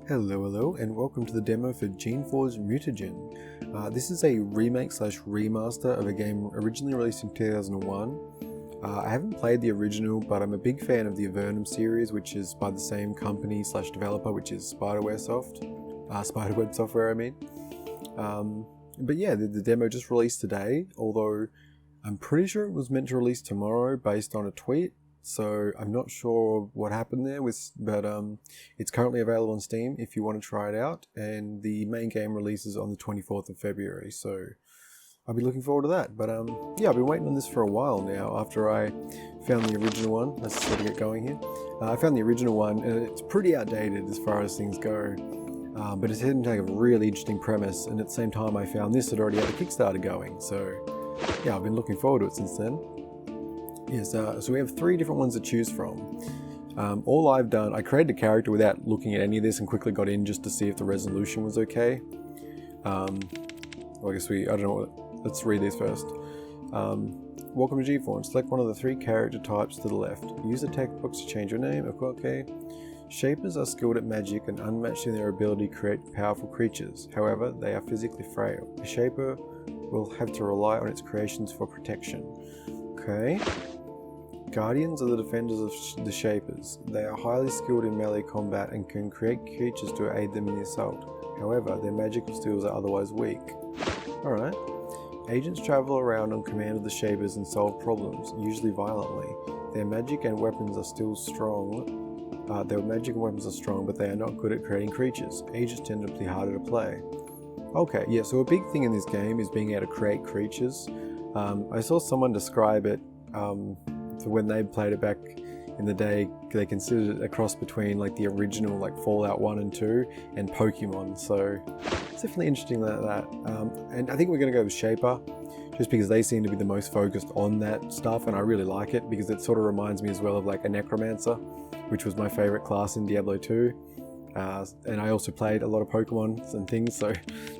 Hello, and welcome to the demo for Geneforge Mutagen. This is a remake slash remaster of a game originally released in 2001. I haven't played the original, but I'm a big fan of the Avernum series, which is by the same company slash developer, which is Spiderweb Software, I mean. But yeah, the demo just released today, although I'm pretty sure it was meant to release tomorrow based on a tweet. So I'm not sure what happened there, but it's currently available on Steam if you want to try it out, and the main game releases on the 24th of February, so I'll be looking forward to that. But yeah, I've been waiting on this for a while now after I found the original one. Let's sort of get going here. I found the original one, and it's pretty outdated as far as things go, but it seemed to have a really interesting premise, and at the same time I found this had already had a Kickstarter going, so yeah, I've been looking forward to it since then. Yes, so we have 3 different ones to choose from. All I've done, I created a character without looking at any of this and quickly got in just to see if the resolution was okay. Well, I guess I don't know, let's read these first. Welcome to Geneforge. Select one of the 3 character types to the left. Use the text box to change your name. Okay. Shapers are skilled at magic and unmatched in their ability to create powerful creatures. However, they are physically frail. A shaper will have to rely on its creations for protection. Okay. Guardians are the defenders of the Shapers. They are highly skilled in melee combat and can create creatures to aid them in the assault. However, their magical skills are otherwise weak. Alright. Agents travel around on command of the Shapers and solve problems, usually violently. Their magic and weapons are still strong. But they are not good at creating creatures. Agents tend to be harder to play. Okay, yeah, so a big thing in this game is being able to create creatures. I saw someone describe it for when they played it back in the day. They considered it a cross between like the original like Fallout 1 and 2 and Pokemon, so it's definitely interesting that. And I think we're going to go with Shaper just because they seem to be the most focused on that stuff, and I really like it because it sort of reminds me as well of like a Necromancer, which was my favorite class in Diablo 2, and I also played a lot of Pokemon and things, so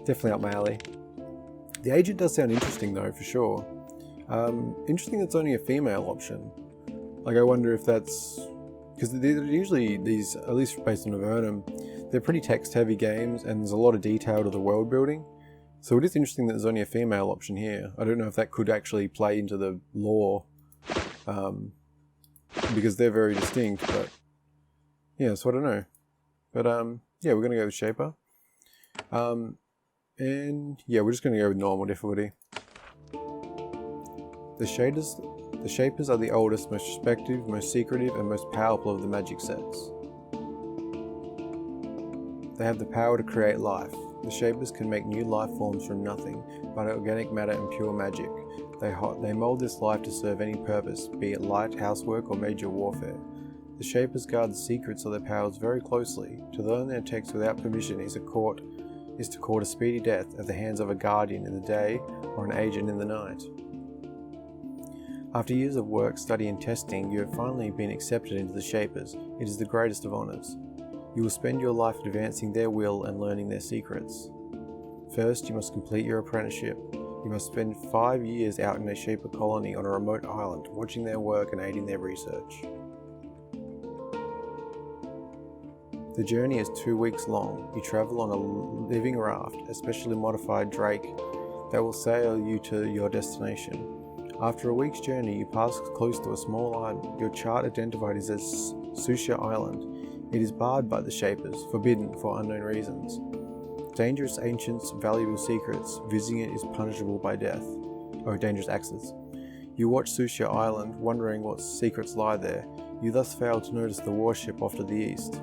definitely up my alley. The agent does sound interesting though, for sure. Interesting it's only a female option. Like, I wonder if that's... because usually these, at least based on Avernum, they're pretty text-heavy games, and there's a lot of detail to the world building. So it is interesting that there's only a female option here. I don't know if that could actually play into the lore, because they're very distinct, but... yeah, so I don't know. But, yeah, we're going to go with Shaper. And, yeah, we're just going to go with normal difficulty. The Shapers are the oldest, most respected, most secretive, and most powerful of the magic sets. They have the power to create life. The Shapers can make new life forms from nothing, but organic matter and pure magic. They mold this life to serve any purpose, be it light, housework, or major warfare. The Shapers guard the secrets of their powers very closely. To learn their texts without permission is to court a speedy death at the hands of a guardian in the day or an agent in the night. After years of work, study and testing, you have finally been accepted into the Shapers. It is the greatest of honours. You will spend your life advancing their will and learning their secrets. First, you must complete your apprenticeship. You must spend 5 years out in a Shaper colony on a remote island, watching their work and aiding their research. The journey is 2 weeks long. You travel on a living raft, a specially modified drake, that will sail you to your destination. After a week's journey, you pass close to a small island. Your chart identified is as Susha Island. It is barred by the Shapers, forbidden for unknown reasons. Dangerous ancients, valuable secrets. Visiting it is punishable by death. Oh, dangerous access. You watch Susha Island, wondering what secrets lie there. You thus fail to notice the warship off to the east.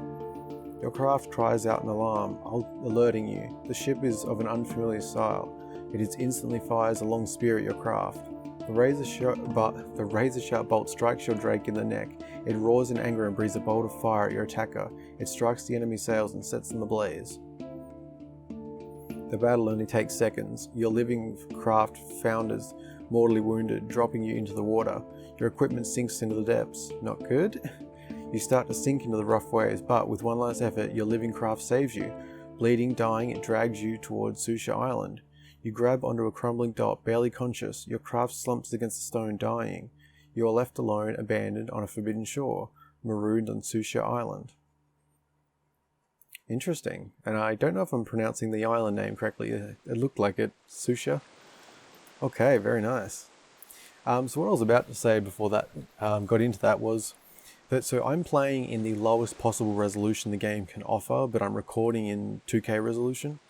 Your craft cries out an alarm, alerting you. The ship is of an unfamiliar style. It instantly fires a long spear at your craft. The razor-sharp bolt strikes your drake in the neck. It roars in anger and breathes a bolt of fire at your attacker. It strikes the enemy sails and sets them ablaze. The battle only takes seconds. Your living craft founders, mortally wounded, dropping you into the water. Your equipment sinks into the depths. Not good? You start to sink into the rough waves, but with one last effort, your living craft saves you. Bleeding, dying, it drags you towards Susha Island. You grab onto a crumbling dot, barely conscious. Your craft slumps against a stone, dying. You are left alone, abandoned on a forbidden shore, marooned on Susha Island. Interesting. And I don't know if I'm pronouncing the island name correctly. It looked like it. Susha. Okay, very nice. So what I was about to say before that got into that was that so I'm playing in the lowest possible resolution the game can offer, but I'm recording in 2K resolution.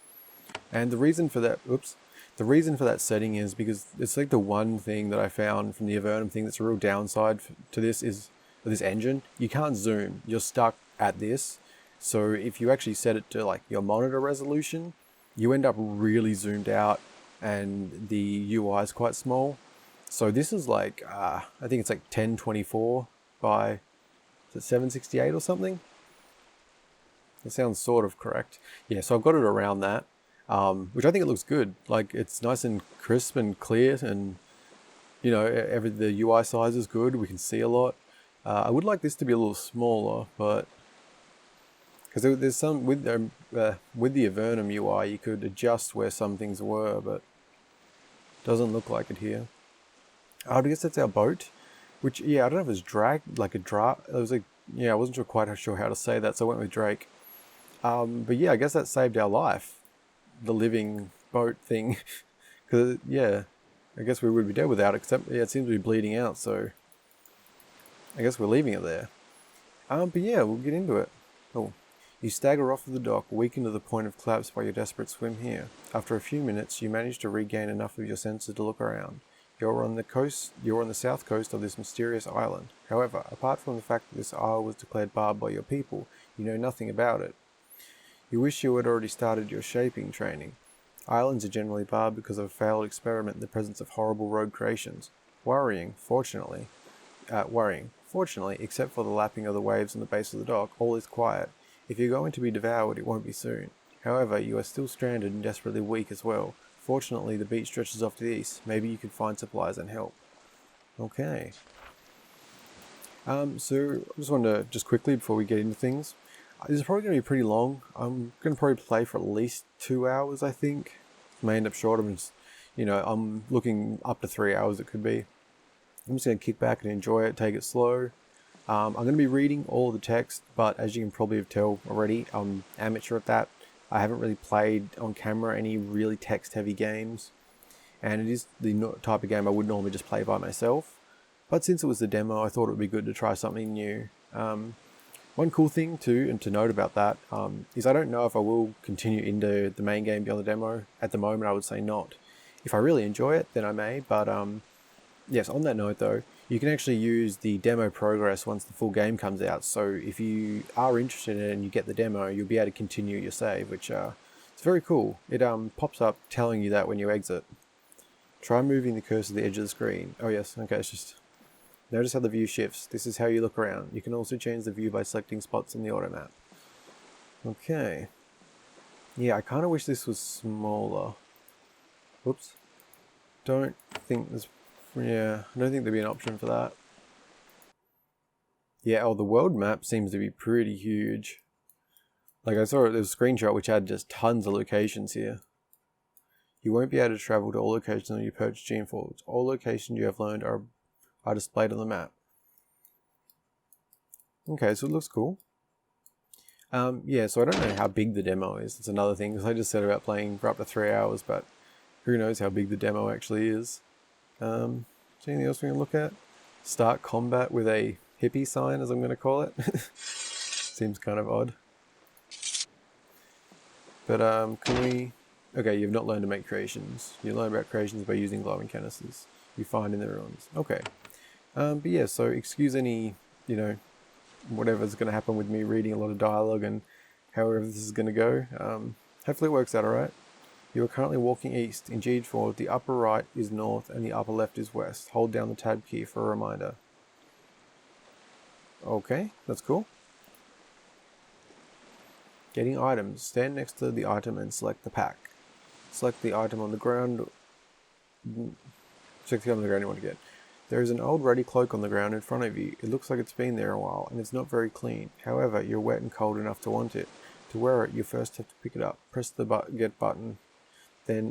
And the reason for that setting is because it's like the one thing that I found from the Avernum thing that's a real downside to this is this engine. You can't zoom. You're stuck at this. So if you actually set it to like your monitor resolution, you end up really zoomed out and the UI is quite small. So this is like, I think it's like 1024 by, is it 768 or something? That sounds sort of correct. Yeah, so I've got it around that, which I think it looks good. Like it's nice and crisp and clear and, you know, the UI size is good. We can see a lot. I would like this to be a little smaller, but because there's some with the Avernum UI, you could adjust where some things were, but doesn't look like it here. I guess that's our boat, which yeah, I don't know if it's drag like a draft. It was like yeah, I wasn't quite sure how to say that, so I went with Drake. But yeah, I guess that saved our life, the living boat thing, because yeah, I guess we would be dead without it. Except yeah, it seems to be bleeding out, so I guess we're leaving it there. But yeah, we'll get into it. Oh. You stagger off of the dock, weakened to the point of collapse by your desperate swim here. After a few minutes, you manage to regain enough of your senses to look around. You're on the south coast of this mysterious island. However, apart from the fact that this isle was declared barred by your people, you know nothing about it. You wish you had already started your shaping training. Islands are generally barred because of a failed experiment in the presence of horrible rogue creations. Worrying, fortunately, except for the lapping of the waves on the base of the dock, all is quiet. If you're going to be devoured, it won't be soon. However, you are still stranded and desperately weak as well. Fortunately, the beach stretches off to the east. Maybe you can find supplies and help. Okay. So I just wanted to quickly before we get into things. This is probably going to be pretty long. I'm going to probably play for at least 2 hours, I think. It may end up short. I'm looking up to 3 hours it could be. I'm just going to kick back and enjoy it, take it slow. I'm going to be reading all the text, but as you can probably tell already, I'm amateur at that. I haven't really played on camera any really text-heavy games, and it is the type of game I would normally just play by myself. But since it was the demo, I thought it would be good to try something new. One cool thing too, and to note about that, is I don't know if I will continue into the main game beyond the demo. At the moment, I would say not. If I really enjoy it, then I may, but yes, on that note though, you can actually use the demo progress once the full game comes out. So if you are interested in it and you get the demo, you'll be able to continue your save, which it's very cool. It pops up telling you that when you exit. Try moving the cursor to the edge of the screen. Oh yes, okay, it's just... Notice how the view shifts. This is how you look around. You can also change the view by selecting spots in the auto map. Okay. Yeah, I kind of wish this was smaller. Whoops. Don't think there's... Yeah, I don't think there'd be an option for that. Yeah, the world map seems to be pretty huge. Like I saw there was a screenshot which had just tons of locations here. You won't be able to travel to all locations when you purchase Geneforge. All locations you have learned are displayed on the map. Okay, so it looks cool. Yeah, so I don't know how big the demo is. It's another thing, because I just said about playing for up to 3 hours, but who knows how big the demo actually is. Anything else we can look at? Start combat with a hippie sign, as I'm going to call it. Seems kind of odd. But can we... Okay, you've not learned to make creations. You learn about creations by using glowing canisters you find in the ruins. Okay. But yeah, so excuse any, whatever's going to happen with me reading a lot of dialogue and however this is going to go. Hopefully it works out alright. You are currently walking east. In Geneforge, the upper right is north and the upper left is west. Hold down the tab key for a reminder. Okay, that's cool. Getting items. Stand next to the item and select the pack. Select the item on the ground. Select the item on the ground you want to get. There is an old ruddy cloak on the ground in front of you. It looks like it's been there a while and it's not very clean. However, you're wet and cold enough to want it. To wear it, you first have to pick it up. Press the get button.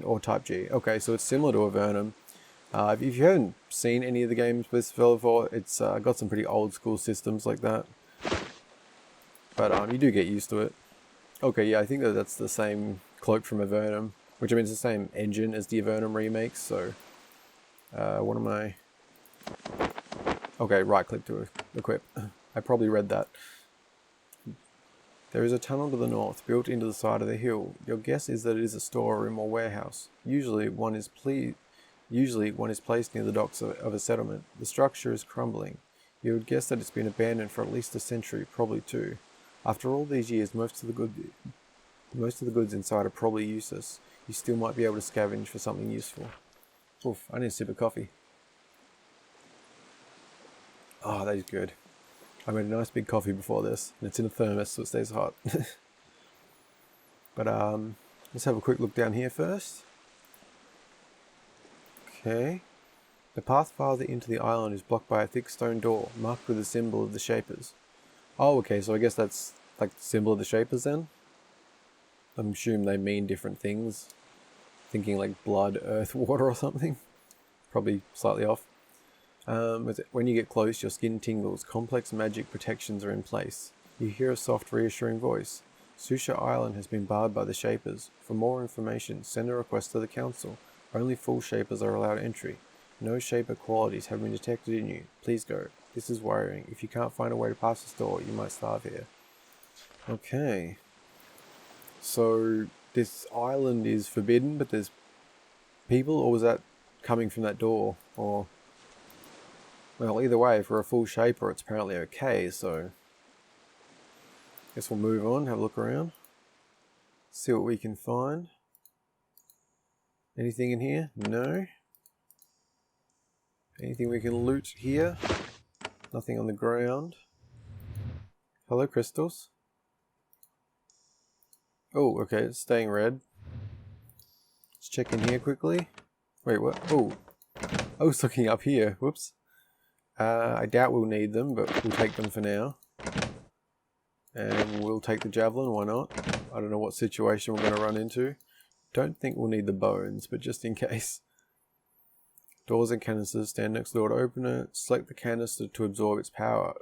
Or type G. Okay, so it's similar to Avernum. If you haven't seen any of the games before, it's got some pretty old school systems like that. But you do get used to it. Okay, yeah, I think that's the same cloak from Avernum, which I mean it's the same engine as the Avernum remakes. So, what am I? Okay, right click to equip. I probably read that. There is a tunnel to the north, built into the side of the hill. Your guess is that it is a storeroom or warehouse. Usually one is placed near the docks of a settlement. The structure is crumbling. You would guess that it's been abandoned for at least a century, probably two. After all these years, most of the goods inside are probably useless. You still might be able to scavenge for something useful. Oof, I need a sip of coffee. Oh, that is good. I made a nice big coffee before this, and it's in a thermos so it stays hot. But let's have a quick look down here first. Okay. The path farther into the island is blocked by a thick stone door, marked with the symbol of the Shapers. Oh, okay, so I guess that's like the symbol of the Shapers then? I'm assuming they mean different things. Thinking like blood, earth, water or something. Probably slightly off. When you get close, your skin tingles. Complex magic protections are in place. You hear a soft, reassuring voice. Susha Island has been barred by the Shapers. For more information, send a request to the Council. Only full Shapers are allowed entry. No Shaper qualities have been detected in you. Please go. This is worrying. If you can't find a way to pass this door, you might starve here. Okay. So, this island is forbidden, but there's people, or was that coming from that door? Or... well, either way, for a full Shaper, it's apparently okay, so... guess we'll move on, have a look around. See what we can find. Anything in here? No. Anything we can loot here? Nothing on the ground. Hello, crystals. Oh, okay, it's staying red. Let's check in here quickly. Wait, what? Oh, I was looking up here. Whoops. I doubt we'll need them, but we'll take them for now. And we'll take the javelin, why not? I don't know what situation we're going to run into. Don't think we'll need the bones, but just in case. Doors and canisters, stand next door to open it. Select the canister to absorb its power.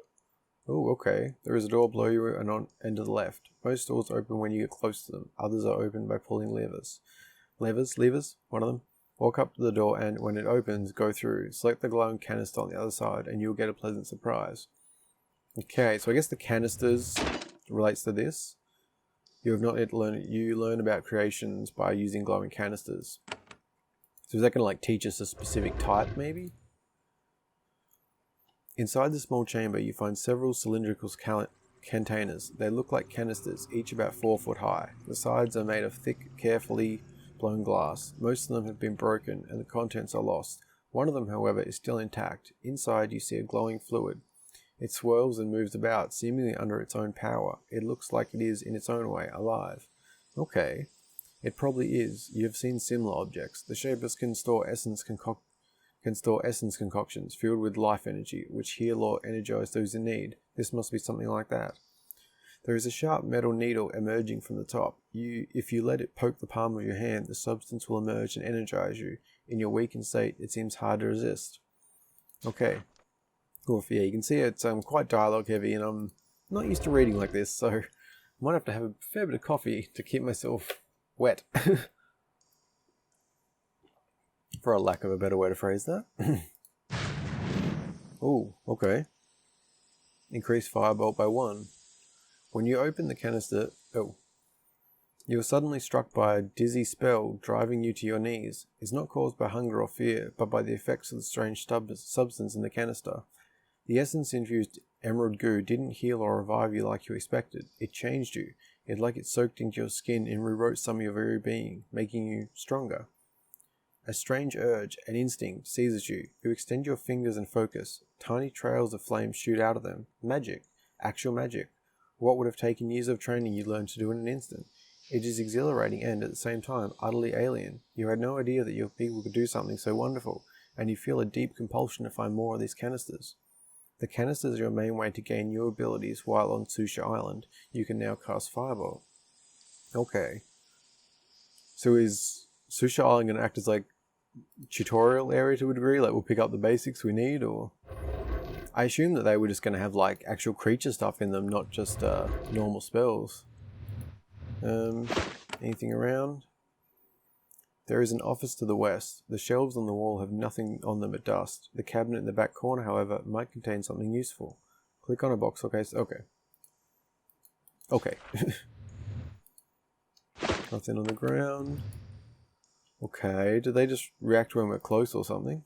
Oh, okay. There is a door below you and to the left. Most doors open when you get close to them. Others are opened by pulling levers. Levers, one of them. Walk up to the door and, when it opens, go through. Select the glowing canister on the other side and you'll get a pleasant surprise. Okay, so I guess the canisters relates to this. You have not yet learned. You learn about creations by using glowing canisters. So is that going to like teach us a specific type, maybe? Inside the small chamber, you find several cylindrical containers. They look like canisters, each about 4 foot high. The sides are made of thick, carefully blown glass. Most of them have been broken, and the contents are lost. One of them, however, is still intact. Inside, you see a glowing fluid. It swirls and moves about, seemingly under its own power. It looks like it is, in its own way, alive. Okay. It probably is. You have seen similar objects. The Shapers can store essence concoctions filled with life energy, which heal or energize those in need. This must be something like that. There is a sharp metal needle emerging from the top. If you let it poke the palm of your hand, the substance will emerge and energize you. In your weakened state, it seems hard to resist. Okay. Well, yeah, you can see it's quite dialogue heavy, and I'm not used to reading like this, so I might have to have a fair bit of coffee to keep myself wet. For a lack of a better way to phrase that. Oh, okay. Increase firebolt by 1. When you open the canister... oh. You are suddenly struck by a dizzy spell driving you to your knees. It's not caused by hunger or fear, but by the effects of the strange substance in the canister. The essence-infused emerald goo didn't heal or revive you like you expected. It changed you. It's like it soaked into your skin and rewrote some of your very being, making you stronger. A strange urge, an instinct, seizes you. You extend your fingers and focus. Tiny trails of flame shoot out of them. Magic. Actual magic. What would have taken years of training you learned to do in an instant. It is exhilarating and, at the same time, utterly alien. You had no idea that your people could do something so wonderful, and you feel a deep compulsion to find more of these canisters. The canisters are your main way to gain new abilities while on Susha Island. You can now cast Firebolt. Okay. So is Susha Island going to act as like tutorial area to a degree? Like we'll pick up the basics we need, or... I assume that they were just going to have like actual creature stuff in them, not just normal spells. Anything around? There is an office to the west. The shelves on the wall have nothing on them but dust. The cabinet in the back corner, however, might contain something useful. Click on a box. Okay. Okay. Nothing on the ground. Okay. Do they just react when we're close or something?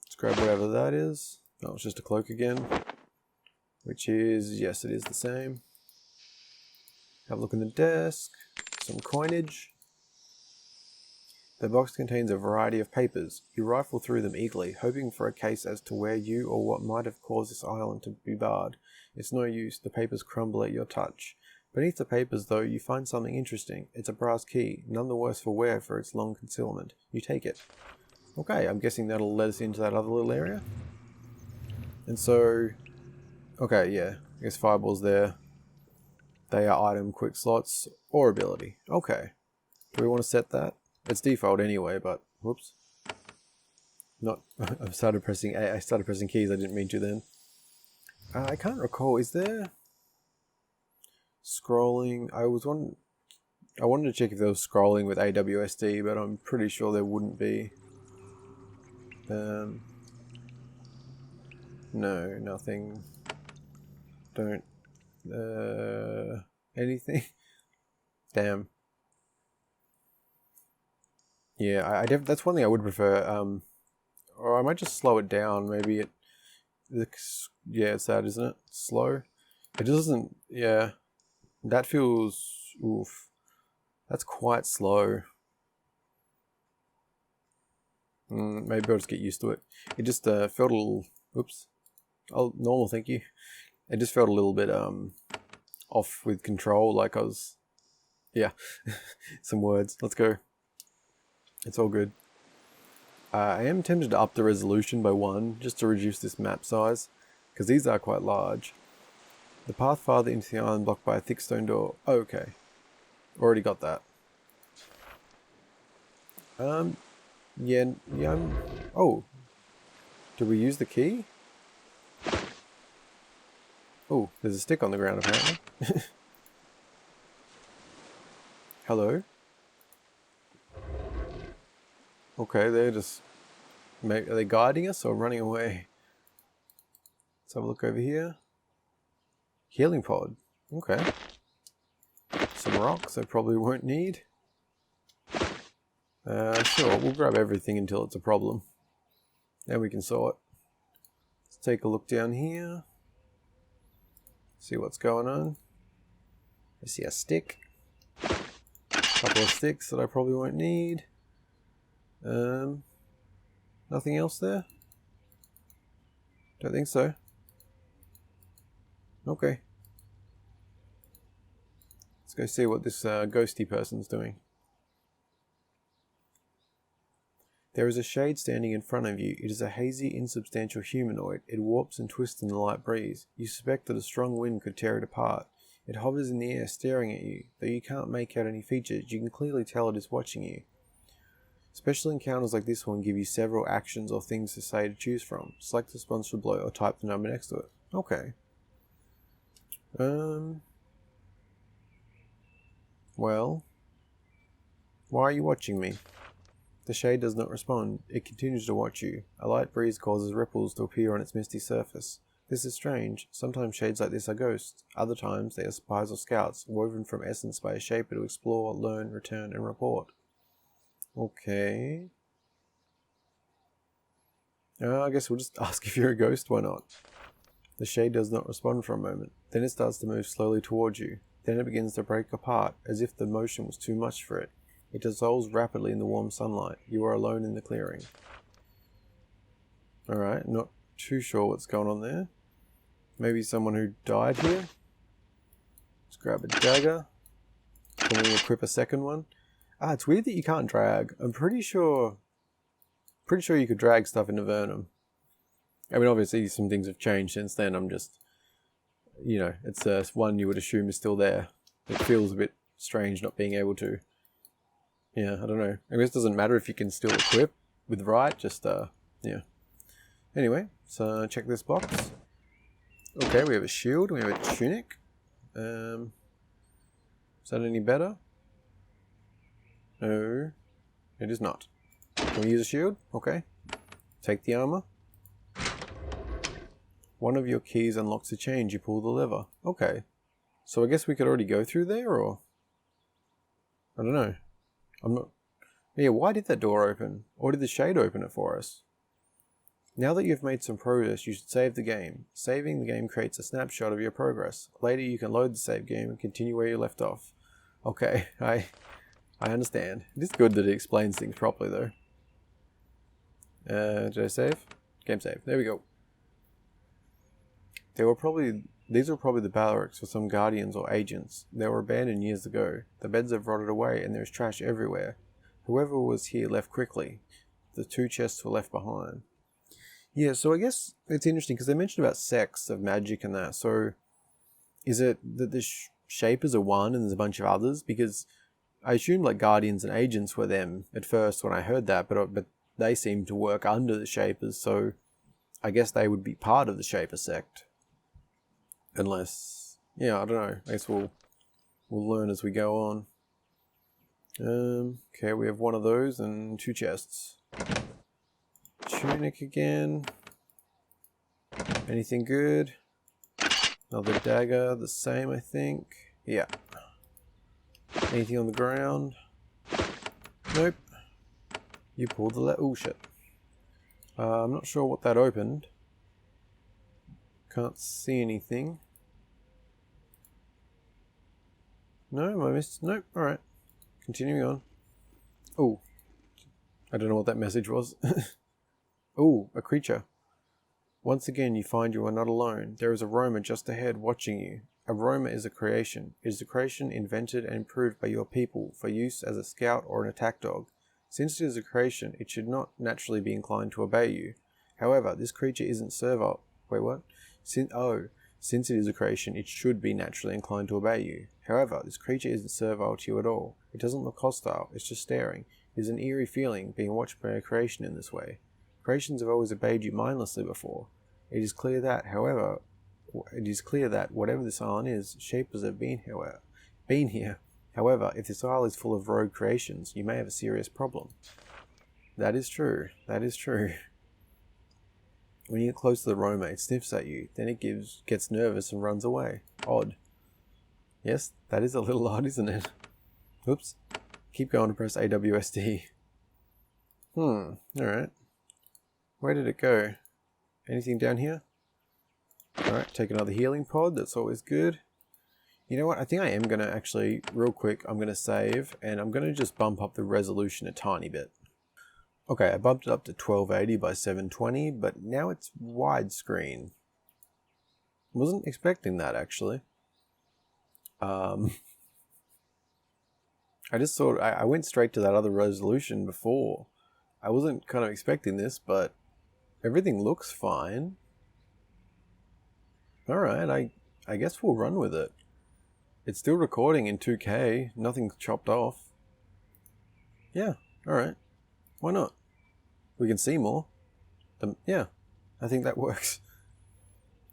Let's grab whatever that is. Oh, it's just a cloak again. Which is, yes, it is the same. Have a look in the desk. Some coinage. The box contains a variety of papers. You rifle through them eagerly, hoping for a case as to where you or what might have caused this island to be barred. It's no use, the papers crumble at your touch. Beneath the papers, though, you find something interesting. It's a brass key, none the worse for wear for its long concealment. You take it. Okay, I'm guessing that'll let us into that other little area. And so... okay, yeah, I guess fireballs there. They are item quick slots or ability. Okay. Do we want to set that? It's default anyway, but whoops. Not. I started pressing keys. I didn't mean to then. I can't recall. Is there scrolling? I wanted to check if there was scrolling with AWSD, but I'm pretty sure there wouldn't be. No, nothing. Don't. Anything? Damn. Yeah, that's one thing I would prefer. Or I might just slow it down. Maybe it. Yeah, it's that, isn't it? Slow. It doesn't. Yeah, that feels. Oof. That's quite slow. Maybe I'll just get used to it. It just felt a little. Oops. Oh, normal. Thank you. It just felt a little bit off with control. Like I was. Yeah. Some words. Let's go. It's all good. I am tempted to up the resolution by 1 just to reduce this map size, because these are quite large. The path farther into the island blocked by a thick stone door. Oh, okay. Already got that. Yeah. Oh. Did we use the key? Oh, there's a stick on the ground apparently. Hello? Okay, they're just... are they guiding us or running away? Let's have a look over here. Healing pod. Okay. Some rocks I probably won't need. Sure, we'll grab everything until it's a problem. Then we can sort. Let's take a look down here. See what's going on. I see a stick. A couple of sticks that I probably won't need. Nothing else there? Don't think so. Okay. Let's go see what this ghosty person's doing. There is a shade standing in front of you. It is a hazy, insubstantial humanoid. It warps and twists in the light breeze. You suspect that a strong wind could tear it apart. It hovers in the air, staring at you. Though you can't make out any features, you can clearly tell it is watching you. Special encounters like this one give you several actions or things to say to choose from. Select the response to blow or type the number next to it. Okay. Well, why are you watching me? The shade does not respond. It continues to watch you. A light breeze causes ripples to appear on its misty surface. This is strange. Sometimes shades like this are ghosts. Other times they are spies or scouts, woven from essence by a shaper to explore, learn, return, and report. Okay. I guess we'll just ask if you're a ghost, why not? The shade does not respond for a moment. Then it starts to move slowly towards you. Then it begins to break apart, as if the motion was too much for it. It dissolves rapidly in the warm sunlight. You are alone in the clearing. Alright, not too sure what's going on there. Maybe someone who died here? Let's grab a dagger. Can we equip a second one? It's weird that you can't drag. I'm pretty sure you could drag stuff into Vernum. I mean, obviously some things have changed since then. I'm just, it's one you would assume is still there. It feels a bit strange not being able to. Yeah, I don't know. I guess it doesn't matter if you can still equip with right, just, yeah. Anyway, so check this box. Okay, we have a shield, we have a tunic. Is that any better? No, it is not. Can we use a shield? Okay. Take the armor. One of your keys unlocks a change. You pull the lever. Okay. So I guess we could already go through there, or... I don't know. I'm not... Yeah, why did that door open? Or did the shade open it for us? Now that you've made some progress, you should save the game. Saving the game creates a snapshot of your progress. Later you can load the save game and continue where you left off. Okay, I understand. It is good that it explains things properly though. Did I save? Game save. There we go. These were probably the barracks for some guardians or agents. They were abandoned years ago. The beds have rotted away and there is trash everywhere. Whoever was here left quickly. The 2 chests were left behind. Yeah, so I guess it's interesting because they mentioned about sects of magic and that. So is it that the Shapers are one and there's a bunch of others? Because I assumed like guardians and agents were them at first when I heard that, but they seem to work under the Shapers, so I guess they would be part of the Shaper sect. Unless, yeah, I don't know. I guess we'll learn as we go on. Okay, we have one of those and 2 chests. Tunic again. Anything good? Another dagger, the same I think. Yeah. Anything on the ground? Nope. You pulled the oh shit. I'm not sure what that opened. Can't see anything. No, I missed. Nope, alright. Continuing on. Oh. I don't know what that message was. Oh, a creature. Once again, you find you are not alone. There is a roamer just ahead watching you. A roamer is a creation. It is a creation invented and improved by your people for use as a scout or an attack dog. Since it is a creation, it should not naturally be inclined to obey you. However, this creature isn't servile. Wait, what? Since it is a creation, it should be naturally inclined to obey you. However, this creature isn't servile to you at all. It doesn't look hostile, it's just staring. It is an eerie feeling being watched by a creation in this way. Creations have always obeyed you mindlessly before. It is clear that, whatever this island is, Shapers have been here. However, if this isle is full of rogue creations, you may have a serious problem. That is true. That is true. When you get close to the roamer, it sniffs at you. Then it gets nervous and runs away. Odd. Yes, that is a little odd, isn't it? Oops. Keep going and press AWSD. Alright. Where did it go? Anything down here? Alright, take another healing pod. That's always good. You know what? I think I am going to actually, real quick, I'm going to save. And I'm going to just bump up the resolution a tiny bit. Okay, I bumped it up to 1280 by 720. But now it's widescreen. Wasn't expecting that, actually. I just thought, I went straight to that other resolution before. I wasn't kind of expecting this, but everything looks fine. Alright, I guess we'll run with it. It's still recording in 2K, nothing's chopped off. Yeah, alright. Why not? We can see more. Yeah, I think that works.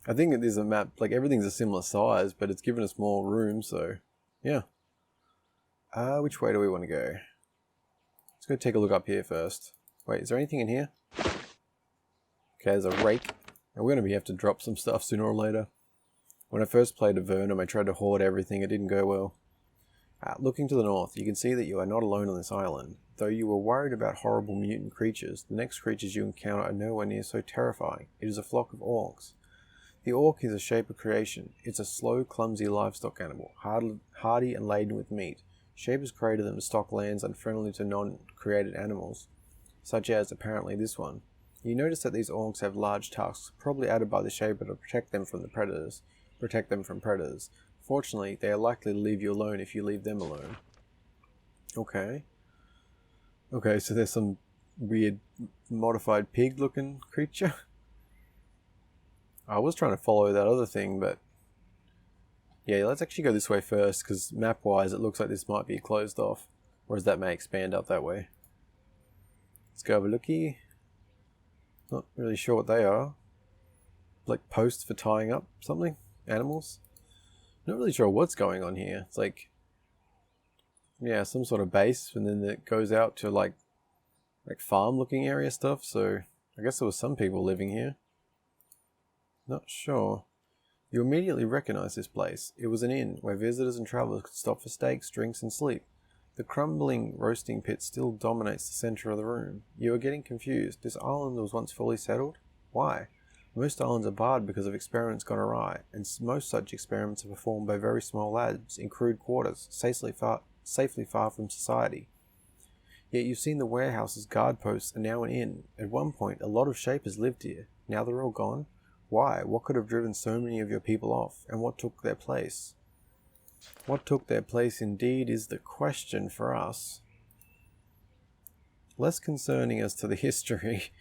I think it is a map, like everything's a similar size, but it's given us more room, so yeah. Which way do we want to go? Let's go take a look up here first. Wait, is there anything in here? Okay, there's a rake. And we're going to have to drop some stuff sooner or later. When I first played Avernum, I tried to hoard everything. It didn't go well. Looking to the north, you can see that you are not alone on this island. Though you were worried about horrible mutant creatures, the next creatures you encounter are nowhere near so terrifying. It is a flock of orcs. The orc is a shaper creation. It's a slow, clumsy livestock animal, hardy and laden with meat. Shapers created them to stock lands unfriendly to non-created animals, such as, apparently, this one. You notice that these orcs have large tusks, probably added by the Shaper to protect them from predators. Fortunately, they are likely to leave you alone if you leave them alone. Okay. Okay, so there's some weird modified pig-looking creature. I was trying to follow that other thing, but... yeah, let's actually go this way first, because map-wise it looks like this might be closed off. Whereas that may expand up that way. Let's go have a looky. Not really sure what they are. Like posts for tying up something? Animals? Not really sure what's going on here. It's like... yeah, some sort of base, and then it goes out to like farm looking area stuff, so I guess there was some people living here. Not sure. You immediately recognize this place. It was an inn where visitors and travelers could stop for steaks, drinks, and sleep. The crumbling roasting pit still dominates the center of the room. You are getting confused. This island was once fully settled? Why? Most islands are barred because of experiments gone awry, and most such experiments are performed by very small labs in crude quarters, safely far from society. Yet you've seen the warehouses, guard posts, and now an inn. At one point, a lot of Shapers lived here. Now they're all gone. Why? What could have driven so many of your people off, and what took their place? What took their place indeed is the question for us. Less concerning as to the history.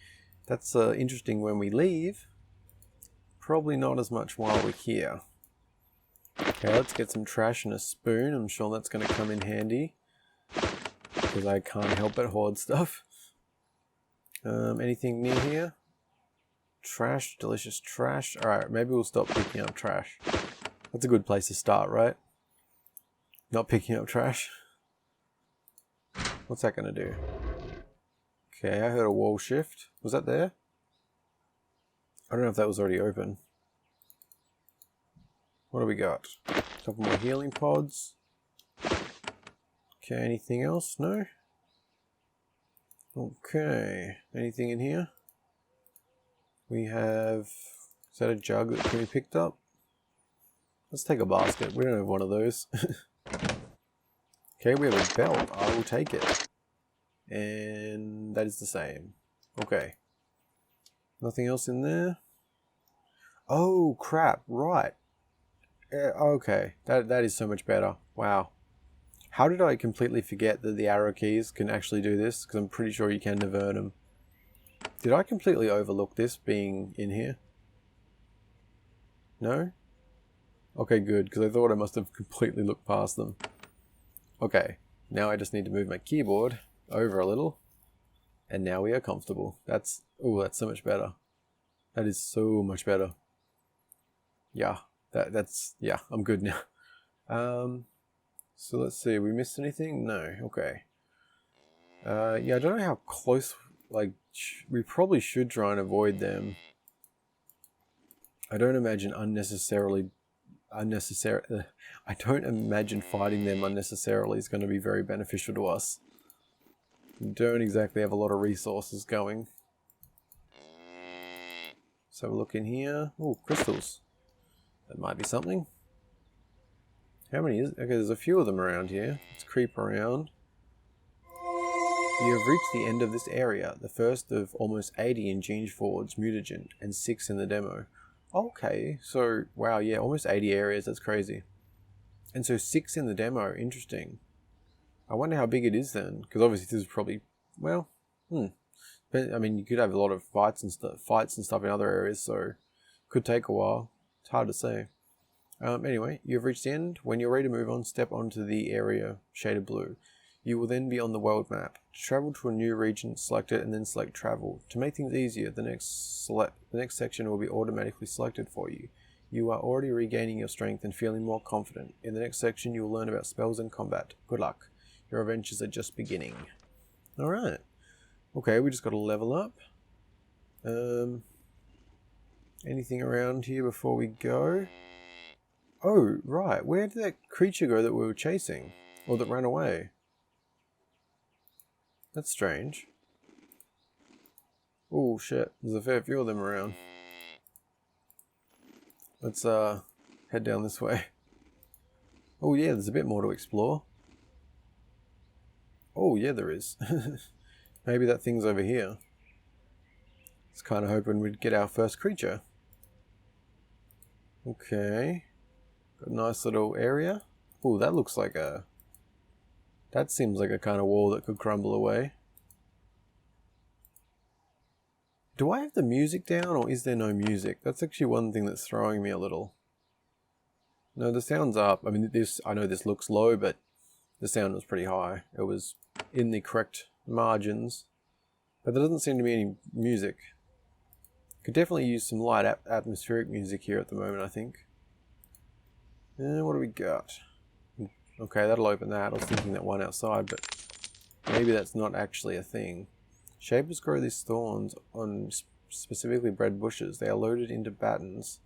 That's interesting when we leave. Probably not as much while we're here. Okay, let's get some trash and a spoon. I'm sure that's going to come in handy, because I can't help but hoard stuff. Anything near here? Trash, delicious trash. Alright, maybe we'll stop picking up trash. That's a good place to start, right? Not picking up trash. What's that going to do? Okay, I heard a wall shift. Was that there? I don't know if that was already open. What do we got? A couple more healing pods. Okay, anything else? No? Okay, anything in here? We have... Is that a jug that can be picked up? Let's take a basket. We don't have one of those. Okay, we have a belt. I will take it. And that is the same. Okay. Nothing else in there? Oh, crap. Right. Okay. That is so much better. Wow. How did I completely forget that the arrow keys can actually do this? Because I'm pretty sure you can divert them. Did I completely overlook this being in here? No? Okay, good, because I thought I must have completely looked past them. Okay, now I just need to move my keyboard over a little. And now we are comfortable. That's so much better. That is so much better. Yeah, yeah, I'm good now. So let's see, we missed anything? No, okay. Yeah, I don't know how close, like, we probably should try and avoid them. I don't imagine I don't imagine fighting them unnecessarily is going to be very beneficial to us. We don't exactly have a lot of resources going. Let's have a look in here. Oh, crystals. That might be something. How many is it? Okay, there's a few of them around here. Let's creep around. You have reached the end of this area, the first of almost 80 in Geneforge, Mutagen, and 6 in the demo. Okay, so, wow, yeah, almost 80 areas, that's crazy. And so 6 in the demo, interesting. I wonder how big it is then, because obviously this is probably, well, But, I mean, you could have a lot of fights and stuff in other areas, so could take a while. It's hard to say. Anyway, you've reached the end. When you're ready to move on, step onto the area shaded blue. You will then be on the world map. To travel to a new region, select it and then select travel. To make things easier, the next section will be automatically selected for you. You are already regaining your strength and feeling more confident. In the next section, you will learn about spells and combat. Good luck. Your adventures are just beginning. Alright. Okay, we just got to level up. Anything around here before we go? Oh, right. Where did that creature go that we were chasing? Or that ran away? That's strange. Oh shit, there's a fair few of them around. Let's head down this way. Oh yeah, there's a bit more to explore. Oh yeah, there is. Maybe that thing's over here. I was kind of hoping we'd get our first creature. Okay. Got a nice little area. Oh, that looks like a... That seems like a kind of wall that could crumble away. Do I have the music down or is there no music? That's actually one thing that's throwing me a little. No, the sound's up. I mean, I know this looks low, but the sound was pretty high. It was in the correct margins. But there doesn't seem to be any music. Could definitely use some light atmospheric music here at the moment, I think. What do we got? Okay, that'll open that. I was thinking that one outside, but maybe that's not actually a thing. Shapers grow these thorns on specifically bred bushes. They are loaded into batons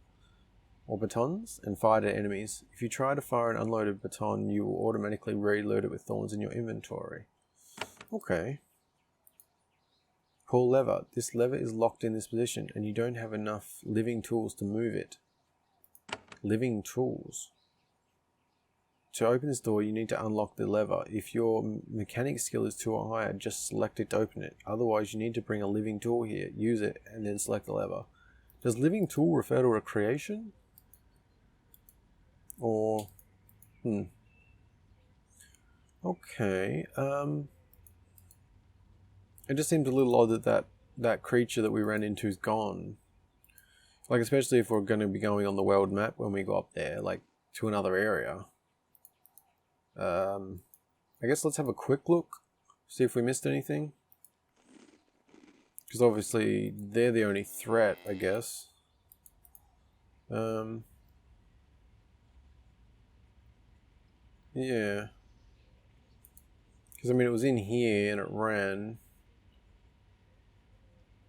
or batons and fired at enemies. If you try to fire an unloaded baton, you will automatically reload it with thorns in your inventory. Okay. Pull lever. This lever is locked in this position and you don't have enough living tools to move it. Living tools. To open this door, you need to unlock the lever. If your mechanic skill is too high, just select it to open it. Otherwise, you need to bring a living tool here, use it, and then select the lever. Does living tool refer to a creation? Or, okay. It just seems a little odd that creature that we ran into is gone. Like, especially if we're going to be going on the world map when we go up there, like, to another area. I guess let's have a quick look, see if we missed anything. Because obviously they're the only threat, I guess. Yeah. Because I mean it was in here and it ran.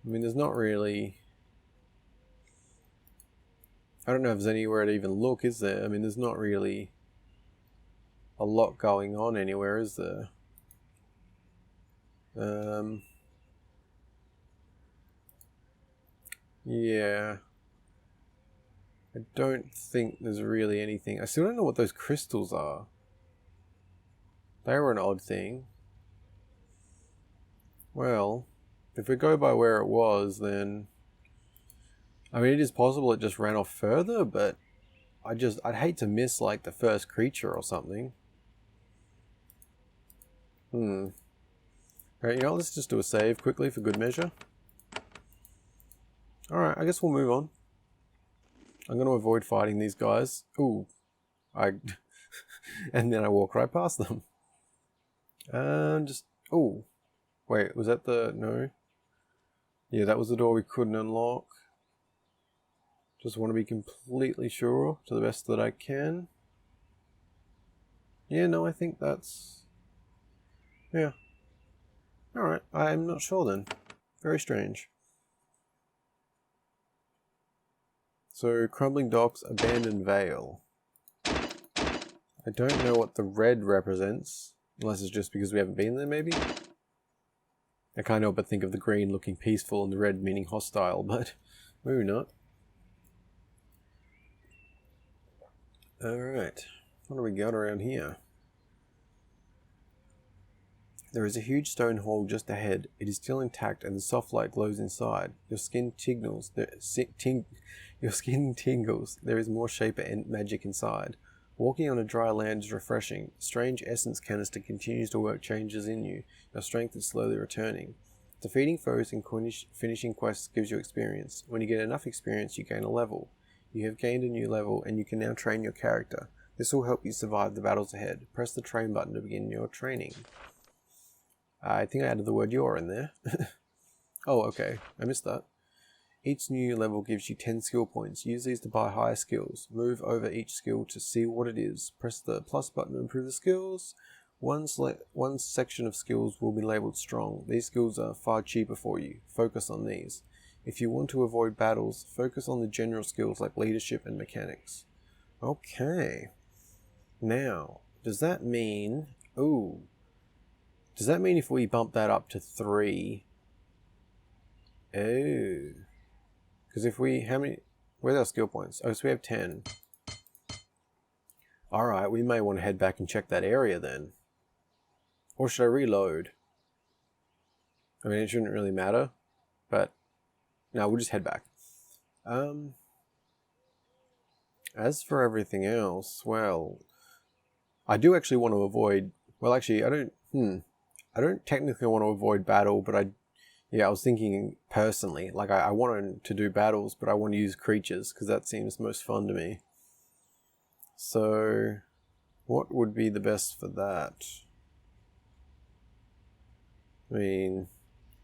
I mean there's not really... I don't know if there's anywhere to even look, is there? I mean there's not really a lot going on anywhere, is there? Yeah. I don't think there's really anything. I still don't know what those crystals are. They were an odd thing. Well, if we go by where it was, then... I mean, it is possible it just ran off further, but I'd hate to miss, like, the first creature or something. Alright, you know, let's just do a save quickly for good measure. Alright, I guess we'll move on. I'm going to avoid fighting these guys. Ooh. And then I walk right past them. Ooh. Wait, was that the... No. Yeah, that was the door we couldn't unlock. Just want to be completely sure to the best that I can. Yeah, no, I think that's... Yeah. Alright, I'm not sure then. Very strange. So, Crumbling Docks, Abandoned Vale. I don't know what the red represents, unless it's just because we haven't been there, maybe? I can't help but think of the green looking peaceful and the red meaning hostile, but maybe not. Alright, what do we got around here? There is a huge stone hall just ahead. It is still intact and the soft light glows inside. Your skin tingles. Your skin tingles. There is more shaper and magic inside. Walking on a dry land is refreshing. A strange essence canister continues to work changes in you. Your strength is slowly returning. Defeating foes and finishing quests gives you experience. When you get enough experience, you gain a level. You have gained a new level and you can now train your character. This will help you survive the battles ahead. Press the train button to begin your training. I think I added the word "your" in there. Oh, okay. I missed that. Each new level gives you 10 skill points. Use these to buy higher skills. Move over each skill to see what it is. Press the plus button to improve the skills. One section of skills will be labeled strong. These skills are far cheaper for you. Focus on these. If you want to avoid battles, focus on the general skills like leadership and mechanics. Okay. Now, does that mean... Ooh. Does that mean if we bump that up to 3... Oh. Because if we... How many... Where's our skill points? Oh, so we have 10. Alright, we may want to head back and check that area then. Or should I reload? I mean, it shouldn't really matter. But... No, we'll just head back. As for everything else, well... I do actually want to avoid... Well, actually, I don't... I don't technically want to avoid battle, but I was thinking personally, like I wanted to do battles, but I want to use creatures because that seems most fun to me. So, what would be the best for that? I mean,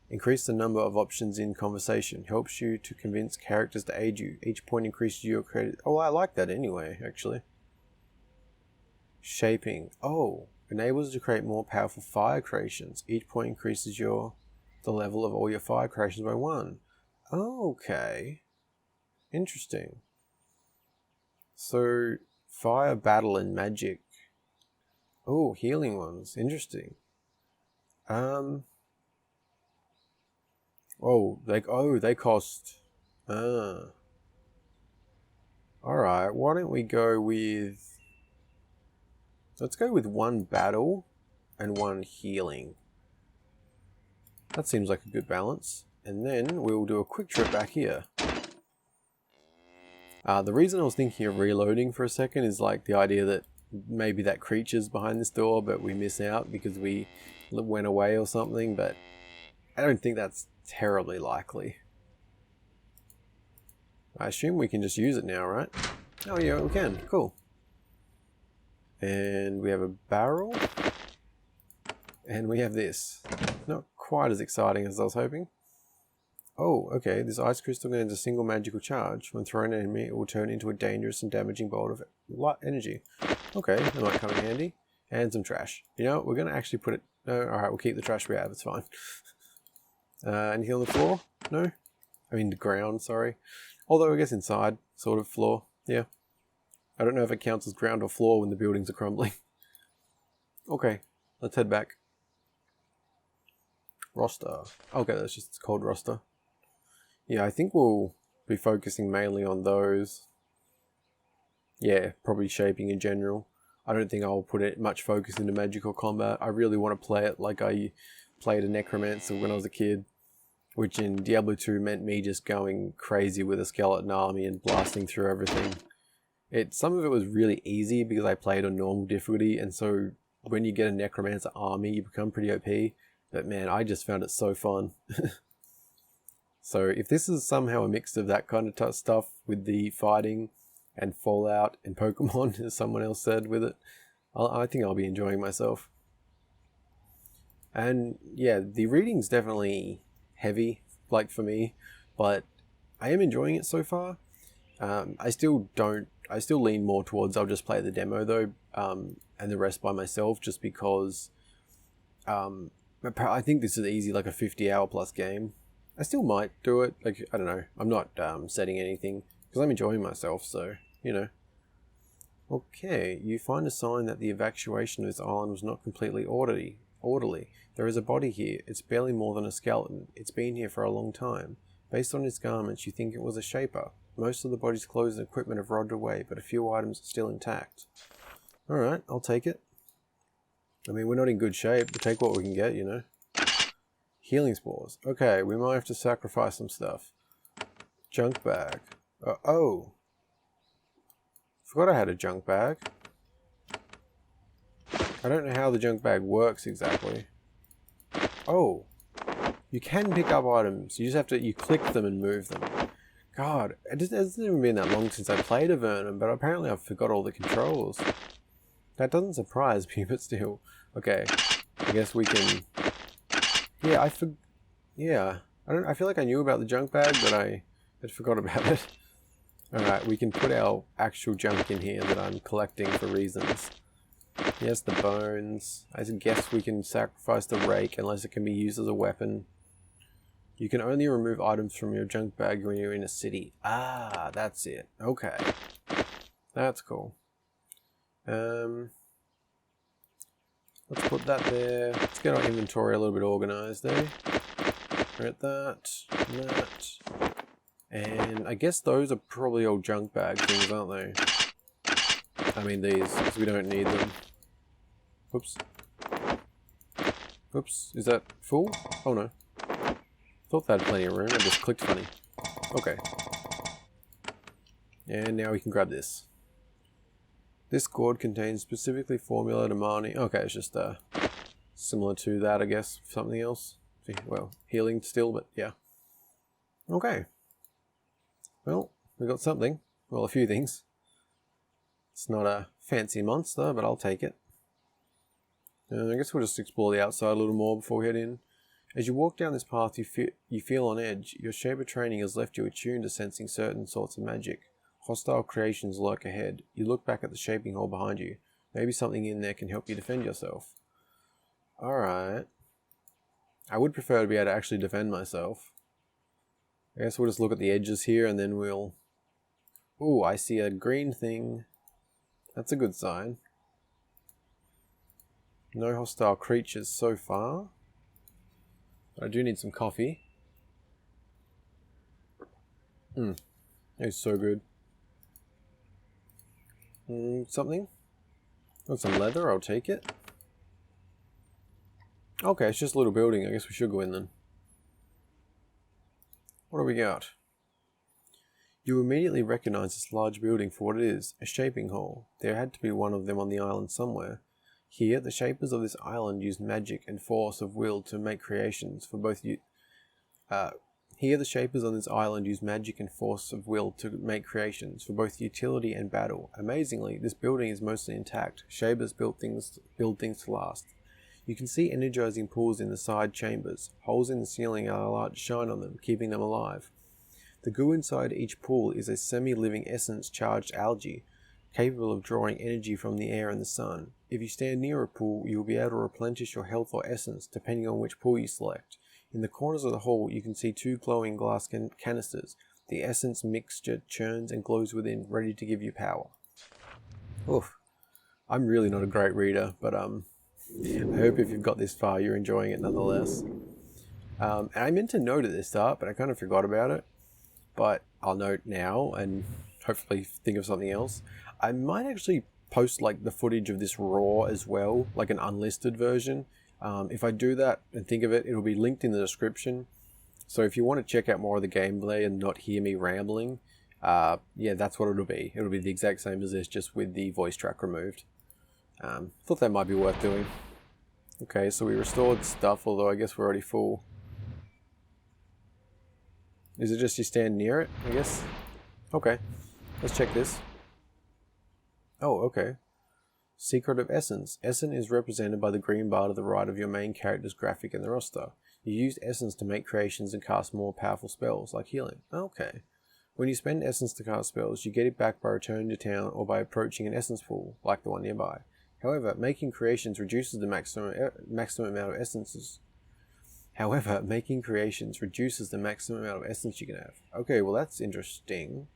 increase the number of options in conversation. Helps you to convince characters to aid you. Each point increases your credit. Oh, I like that anyway, actually. Shaping. Oh, enables you to create more powerful fire creations. Each point increases the level of all your fire creations by 1. Okay. Interesting. So, fire, battle, and magic. Oh, healing ones. Interesting. Oh, they cost. Alright, why don't we go with. Let's go with 1 battle and 1 healing. That seems like a good balance. And then we'll do a quick trip back here. The reason I was thinking of reloading for a second is like the idea that maybe that creature's behind this door, but we miss out because we went away or something, but I don't think that's terribly likely. I assume we can just use it now, right? Oh yeah, we can. Cool. And we have a barrel. And we have this. Not quite as exciting as I was hoping. Oh, okay. This ice crystal gains a single magical charge. When thrown at an enemy, it will turn into a dangerous and damaging bolt of light energy. Okay, that might come in handy. And some trash. You know, we're going to actually put it... No, alright, we'll keep the trash we have. It's fine. Anything on the floor? No? I mean the ground, sorry. Although I guess inside, sort of floor. Yeah. I don't know if it counts as ground or floor when the buildings are crumbling. Okay, let's head back. Roster. Okay, that's just it's called roster. Yeah, I think we'll be focusing mainly on those. Yeah, probably shaping in general. I don't think I'll put it much focus into magical combat. I really want to play it like I played a necromancer when I was a kid, which in Diablo 2 meant me just going crazy with a skeleton army and blasting through everything. Some of it was really easy because I played on normal difficulty, and so when you get a necromancer army, you become pretty OP. But man, I just found it so fun. So if this is somehow a mix of that kind of stuff with the fighting and Fallout and Pokemon, as someone else said with it, I think I'll be enjoying myself. And yeah, the reading's definitely heavy, like for me, but I am enjoying it so far. I still lean more towards I'll just play the demo though, and the rest by myself, just because I think this is easy, like a 50-hour plus game. I still might do it, like, I don't know, I'm not setting anything, because I'm enjoying myself, so, you know. Okay, you find a sign that the evacuation of this island was not completely orderly. There is a body here. It's barely more than a skeleton. It's been here for a long time. Based on its garments, you think it was a shaper. Most of the body's clothes and equipment have rotted away, but a few items are still intact. Alright, I'll take it. I mean, we're not in good shape. We'll take what we can get, you know. Healing spores. Okay, we might have to sacrifice some stuff. Junk bag. Oh. Forgot I had a junk bag. I don't know how the junk bag works exactly. Oh. You can pick up items. You just have to, you click them and move them. God, it hasn't even been that long since I played a Vernon, but apparently I've forgot all the controls. That doesn't surprise me, but still. Okay, I guess we can... Yeah, I feel like I knew about the junk bag, but I had forgot about it. Alright, we can put our actual junk in here that I'm collecting for reasons. Yes, the bones. I guess we can sacrifice the rake unless it can be used as a weapon. You can only remove items from your junk bag when you're in a city. Ah, that's it. Okay. That's cool. Let's put that there. Let's get our inventory a little bit organized there. At that, and that. And I guess those are probably all junk bag things, aren't they? I mean these, because we don't need them. Oops. Oops, is that full? Oh no. Thought that had plenty of room, I just clicked funny. Okay. And now we can grab this. This gourd contains specifically formulated mining. Okay, it's just similar to that, I guess. Something else. Well, healing still, but yeah. Okay. Well, we got something. Well, a few things. It's not a fancy monster, but I'll take it. I guess we'll just explore the outside a little more before we head in. As you walk down this path, you feel on edge. Your shaper training has left you attuned to sensing certain sorts of magic. Hostile creations lurk ahead. You look back at the shaping hole behind you. Maybe something in there can help you defend yourself. Alright. I would prefer to be able to actually defend myself. I guess we'll just look at the edges here and then we'll... Ooh, I see a green thing. That's a good sign. No hostile creatures so far. I do need some coffee. It's so good. Something? Want some leather? I'll take it. Okay, it's just a little building. I guess we should go in then. What do we got? You immediately recognize this large building for what it is, a shaping hole. There had to be one of them on the island somewhere. Here, the shapers of this island use magic and force of will to make creations for both utility and battle. Amazingly, this building is mostly intact. Shapers build things to last. You can see energizing pools in the side chambers. Holes in the ceiling allow light to shine on them, keeping them alive. The goo inside each pool is a semi-living essence-charged algae, capable of drawing energy from the air and the sun. If you stand near a pool, you will be able to replenish your health or essence, depending on which pool you select. In the corners of the hall, you can see two glowing glass canisters. The essence mixture churns and glows within, ready to give you power. Oof. I'm really not a great reader, but I hope if you've got this far, you're enjoying it nonetheless. And I meant to note at the start, but I kind of forgot about it. But I'll note now and hopefully think of something else. I might actually post like the footage of this raw as well, like an unlisted version. If I do that and think of it, it'll be linked in the description. So if you want to check out more of the gameplay and not hear me rambling, yeah, that's what it'll be. It'll be the exact same as this, just with the voice track removed. Thought that might be worth doing. Okay, so we restored stuff, although I guess we're already full. Is it just you stand near it, I guess? Okay, let's check this. Oh, okay. Secret of Essence. Essence is represented by the green bar to the right of your main character's graphic in the roster. You use Essence to make creations and cast more powerful spells, like healing. Okay. When you spend Essence to cast spells, you get it back by returning to town or by approaching an Essence pool, like the one nearby. However, making creations reduces the maximum amount of essences. You can have. Okay, well that's interesting.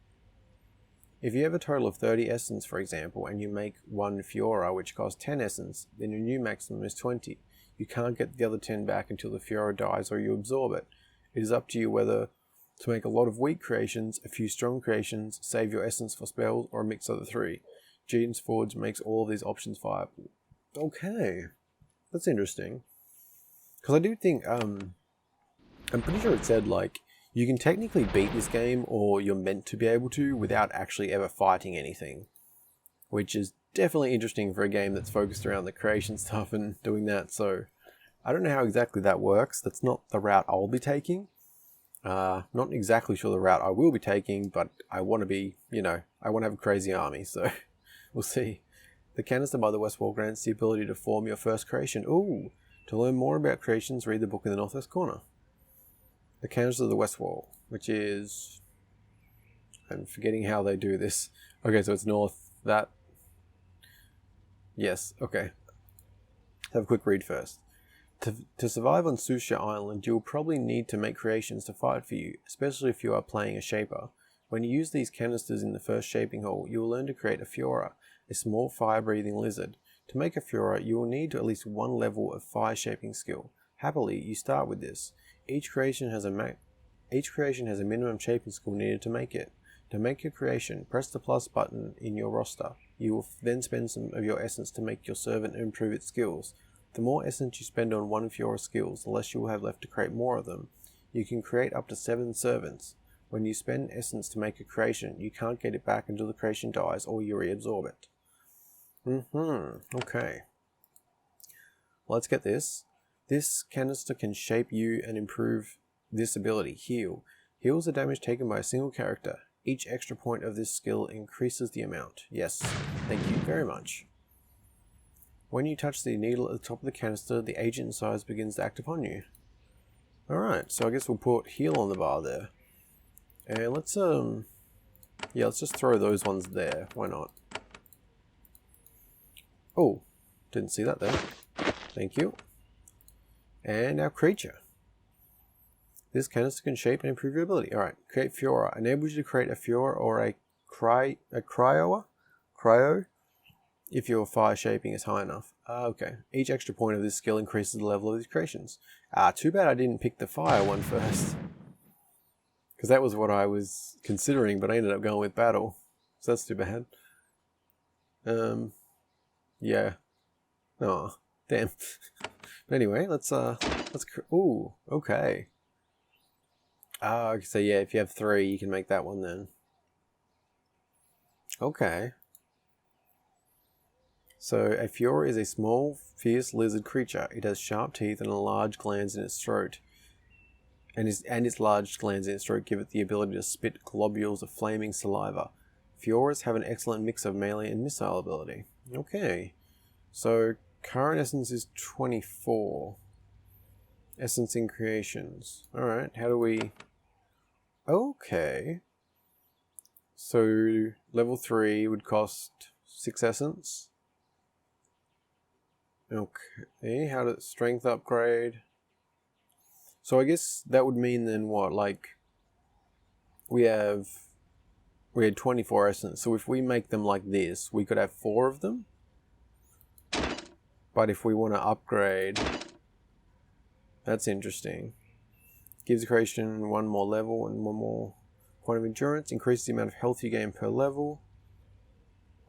If you have a total of 30 essence, for example, and you make one Fiora, which costs 10 essence, then your new maximum is 20. You can't get the other 10 back until the Fiora dies or you absorb it. It is up to you whether to make a lot of weak creations, a few strong creations, save your essence for spells, or a mix of the three. Geneforge makes all of these options viable. Okay, that's interesting. Because I do think, I'm pretty sure it said, like, you can technically beat this game, or you're meant to be able to, without actually ever fighting anything. Which is definitely interesting for a game that's focused around the creation stuff and doing that, so... I don't know how exactly that works. That's not the route I'll be taking. Not exactly sure the route I will be taking, but I want to be, I want to have a crazy army, so... we'll see. The canister by the west wall grants the ability to form your first creation. Ooh! To learn more about creations, read the book in the northwest corner. The canister of the west wall, which is... I'm forgetting how they do this. Okay, so it's north, that... Yes, okay. Let's have a quick read first. To survive on Susha Island, you'll probably need to make creations to fight for you, especially if you are playing a shaper. When you use these canisters in the first shaping hole, you will learn to create a Fiora, a small fire-breathing lizard. To make a Fiora, you will need at least one level of fire shaping skill. Happily, you start with this. Each creation has a minimum shaping skill needed to make it. To make your creation, press the plus button in your roster. You will then spend some of your essence to make your servant and improve its skills. The more essence you spend on one of your skills, the less you will have left to create more of them. You can create up to 7 servants. When you spend essence to make a creation, you can't get it back until the creation dies or you reabsorb it. Okay. Let's get this. This canister can shape you and improve this ability, Heal. Heals the damage taken by a single character. Each extra point of this skill increases the amount. Yes, thank you very much. When you touch the needle at the top of the canister, the agent inside begins to act upon you. Alright, so I guess we'll put Heal on the bar there. And let's just throw those ones there. Why not? Oh, didn't see that there. Thank you. And our creature. This canister can shape and improve your ability. Alright, create Fiora. Enables you to create a Fiora or a Cryo if your fire shaping is high enough. Okay. Each extra point of this skill increases the level of these creations. Too bad I didn't pick the fire one first. Because that was what I was considering, but I ended up going with battle. So that's too bad. Yeah. Oh, damn. But anyway, ooh, okay. So yeah, if you have 3, you can make that one then. Okay. So a Fiora is a small, fierce lizard creature. It has sharp teeth and large glands in its throat. And its large glands in its throat give it the ability to spit globules of flaming saliva. Fioras have an excellent mix of melee and missile ability. Okay. So current essence is 24. Essence in creations. Alright, how do we... Okay. So level 3 would cost 6 essence. Okay, how to strength upgrade. So I guess that would mean then what? Like we had 24 essence. So if we make them like this, we could have 4 of them. But if we want to upgrade, that's interesting. Gives the creation 1 more level and 1 more point of endurance. Increases the amount of health you gain per level.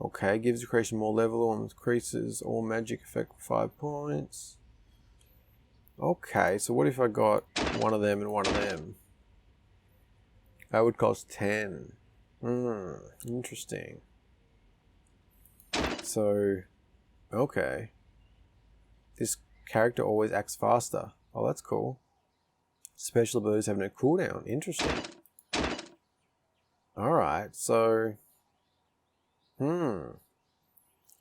Okay, gives the creation more level and increases all magic effect for 5 points. Okay, so what if I got one of them and one of them? That would cost 10. Interesting. So, okay. This character always acts faster. Oh, that's cool. Special abilities have no cooldown. Interesting. Alright, so...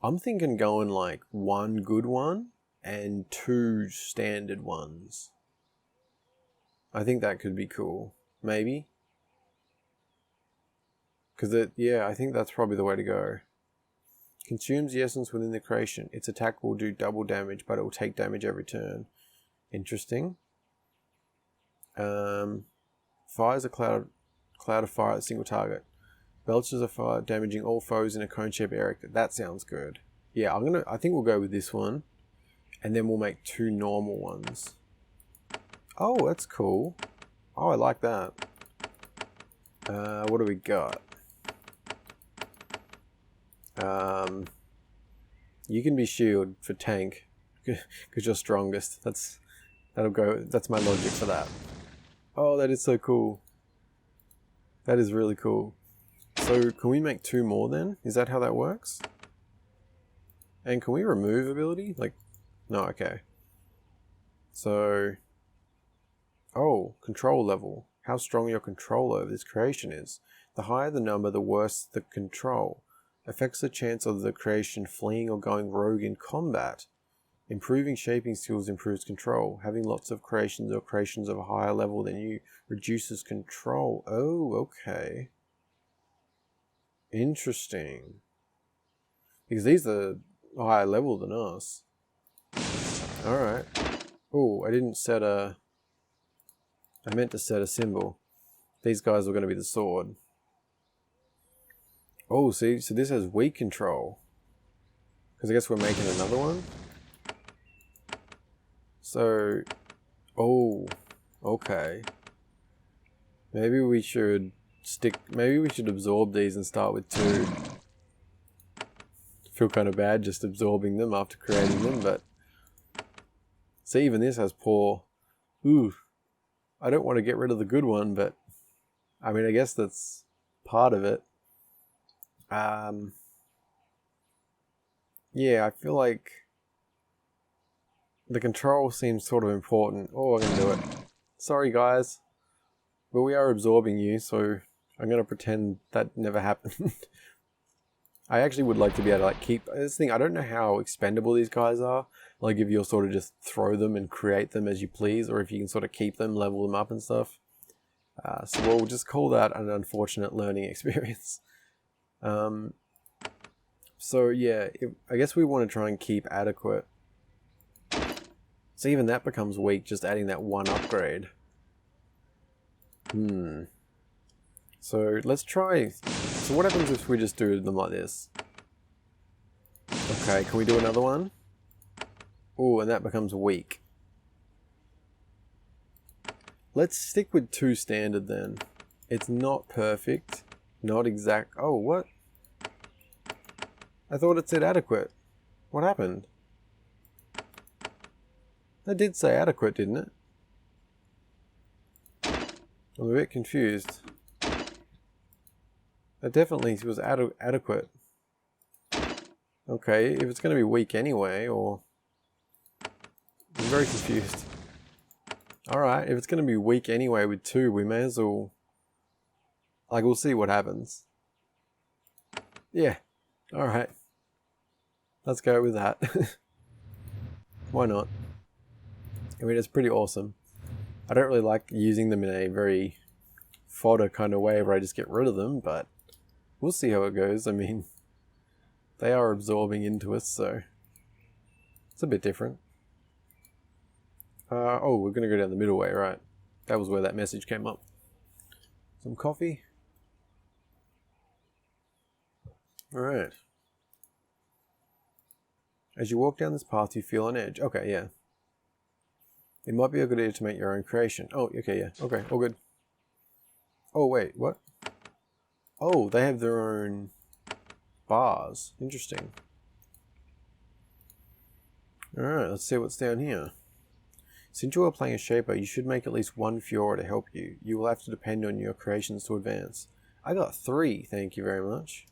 I'm thinking going like 1 good one and 2 standard ones. I think that could be cool. Maybe. Because yeah, I think that's probably the way to go. Consumes the essence within the creation. Its attack will do double damage, but it will take damage every turn. Interesting. Fires a cloud of fire at a single target. Belches of fire, damaging all foes in a cone-shaped area. That sounds good. Yeah, I think we'll go with this one. And then we'll make 2 normal ones. Oh, that's cool. Oh, I like that. What do we got? You can be shield for tank because you're strongest. That's my logic for that. Oh, that is so cool. That is really cool. So can we make 2 more then? Is that how that works? And can we remove ability? Like, no, okay. So, oh, control level. How strong your control over this creation is. The higher the number, the worse the control. Affects the chance of the creation fleeing or going rogue in combat. Improving shaping skills improves control. Having lots of creations or creations of a higher level than you reduces control. Oh, okay. Interesting. Because these are higher level than us. Alright. Oh, I meant to set a symbol. These guys were going to be the sword. Oh, see, so this has weak control. Because I guess we're making another one. So, oh, okay. Maybe we should absorb these and start with 2. Feel kind of bad just absorbing them after creating them, but... See, even this has poor... Ooh, I don't want to get rid of the good one, but... I mean, I guess that's part of it. Yeah, I feel like... The control seems sort of important. Oh, I'm going to do it. Sorry, guys. But we are absorbing you, so I'm going to pretend that never happened. I actually would like to be able to like keep this thing. I don't know how expendable these guys are. Like if you'll sort of just throw them and create them as you please, or if you can sort of keep them, level them up and stuff. So we'll just call that an unfortunate learning experience. So yeah, I guess we want to try and keep adequate. So even that becomes weak, just adding that one upgrade. So let's try. So what happens if we just do them like this? Okay, can we do another one? Oh, and that becomes weak. Let's stick with 2 standard then. It's not perfect, not exact. Oh, what? I thought it said adequate. What happened? That did say adequate, didn't it? I'm a bit confused. That definitely was adequate. Okay, if it's going to be weak anyway, or... I'm very confused. Alright, if it's going to be weak anyway with 2, we may as well... Like, we'll see what happens. Yeah, alright. Let's go with that. Why not? I mean, it's pretty awesome. I don't really like using them in a very fodder kind of way where I just get rid of them, but we'll see how it goes. I mean, they are absorbing into us, so it's a bit different. Oh, we're going to go down the middle way, right? That was where that message came up. Some coffee. Alright. As you walk down this path, you feel on edge. Okay, yeah. It might be a good idea to make your own creation. Oh, okay, yeah. Okay, all good. Oh, wait, what? Oh, they have their own bars. Interesting. Alright, let's see what's down here. Since you are playing a shaper, you should make at least 1 Fiora to help you. You will have to depend on your creations to advance. I got 3, thank you very much.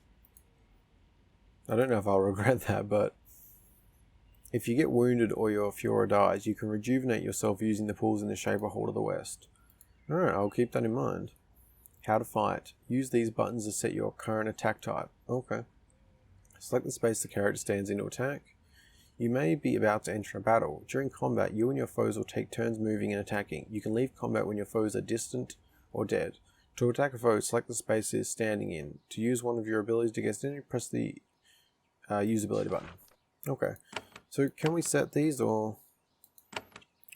I don't know if I'll regret that, but... If you get wounded or your Fiora dies, you can rejuvenate yourself using the pools in the Shaper Hall to the west. Alright, I'll keep that in mind. How to fight. Use these buttons to set your current attack type. Okay. Select the space the character stands in to attack. You may be about to enter a battle. During combat, you and your foes will take turns moving and attacking. You can leave combat when your foes are distant or dead. To attack a foe, select the space it is standing in. To use one of your abilities against enemy, press the use ability button. Okay. So can we set these or...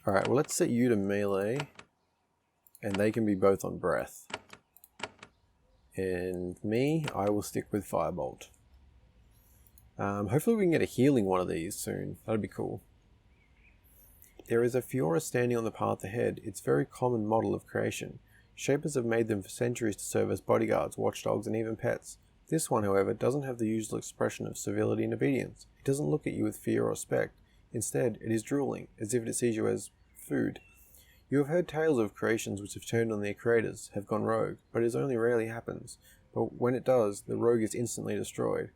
Alright, well let's set you to melee. And they can be both on breath. And me, I will stick with Firebolt. Hopefully we can get a healing one of these soon. That'd be cool. There is a Fiora standing on the path ahead. It's a very common model of creation. Shapers have made them for centuries to serve as bodyguards, watchdogs, and even pets. This one, however, doesn't have the usual expression of civility and obedience. It doesn't look at you with fear or respect. Instead, it is drooling, as if it sees you as food. You have heard tales of creations which have turned on their creators, have gone rogue, but it only rarely happens. But when it does, the rogue is instantly destroyed.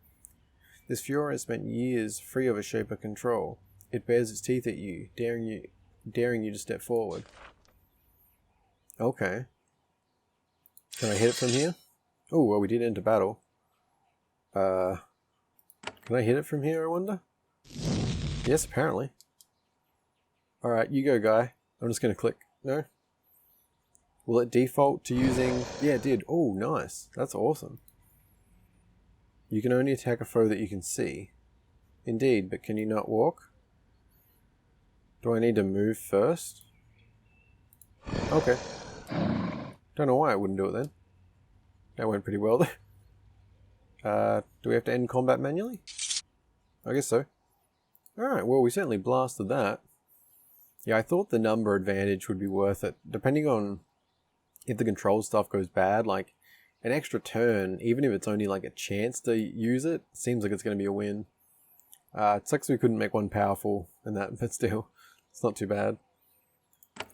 This Fiora has spent years free of a Shaper control. It bares its teeth at you, daring you to step forward. Okay. Can I hit it from here? Oh, well, we did enter battle. Can I hit it from here, I wonder? Yes, apparently. Alright, you go, guy. I'm just going to click. No? Will it default to using... Yeah, it did. Oh, nice. That's awesome. You can only attack a foe that you can see. Indeed, but can you not walk? Do I need to move first? Okay. Don't know why I wouldn't do it then. That went pretty well there. Do we have to end combat manually? I guess so. Alright, well we certainly blasted that. Yeah, I thought the number advantage would be worth it. Depending on if the control stuff goes bad, like an extra turn, even if it's only like a chance to use it, seems like it's going to be a win. It sucks we couldn't make one powerful in that, but still, it's not too bad.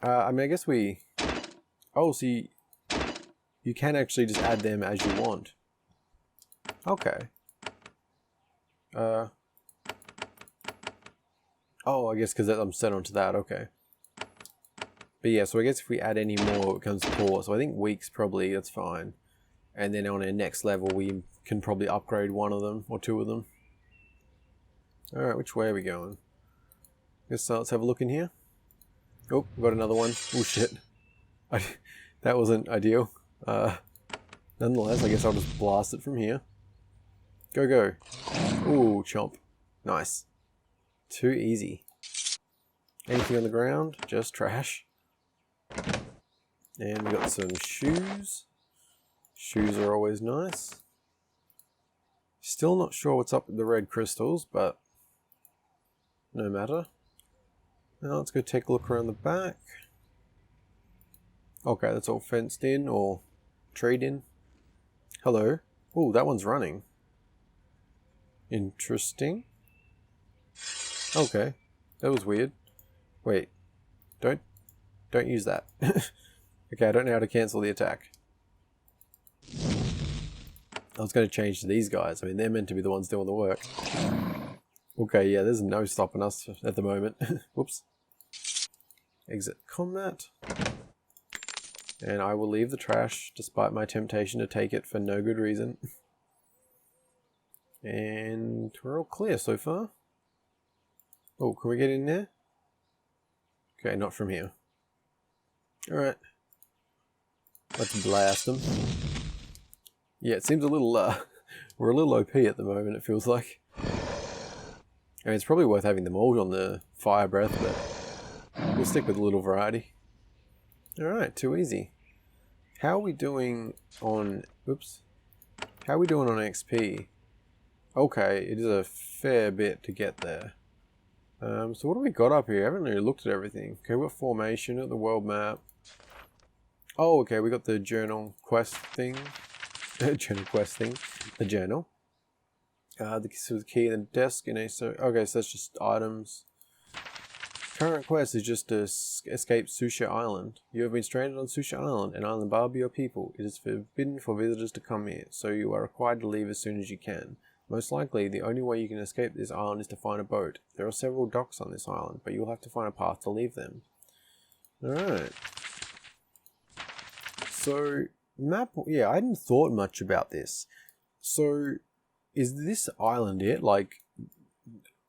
I mean, I guess we... Oh, so you can actually just add them as you want. Okay. Oh, I guess because I'm set onto that, okay. But yeah, so I guess if we add any more, it becomes 4. So I think weeks probably, that's fine. And then on our next level, we can probably upgrade one of them, or 2 of them. Alright, which way are we going? Guess let's have a look in here. Oh, we've got another one. Oh shit. That wasn't ideal. Nonetheless, I guess I'll just blast it from here. Go, go. Ooh, chomp. Nice. Too easy. Anything on the ground? Just trash. And we got some shoes. Shoes are always nice. Still not sure what's up with the red crystals, but no matter. Now let's go take a look around the back. Okay, that's all fenced in or treed in. Hello. Ooh, that one's running. Interesting. Okay, that was weird. Wait, don't use that. Okay, I don't know how to cancel the attack. I was going to change to these guys. I mean, they're meant to be the ones doing the work. Okay, yeah, there's no stopping us at the moment. Whoops. Exit combat. And I will leave the trash despite my temptation to take it for no good reason. And we're all clear so far. Oh, can we get in there? Okay, not from here. Alright. Let's blast them. Yeah, it seems a little, we're a little OP at the moment, it feels like. I mean, it's probably worth having them all on the fire breath, but we'll stick with a little variety. Alright, too easy. How are we doing on... Oops. How are we doing on XP? Okay, it is a fair bit to get there. So what do we got up here? I haven't really looked at everything. Okay, we've got formation at the world map. Oh, okay, we got the journal quest thing. Journal quest thing. The journal. The key and the desk in a... Okay, so that's just items. Current quest is just to escape Susha Island. You have been stranded on Susha Island, an island barred by your people. It is forbidden for visitors to come here, so you are required to leave as soon as you can. Most likely, the only way you can escape this island is to find a boat. There are several docks on this island, but you'll have to find a path to leave them. Alright. So, map... Yeah, I hadn't thought much about this. So, is this island it? Like,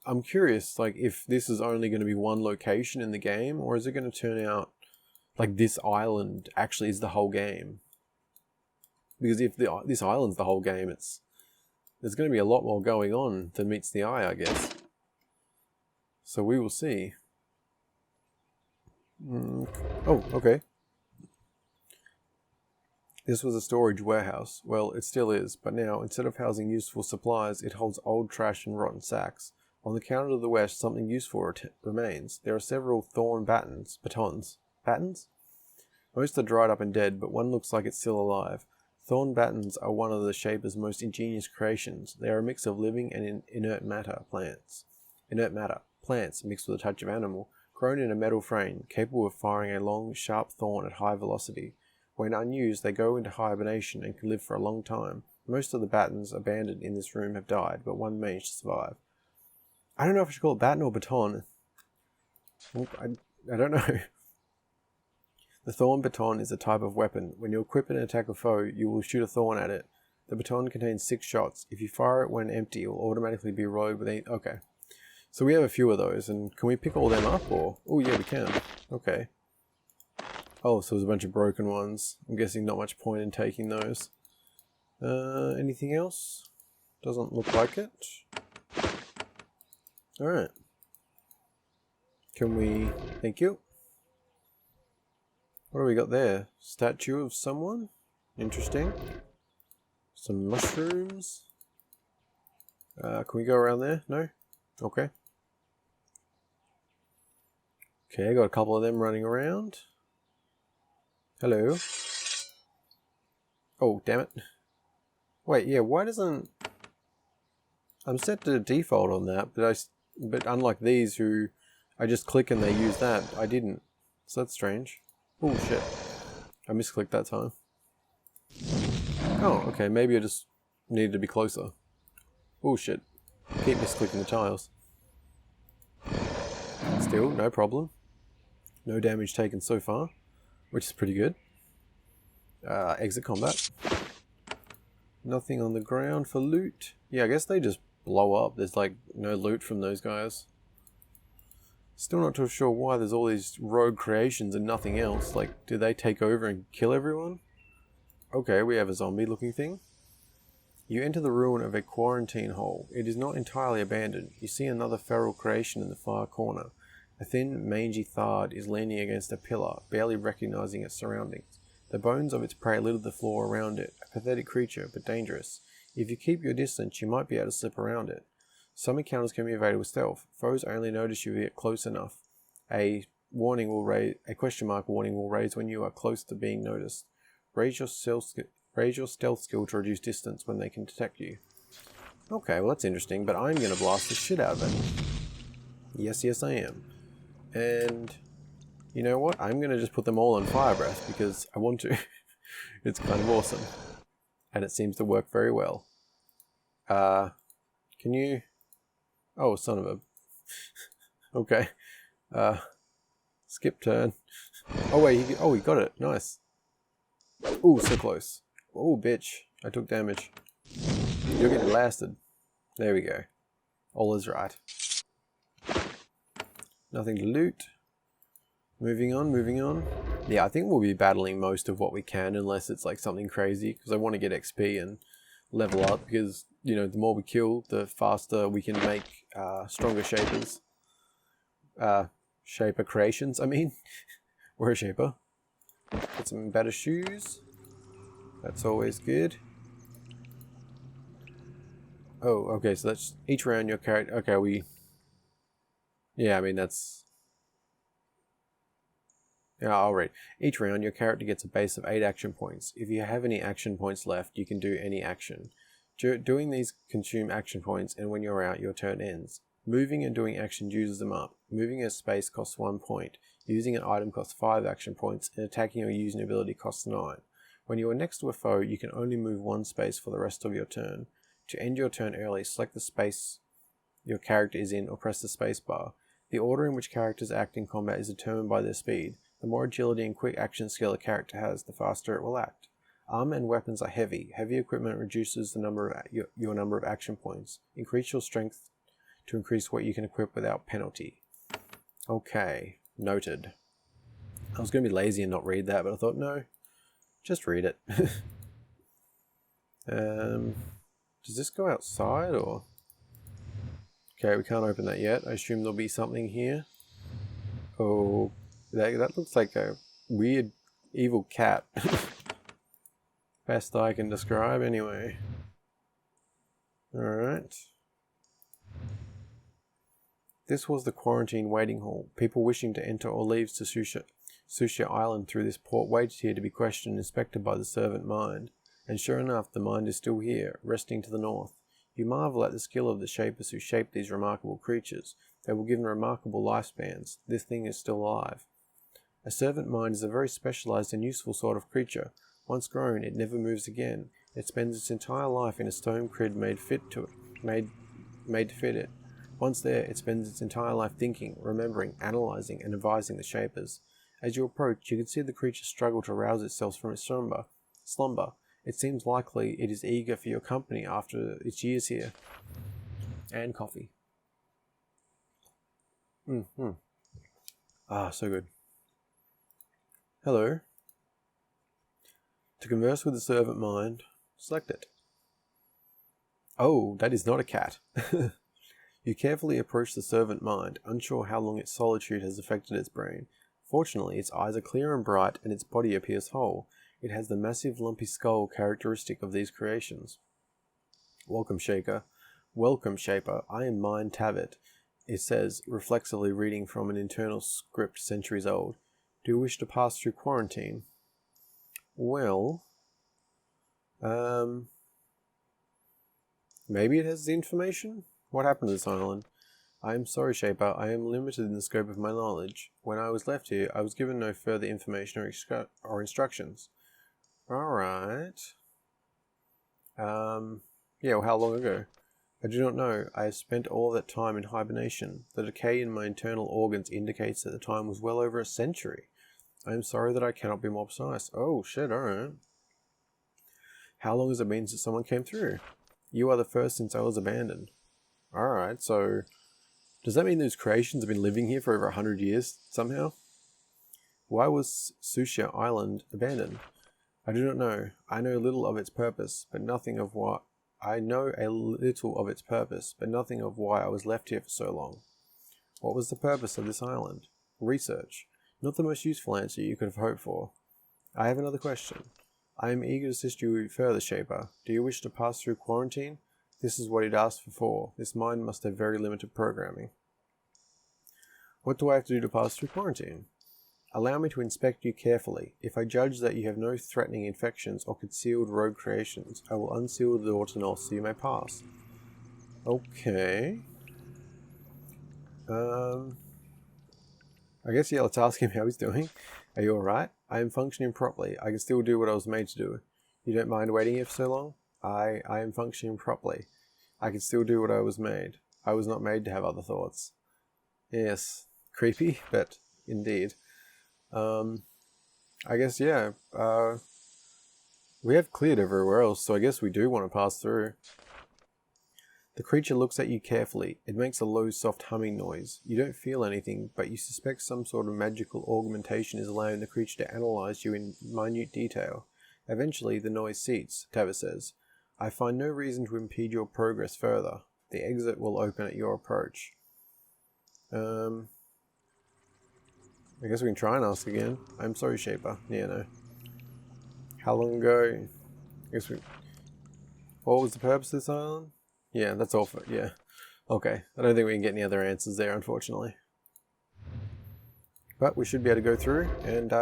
I'm curious, like, if this is only going to be one location in the game, or is it going to turn out like this island actually is the whole game? Because if this island's the whole game, there's going to be a lot more going on than meets the eye, I guess. So we will see. Oh, okay. This was a storage warehouse. Well, it still is, but now, instead of housing useful supplies, it holds old trash and rotten sacks. On the counter to the west, something useful remains. There are several Thorn Batons. Batons? Most are dried up and dead, but one looks like it's still alive. Thorn Batons are one of the Shaper's most ingenious creations. They are a mix of living and inert matter plants. Plants mixed with a touch of animal, grown in a metal frame, capable of firing a long, sharp thorn at high velocity. When unused, they go into hibernation and can live for a long time. Most of the Batons abandoned in this room have died, but one managed to survive. I don't know if I should call it baton or baton. I don't know. The Thorn Baton is a type of weapon. When you equip and attack a foe, you will shoot a thorn at it. The baton contains 6 shots. If you fire it when empty, it will automatically be reloaded with 8... Okay. So we have a few of those, and can we pick all them up, or... Oh, yeah, we can. Okay. Oh, so there's a bunch of broken ones. I'm guessing not much point in taking those. Anything else? Doesn't look like it. Alright. Can we... Thank you. What do we got there? Statue of someone? Interesting. Some mushrooms. Can we go around there? No? Okay. Okay, I got a couple of them running around. Hello. Oh, damn it. Wait, yeah, why doesn't... I'm set to default on that, but unlike these who I just click and they use that, I didn't. So that's strange. Oh shit. I misclicked that time. Oh, okay, maybe I just needed to be closer. Oh shit. Keep misclicking the tiles. Still, no problem. No damage taken so far, which is pretty good. Exit combat. Nothing on the ground for loot. Yeah, I guess they just blow up. There's like no loot from those guys. Still not too sure why there's all these rogue creations and nothing else. Like, do they take over and kill everyone? Okay, we have a zombie looking thing. You enter the ruin of a quarantine hole. It is not entirely abandoned. You see another feral creation in the far corner. A thin, mangy thard is leaning against a pillar, barely recognizing its surroundings. The bones of its prey litter the floor around it. A pathetic creature, but dangerous. If you keep your distance, you might be able to slip around it. Some encounters can be evaded with stealth. Foes only notice you if you get close enough. A question mark warning will raise when you are close to being noticed. Raise your stealth skill to reduce distance when they can detect you. Okay, well that's interesting, but I'm going to blast the shit out of it. Yes, I am. And you know what? I'm going to just put them all on fire breath because I want to. It's kind of awesome. And it seems to work very well. Can you... Oh, son of a... Okay. Skip turn. Oh wait, he got it. Nice. Ooh, so close. Oh, bitch. I took damage. You're getting blasted. There we go. All is right. Nothing to loot. Moving on. Yeah, I think we'll be battling most of what we can unless it's like something crazy because I want to get XP and level up because, you know, the more we kill, the faster we can make stronger shapers. Shaper creations, I mean. We're a shaper. Get some better shoes. That's always good. Oh, okay, so that's each round your character... Okay, Yeah, I mean, that's... Yeah, alright. Each round, your character gets a base of 8 action points. If you have any action points left, you can do any action. Doing these consume action points, and when you're out, your turn ends. Moving and doing actions uses them up. Moving a space costs 1 point. Using an item costs 5 action points, and attacking or using an ability costs 9. When you are next to a foe, you can only move 1 space for the rest of your turn. To end your turn early, select the space your character is in or press the space bar. The order in which characters act in combat is determined by their speed. The more agility and quick action skill a character has, the faster it will act. Armor and weapons are heavy. Heavy equipment reduces the number of your number of action points. Increase your strength to increase what you can equip without penalty. Okay, noted. I was going to be lazy and not read that, but I thought, no, just read it. Does this go outside or... Okay, we can't open that yet. I assume there'll be something here. Oh, that looks like a weird evil cat. Best I can describe anyway. Alright. This was the quarantine waiting hall. People wishing to enter or leave to Susha Island through this port waited here to be questioned and inspected by the servant mind. And sure enough, the mind is still here, resting to the north. You marvel at the skill of the shapers who shaped these remarkable creatures. They were given remarkable lifespans. This thing is still alive. A servant mind is a very specialized and useful sort of creature. Once grown, it never moves again. It spends its entire life in a stone crib made to fit it. Once there, it spends its entire life thinking, remembering, analyzing, and advising the shapers. As you approach, you can see the creature struggle to rouse itself from its slumber. It seems likely it is eager for your company after its years here. And coffee. Ah, so good. Hello. To converse with the servant mind, select it. Oh, that is not a cat. You carefully approach the servant mind, unsure how long its solitude has affected its brain. Fortunately, its eyes are clear and bright, and its body appears whole. It has the massive lumpy skull characteristic of these creations. Welcome, Shaker. Welcome, Shaper. I am Mind Tabit, it says, reflexively reading from an internal script centuries old. Do you wish to pass through quarantine? Well, maybe it has the information? What happened to this island? I am sorry, Shaper. I am limited in the scope of my knowledge. When I was left here, I was given no further information or instructions. Alright. Yeah, well, how long ago? I do not know. I have spent all that time in hibernation. The decay in my internal organs indicates that the time was well over a century. I am sorry that I cannot be more precise. Oh, shit, alright. How long has it been since someone came through? You are the first since I was abandoned. Alright, so... Does that mean those creations have been living here for over 100 years, somehow? Why was Susha Island abandoned? I do not know. I know little of its purpose, but nothing of what I know a little of its purpose, but nothing of why I was left here for so long. What was the purpose of this island? Research. Not the most useful answer you could have hoped for. I have another question. I am eager to assist you further, Shaper. Do you wish to pass through quarantine? This is what he'd asked for. This mind must have very limited programming. What do I have to do to pass through quarantine? Allow me to inspect you carefully. If I judge that you have no threatening infections or concealed rogue creations, I will unseal the door to North so you may pass. Okay. I guess, yeah, let's ask him how he's doing. Are you alright? I am functioning properly. I can still do what I was made to do. You don't mind waiting here for so long? I am functioning properly. I can still do what I was made. I was not made to have other thoughts. Yes. Creepy, but indeed. I guess, yeah. We have cleared everywhere else, so I guess we do want to pass through. The creature looks at you carefully. It makes a low, soft humming noise. You don't feel anything, but you suspect some sort of magical augmentation is allowing the creature to analyze you in minute detail. Eventually, the noise ceases, Tava says. I find no reason to impede your progress further. The exit will open at your approach. I guess we can try and ask again. I'm sorry, Shaper. Yeah, no. How long ago? I guess we... What was the purpose of this island? Yeah, that's all for... Yeah. Okay. I don't think we can get any other answers there, unfortunately. But we should be able to go through, and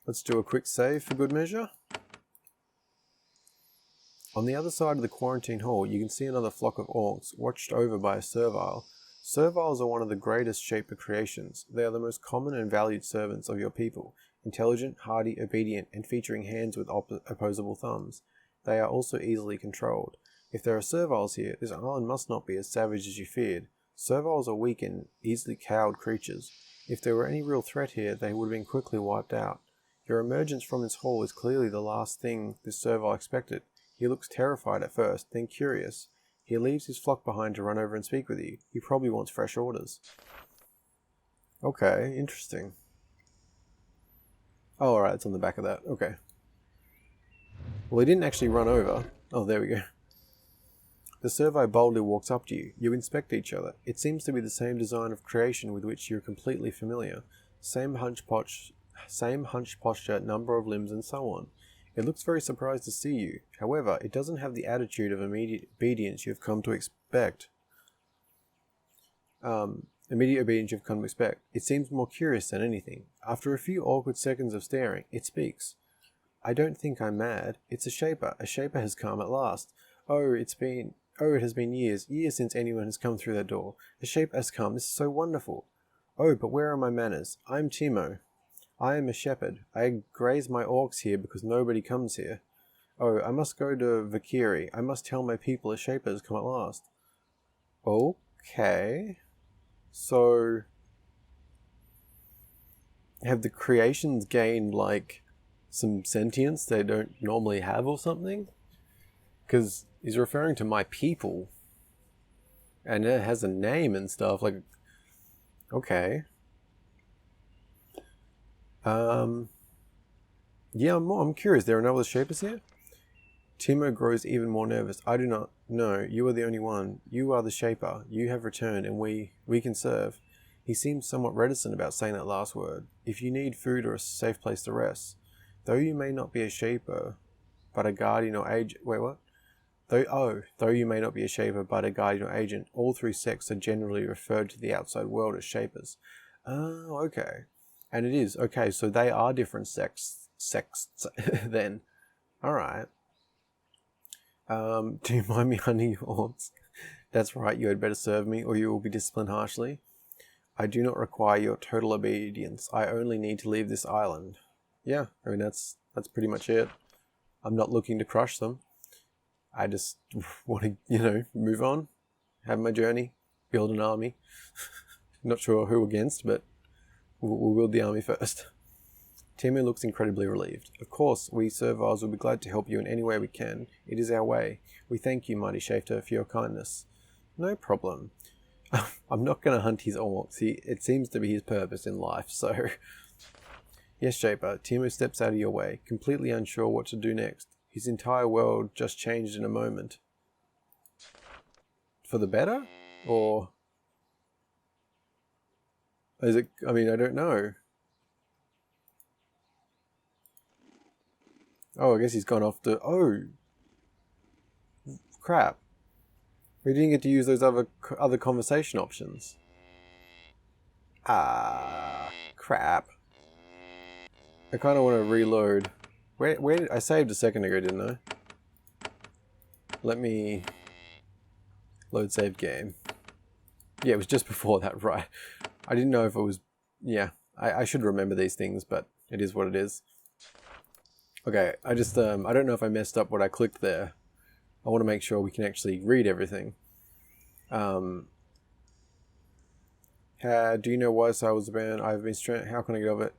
let's do a quick save for good measure. On the other side of the quarantine hall, you can see another flock of orcs, watched over by a servile. Serviles are one of the greatest Shaper creations. They are the most common and valued servants of your people. Intelligent, hardy, obedient, and featuring hands with opposable thumbs. They are also easily controlled. If there are serviles here, this island must not be as savage as you feared. Serviles are weak and easily cowed creatures. If there were any real threat here, they would have been quickly wiped out. Your emergence from this hall is clearly the last thing this servile expected. He looks terrified at first, then curious. He leaves his flock behind to run over and speak with you. He probably wants fresh orders. Okay, interesting. Oh, alright, it's on the back of that. Okay. Well, he didn't actually run over. Oh, there we go. The servile boldly walks up to you. You inspect each other. It seems to be the same design of creation with which you're completely familiar. Same hunched posture, number of limbs, and so on. It looks very surprised to see you. However, it doesn't have the attitude of immediate obedience you've come to expect. It seems more curious than anything. After a few awkward seconds of staring, it speaks. I don't think I'm mad. It's a Shaper. A Shaper has come at last. It has been years since anyone has come through that door. A Shaper has come. This is so wonderful. Oh, but where are my manners? I'm Timo. I am a shepherd. I graze my orcs here because nobody comes here. Oh, I must go to Vakiri. I must tell my people a Shaper has come at last. Okay. So, have the creations gained, like, some sentience they don't normally have or something? Because he's referring to my people. And it has a name and stuff, like... Okay. Yeah, I'm curious. There are no other Shapers here? Timo grows even more nervous. I do not know. You are the only one. You are the Shaper. You have returned, and we can serve. He seems somewhat reticent about saying that last word. If you need food or a safe place to rest. Though you may not be a Shaper, but a guardian or agent... Wait, what? Though you may not be a Shaper, but a guardian or agent, all three sects are generally referred to the outside world as Shapers. Oh, okay. And it is. Okay, so they are different sects then. Alright. Do you mind me hunting your orcs? That's right, you had better serve me, or you will be disciplined harshly. I do not require your total obedience. I only need to leave this island. Yeah, I mean, that's pretty much it. I'm not looking to crush them. I just want to, move on, have my journey, build an army. Not sure who against, but we'll build the army first. Timo looks incredibly relieved. Of course, we serviles will be glad to help you in any way we can. It is our way. We thank you, mighty Shafter, for your kindness. No problem. I'm not going to hunt his orcs. It seems to be his purpose in life, so... Yes, Shaper. Timo steps out of your way, completely unsure what to do next. His entire world just changed in a moment. for the better? Or is it, I mean, I don't know. Oh, I guess he's gone off to, oh, crap. We didn't get to use those other conversation options. Ah, crap. I kind of want to reload. Where did I saved a second ago, didn't I? Let me load save game. Yeah, it was just before that, right? I didn't know if it was, yeah, I should remember these things, but it is what it is. Okay, I just, I don't know if I messed up what I clicked there. I want to make sure we can actually read everything. Do you know why I was banned? I've been stranded. How can I get over it?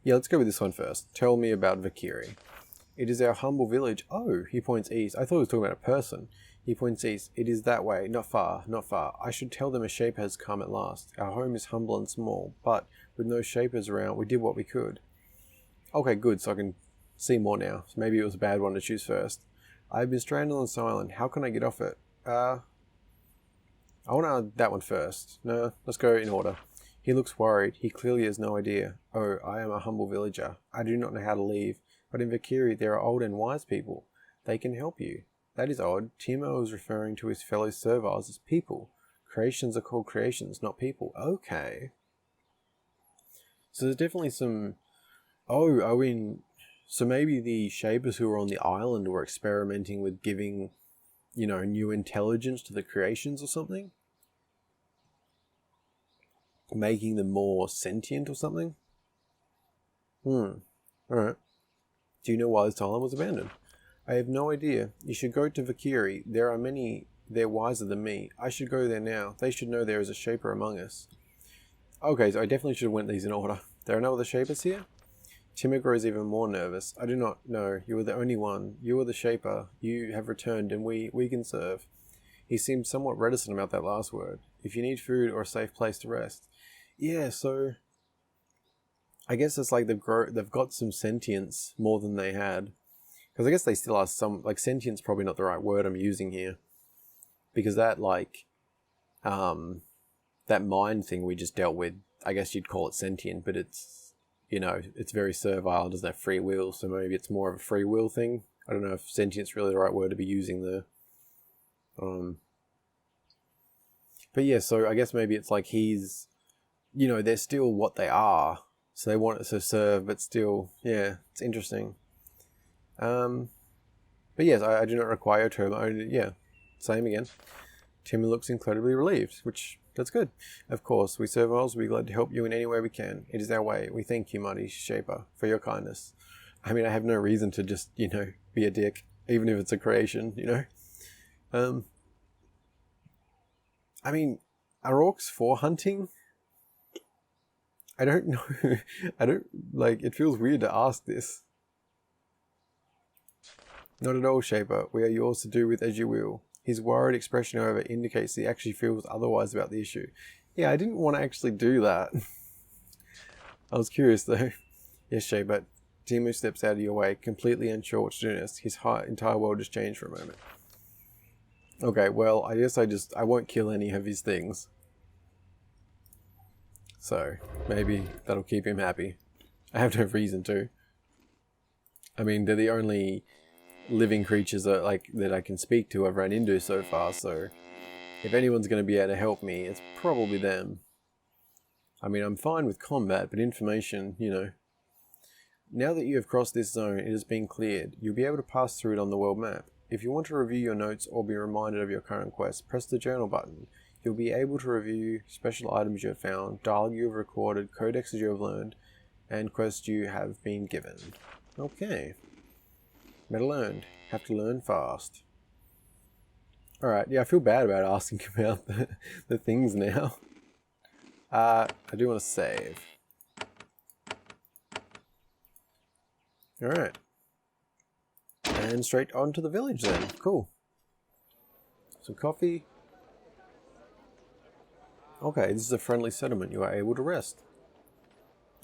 Yeah, let's go with this one first. Tell me about Valkyrie. It is our humble village. Oh, he points east. I thought he was talking about a person. He points east. It is that way. Not far, not far. I should tell them a shaper has come at last. Our home is humble and small, but with no shapers around, we did what we could. Okay, good, so I can see more now. So maybe it was a bad one to choose first. I've been stranded on this island. How can I get off it? I want that one first. No, let's go in order. He looks worried. He clearly has no idea. Oh, I am a humble villager. I do not know how to leave. But in Valkyrie, there are old and wise people. They can help you. That is odd. Timo is referring to his fellow serviles as people. Creations are called creations, not people. Okay. So there's definitely some... Oh, I mean... So maybe the shapers who were on the island were experimenting with giving, you know, new intelligence to the creations or something? Making them more sentient or something? Alright. Do you know why this island was abandoned? I have no idea. You should go to Valkyrie. There are many there wiser than me. I should go there now. They should know there is a shaper among us. Okay, so I definitely should have went these in order. There are no other shapers here? Timo grows even more nervous. I do not know. You are the only one. You are the shaper. You have returned and we can serve. He seemed somewhat reticent about that last word. If you need food or a safe place to rest. Yeah, so... I guess it's like they've got some sentience more than they had. Because I guess they still are some... Like, sentience probably not the right word I'm using here. Because that, like... that mind thing we just dealt with, I guess you'd call it sentient, but it's... You know, it's very servile, doesn't have free will, so maybe it's more of a free will thing. I don't know if sentient's really the right word to be using there. But yeah, so I guess maybe it's like he's... You know, they're still what they are. So they want it to serve, but still, yeah, it's interesting. But yes, I do not require a term. Yeah, same again. Timmy looks incredibly relieved, which, that's good. Of course, we serviles will be glad to help you in any way we can. It is our way. We thank you, mighty shaper, for your kindness. I mean, I have no reason to just, you know, be a dick, even if it's a creation, you know? I mean, are orcs for hunting? I don't know. I don't, like, it feels weird to ask this. Not at all, Shaper. We are yours to do with as you will. His worried expression, however, indicates he actually feels otherwise about the issue. Yeah, I didn't want to actually do that. I was curious, though. Yes, Shaper. Timo steps out of your way, completely unsure what to do next. His entire world has changed for a moment. Okay, well, I guess I won't kill any of his things. So, maybe that'll keep him happy. I have no reason to. I mean, they're the only living creatures that I can speak to I've run into so far, so if anyone's going to be able to help me, it's probably them. I mean, I'm fine with combat, but information, you know. Now that you have crossed this zone, it has been cleared. You'll be able to pass through it on the world map. If you want to review your notes or be reminded of your current quest, press the journal button. You'll be able to review special items you have found, dialogue you have recorded, codexes you have learned, and quests you have been given. Okay. Meta learned. Have to learn fast. Alright, yeah, I feel bad about asking about the things now. I do want to save. Alright. And straight on to the village then. Cool. Some coffee. Okay, this is a friendly settlement. You are able to rest.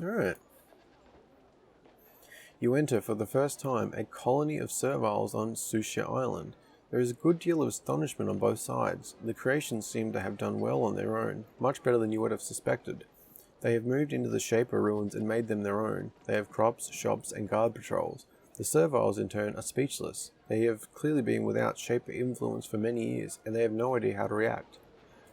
Alright. You enter for the first time a colony of serviles on Sushia Island. There is a good deal of astonishment on both sides. The creations seem to have done well on their own, much better than you would have suspected. They have moved into the Shaper ruins and made them their own. They have crops, shops, and guard patrols. The Serviles, in turn, are speechless. They have clearly been without Shaper influence for many years, and they have no idea how to react.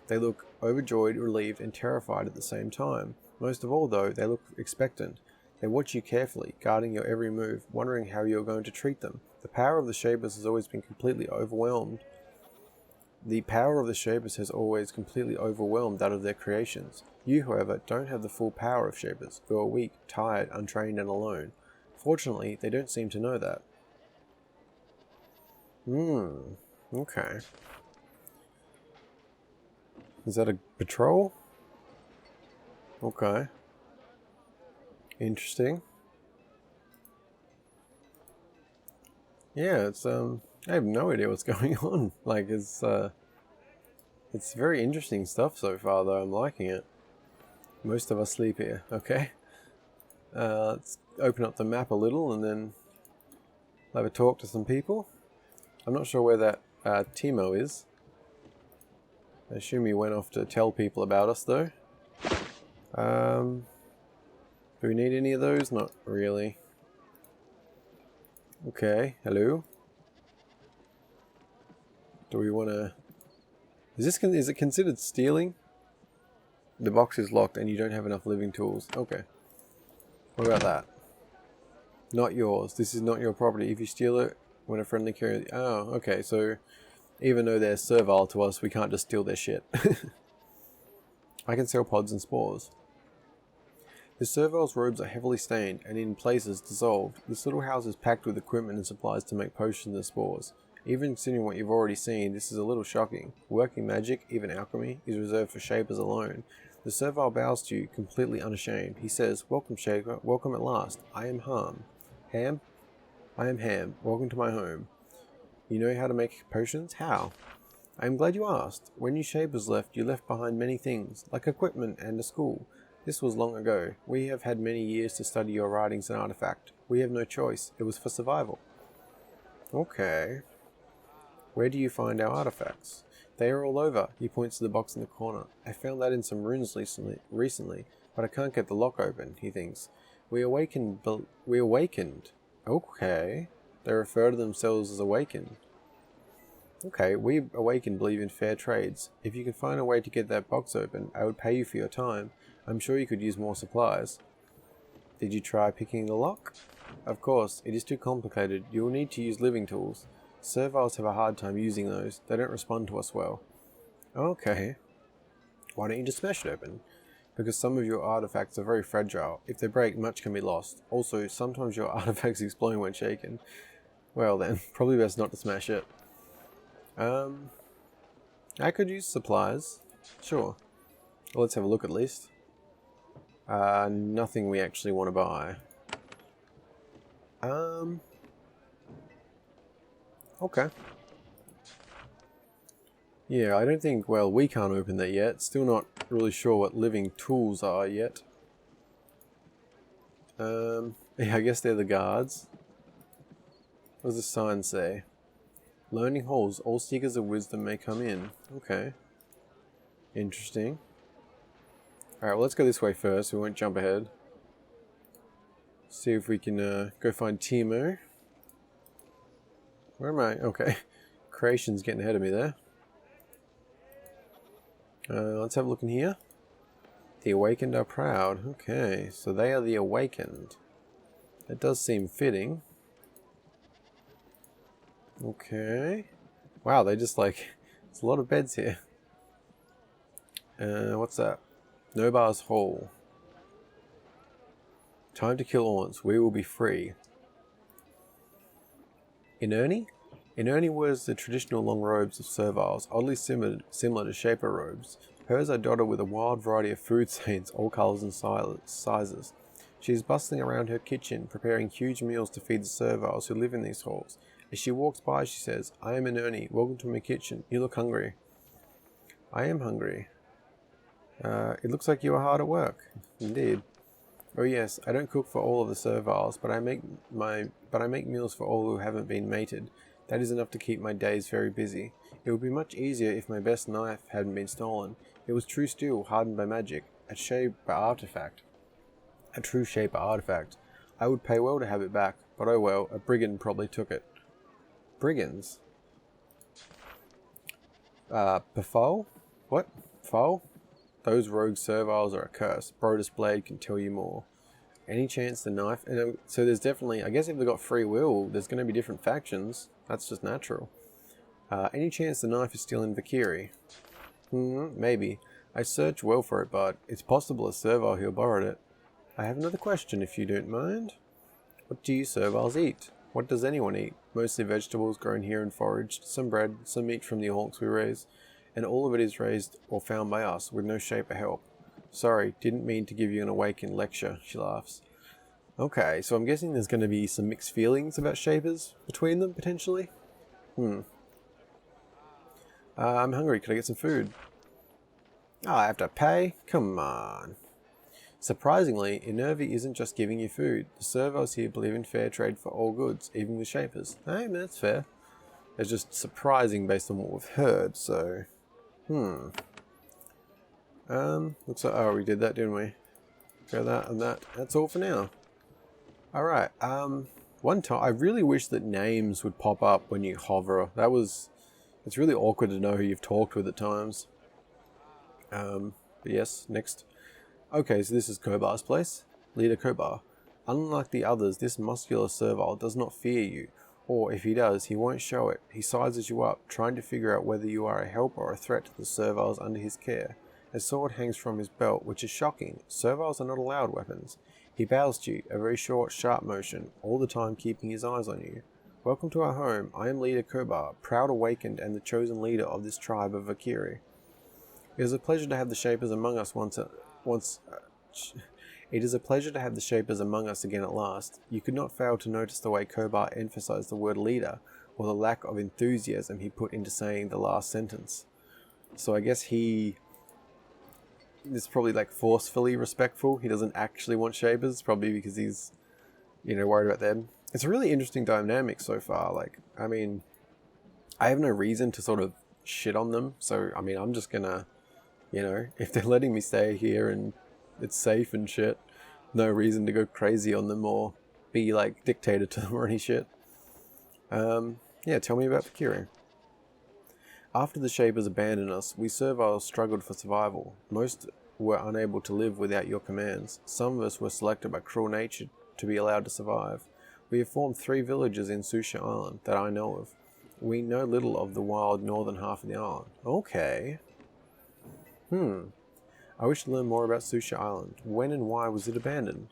They look overjoyed, relieved, and terrified at the same time. Most of all, though, they look expectant. They watch you carefully, guarding your every move, wondering how you are going to treat them. The power of the Shapers has always been completely overwhelmed. The power of the Shapers has always completely overwhelmed that of their creations. You, however, don't have the full power of Shapers, who are weak, tired, untrained, and alone. Fortunately, they don't seem to know that. Okay. Is that a patrol? Okay. Interesting. Yeah, it's I have no idea what's going on. Like it's very interesting stuff so far though. I'm liking it. Most of us sleep here, okay? Let's open up the map a little and then have a talk to some people. I'm not sure where that Timo is. I assume he went off to tell people about us though. Do we need any of those? Not really. Okay, hello. Do we want to... Is it considered stealing? The box is locked and you don't have enough living tools. Okay. What about that? Not yours. This is not your property. If you steal it when a friendly carrier... Oh, okay. So even though they're servile to us, we can't just steal their shit. I can sell pods and spores. The Servile's robes are heavily stained and in places dissolved. This little house is packed with equipment and supplies to make potions and spores. Even considering what you've already seen, this is a little shocking. Working magic, even alchemy, is reserved for Shapers alone. The Servile bows to you, completely unashamed. He says, "Welcome, Shaper. Welcome at last. I am Ham. Ham? I am Ham. Welcome to my home. You know how to make potions? How? I am glad you asked. When you Shapers left, you left behind many things, like equipment and a school. This was long ago. We have had many years to study your writings and artifact. We have no choice. It was for survival." Okay. Where do you find our artifacts? They are all over. He points to the box in the corner. I found that in some runes recently, but I can't get the lock open, he thinks. We awakened. Okay. They refer to themselves as awakened. Okay, we awakened believe in fair trades. If you can find a way to get that box open, I would pay you for your time. I'm sure you could use more supplies. Did you try picking the lock? Of course, it is too complicated. You will need to use living tools. Serviles have a hard time using those. They don't respond to us well. Okay. Why don't you just smash it open? Because some of your artifacts are very fragile. If they break, much can be lost. Also, sometimes your artifacts explode when shaken. Well then, probably best not to smash it. I could use supplies. Sure. Well, let's have a look at least. Nothing we actually want to buy. Okay. Yeah, I don't think, well, we can't open that yet. Still not really sure what living tools are yet. Yeah, I guess they're the guards. What does the sign say? Learning halls, all seekers of wisdom may come in. Okay. Interesting. Alright, well, let's go this way first. We won't jump ahead. See if we can go find Timo. Where am I? Okay. Creation's getting ahead of me there. Let's have a look in here. The Awakened are proud. Okay, so they are the Awakened. That does seem fitting. Okay. Wow, they just like... There's a lot of beds here. What's that? Nobar's Hall. Time to kill Aunts. We will be free. Inerni? Inerni wears the traditional long robes of serviles, oddly similar to Shaper robes. Hers are dotted with a wild variety of food stains, all colours and sizes. She is bustling around her kitchen, preparing huge meals to feed the serviles who live in these halls. As she walks by, she says, "I am Inerni. Welcome to my kitchen. You look hungry." I am hungry. It looks like you are hard at work. Indeed. Oh yes, I don't cook for all of the serviles, but I make meals for all who haven't been mated. That is enough to keep my days very busy. It would be much easier if my best knife hadn't been stolen. It was true steel, hardened by magic, a shape by artifact. A true shape artifact. I would pay well to have it back, but oh well, a brigand probably took it. Brigands? Befol? What? Foal? Those rogue serviles are a curse. Brodus Blade can tell you more. Any chance the knife... So there's definitely... I guess if they've got free will, there's going to be different factions. That's just natural. Any chance the knife is still in Vakiri? Maybe. I searched well for it, but it's possible a servile here borrowed it. I have another question, if you don't mind. What do you serviles eat? What does anyone eat? Mostly vegetables grown here and foraged, some bread, some meat from the hawks we raise, and all of it is raised or found by us, with no shape or help. Sorry, didn't mean to give you an awakened lecture, she laughs. Okay, so I'm guessing there's going to be some mixed feelings about shapers between them, potentially? I'm hungry, could I get some food? Oh, I have to pay? Come on. Surprisingly, Enervi isn't just giving you food. The servos here believe in fair trade for all goods, even with shapers. Hey, that's fair. It's just surprising based on what we've heard, so... Looks like... Oh, we did that, didn't we? Go that and that. That's all for now. Alright, one time... I really wish that names would pop up when you hover. That was... It's really awkward to know who you've talked with at times. But yes, next... Okay, so this is Kobar's place. Leader Kobar. Unlike the others, this muscular servile does not fear you, or if he does, he won't show it. He sizes you up, trying to figure out whether you are a help or a threat to the serviles under his care. A sword hangs from his belt, which is shocking. Serviles are not allowed weapons. He bows to you, a very short, sharp motion, all the time keeping his eyes on you. Welcome to our home. I am Leader Kobar, proud awakened and the chosen leader of this tribe of Vakiri. It is a pleasure to have the Shapers among us It is a pleasure to have the Shapers among us again at last. You could not fail to notice the way Kobar emphasized the word leader, or the lack of enthusiasm he put into saying the last sentence. So I guess he is probably like forcefully respectful. He doesn't actually want Shapers, probably because he's, worried about them. It's a really interesting dynamic so far. Like, I mean, I have no reason to sort of shit on them. So, I mean, I'm just gonna, if they're letting me stay here and it's safe and shit, no reason to go crazy on them or be like dictator to them or any shit. Yeah, tell me about Vakiri. After the Shapers abandoned us, we serviles struggled for survival. Most were unable to live without your commands. Some of us were selected by cruel nature to be allowed to survive. We have formed 3 villages in Susha Island that I know of. We know little of the wild northern half of the island. Okay. I wish to learn more about Susha Island. When and why was it abandoned?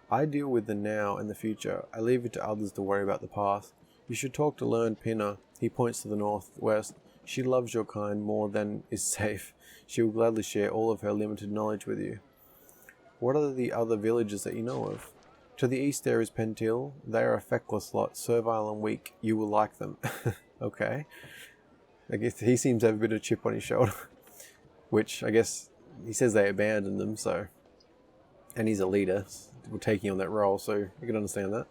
I deal with the now and the future. I leave it to others to worry about the past. You should talk to Learned Pinner. He points to the northwest. She loves your kind more than is safe. She will gladly share all of her limited knowledge with you. What are the other villages that you know of? To the east there is Pentil. They are a feckless lot, servile and weak. You will like them. Okay. I guess he seems to have a bit of a chip on his shoulder. Which, I guess, he says they abandoned them, so... And he's a leader. We're taking on that role, so you can understand that.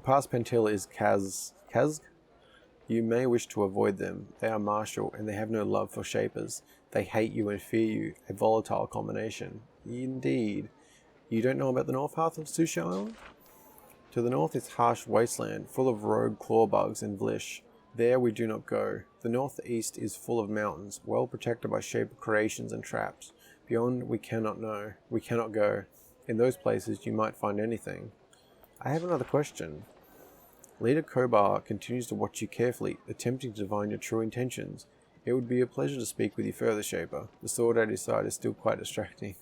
Past Pentil is Kazg. You may wish to avoid them. They are martial, and they have no love for Shapers. They hate you and fear you. A volatile combination. Indeed. You don't know about the north half of Susha Island? To the north is harsh wasteland, full of rogue clawbugs and vlish. There we do not go. The northeast is full of mountains, well protected by Shaper creations and traps. Beyond we cannot know. We cannot go. In those places you might find anything. I have another question. Leader Kobar continues to watch you carefully, attempting to divine your true intentions. It would be a pleasure to speak with you further, Shaper. The sword at his side is still quite distracting.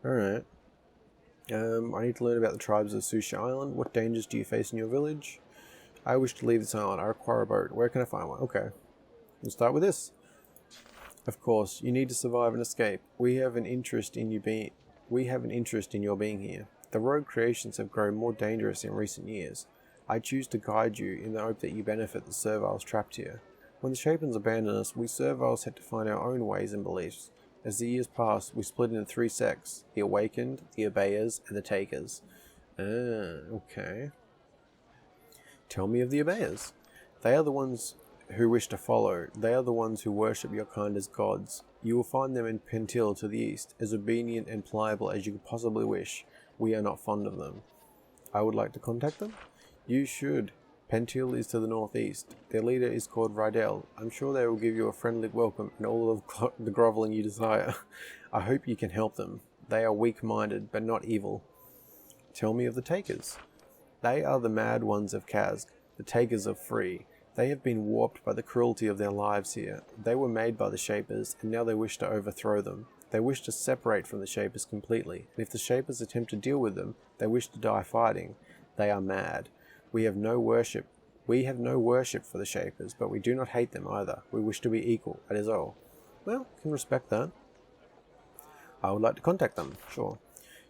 Alright. I need to learn about the tribes of Susha Island. What dangers do you face in your village? I wish to leave this island. I require a boat. Where can I find one? Okay. We'll start with this. Of course, you need to survive and escape. We have an interest in your being here. The rogue creations have grown more dangerous in recent years. I choose to guide you in the hope that you benefit the serviles trapped here. When the Shapers abandoned us, we serviles had to find our own ways and beliefs. As the years passed, we split into 3 sects: the Awakened, the Obeyers, and the Takers. Okay. Tell me of the Obeyers. They are the ones who wish to follow. They are the ones who worship your kind as gods. You will find them in Pentil to the east, as obedient and pliable as you could possibly wish. We are not fond of them. I would like to contact them? You should. Pentil is to the northeast. Their leader is called Rydell. I'm sure they will give you a friendly welcome and all of the groveling you desire. I hope you can help them. They are weak-minded, but not evil. Tell me of the Takers. They are the mad ones of Kazg, the Takers of Free. They have been warped by the cruelty of their lives here. They were made by the Shapers, and now they wish to overthrow them. They wish to separate from the Shapers completely, and if the Shapers attempt to deal with them, they wish to die fighting. They are mad. We have no worship for the Shapers, but we do not hate them either. We wish to be equal, that is all. Well, can respect that. I would like to contact them, sure.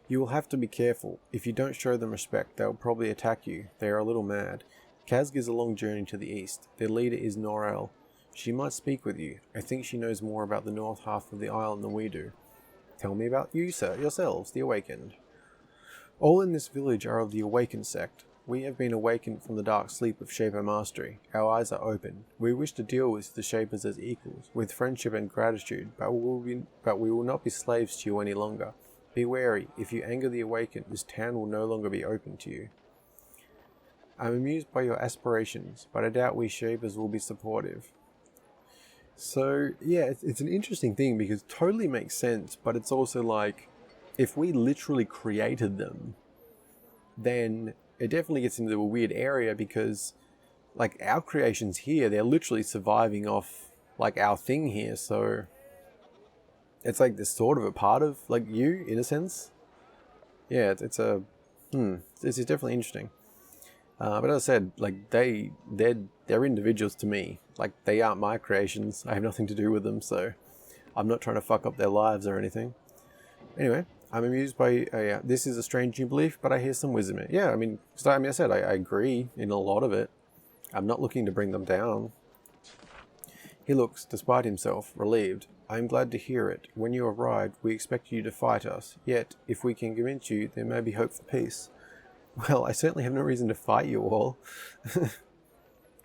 You will have to be careful. If you don't show them respect, they will probably attack you. They are a little mad. Kazg is a long journey to the east. Their leader is Norel. She might speak with you. I think she knows more about the north half of the island than we do. Tell me about you, sir, yourselves, the Awakened. All in this village are of the Awakened sect. We have been awakened from the dark sleep of Shaper Mastery. Our eyes are open. We wish to deal with the Shapers as equals, with friendship and gratitude, but we will not be slaves to you any longer. Be wary. If you anger the Awakened, this town will no longer be open to you. I'm amused by your aspirations, but I doubt we Shapers will be supportive. So, yeah, it's an interesting thing because it totally makes sense, but it's also like, if we literally created them, then it definitely gets into a weird area because, like, our creations here, they're literally surviving off, like, our thing here, so it's like this sort of a part of, like, you, in a sense. Yeah, it's this is definitely interesting. But as I said, like, they're individuals to me. Like, they aren't my creations. I have nothing to do with them, so I'm not trying to fuck up their lives or anything. Anyway, I'm amused by, this is a strange new belief, but I hear some wisdom in it. Yeah, I mean, I said, I agree in a lot of it. I'm not looking to bring them down. He looks, despite himself, relieved. I am glad to hear it. When you arrived, we expected you to fight us. Yet, if we can convince you, there may be hope for peace. Well, I certainly have no reason to fight you all.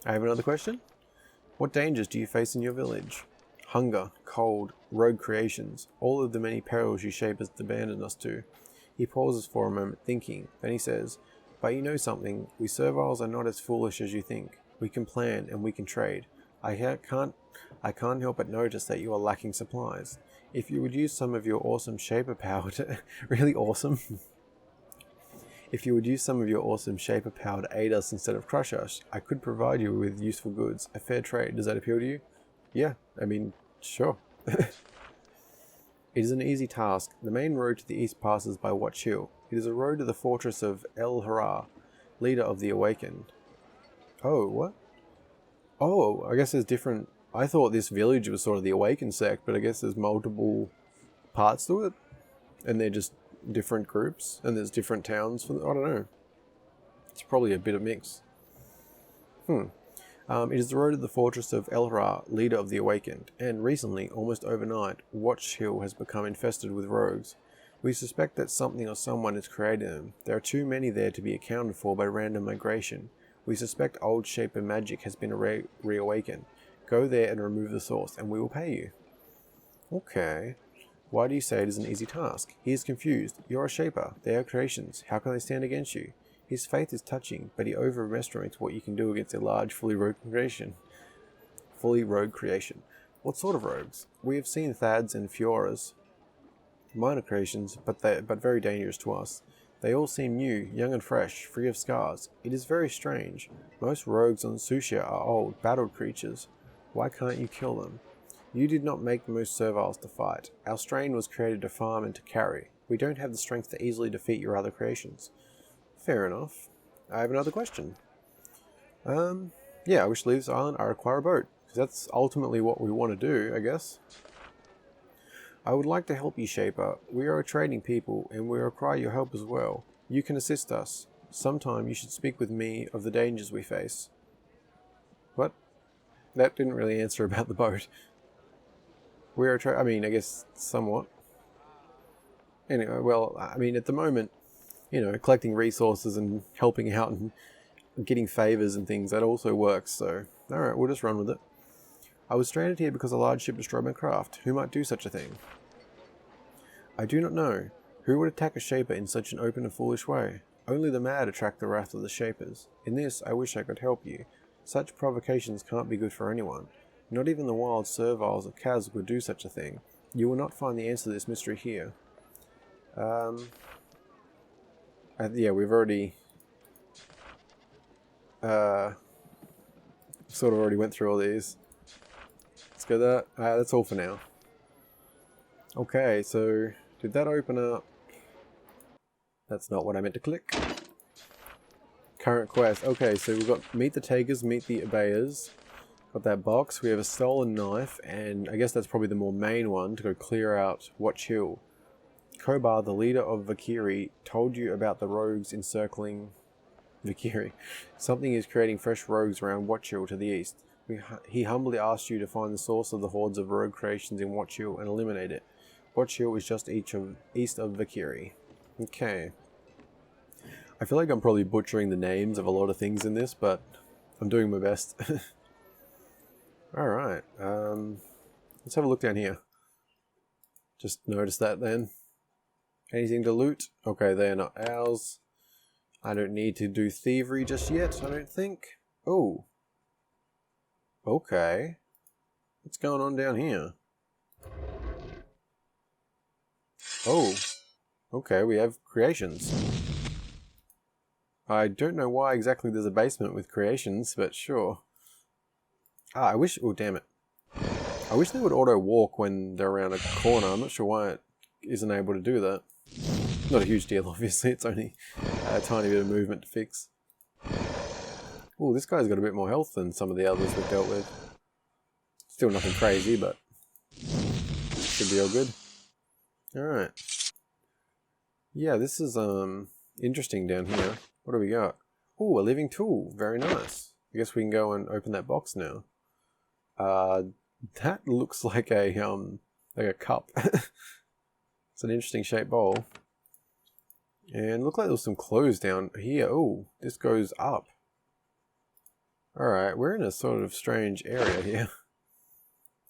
I have another question. What dangers do you face in your village? Hunger, cold, rogue creations, all of the many perils you Shapers abandoned us to. He pauses for a moment, thinking. Then he says, but you know something, we Serviles are not as foolish as you think. We can plan and we can trade. I can't help but notice that you are lacking supplies. If you would use some of your awesome Shaper power to... really awesome? If you would use some of your awesome Shaper power to aid us instead of crush us, I could provide you with useful goods. A fair trade. Does that appeal to you? Yeah, I mean, sure. It is an easy task. The main road to the east passes by Watch Hill. It is a road to the fortress of El Hara, leader of the Awakened. Oh, what? Oh, I guess there's different... I thought this village was sort of the Awakened sect, but I guess there's multiple parts to it. And they're just different groups, and there's different towns for... I don't know. It's probably a bit of mix. It is the road to the fortress of Elra, leader of the Awakened, and recently, almost overnight, Watch Hill has become infested with rogues. We suspect that something or someone has created them. There are too many there to be accounted for by random migration. We suspect old Shaper magic has been reawakened. Go there and remove the source, and we will pay you. Okay. Why do you say it is an easy task? He is confused. You're a Shaper. They are creations. How can they stand against you? His faith is touching, but he overestimates what you can do against a large, fully rogue creation. What sort of rogues? We have seen Thads and Fioras. Minor creations, but very dangerous to us. They all seem new, young and fresh, free of scars. It is very strange. Most rogues on Sushia are old, battled creatures. Why can't you kill them? You did not make most Serviles to fight. Our strain was created to farm and to carry. We don't have the strength to easily defeat your other creations. Fair enough. I have another question. Yeah, I wish to leave this island. I require a boat. Because that's ultimately what we want to do, I guess. I would like to help you, Shaper. We are a trading people, and we require your help as well. You can assist us. Sometime you should speak with me of the dangers we face. What? That didn't really answer about the boat. We are I mean, I guess somewhat. Anyway, well, I mean, at the moment, you know, collecting resources and helping out and getting favors and things, that also works, so alright, we'll just run with it. I was stranded here because a large ship destroyed my craft. Who might do such a thing? I do not know. Who would attack a Shaper in such an open and foolish way? Only the mad attract the wrath of the Shapers. In this, I wish I could help you. Such provocations can't be good for anyone. Not even the wild serviles of Kaz would do such a thing. You will not find the answer to this mystery here. Yeah, we've already sort of already went through all these. Let's go that. That's all for now. Okay, so did that open up? That's not what I meant to click. Current quest. Okay, so we've got meet the takers, meet the obeyers. Got that box. We have a stolen knife, and I guess that's probably the more main one to go clear out Watch Hill. Kobar, the leader of Vakiri, told you about the rogues encircling Vakiri. Something is creating fresh rogues around Watch Hill to the east. He humbly asked you to find the source of the hordes of rogue creations in Watch Hill and eliminate it. Watch Hill is just east of Vakiri. Okay. I feel like I'm probably butchering the names of a lot of things in this, but I'm doing my best. Alright, let's have a look down here. Just notice that then. Anything to loot? Okay, they're not ours. I don't need to do thievery just yet, I don't think. Oh. Okay. What's going on down here? Oh. Okay, we have creations. I don't know why exactly there's a basement with creations, but sure. I wish... Oh, damn it. I wish they would auto-walk when they're around a corner. I'm not sure why it isn't able to do that. Not a huge deal, obviously. It's only a tiny bit of movement to fix. Oh, this guy's got a bit more health than some of the others we've dealt with. Still nothing crazy, but should be all good. Alright. Yeah, this is interesting down here. What do we got? Oh, a living tool. Very nice. I guess we can go and open that box now. That looks like a cup. It's an interesting shaped bowl. And look like there's some clothes down here. Oh, this goes up. Alright, we're in a sort of strange area here.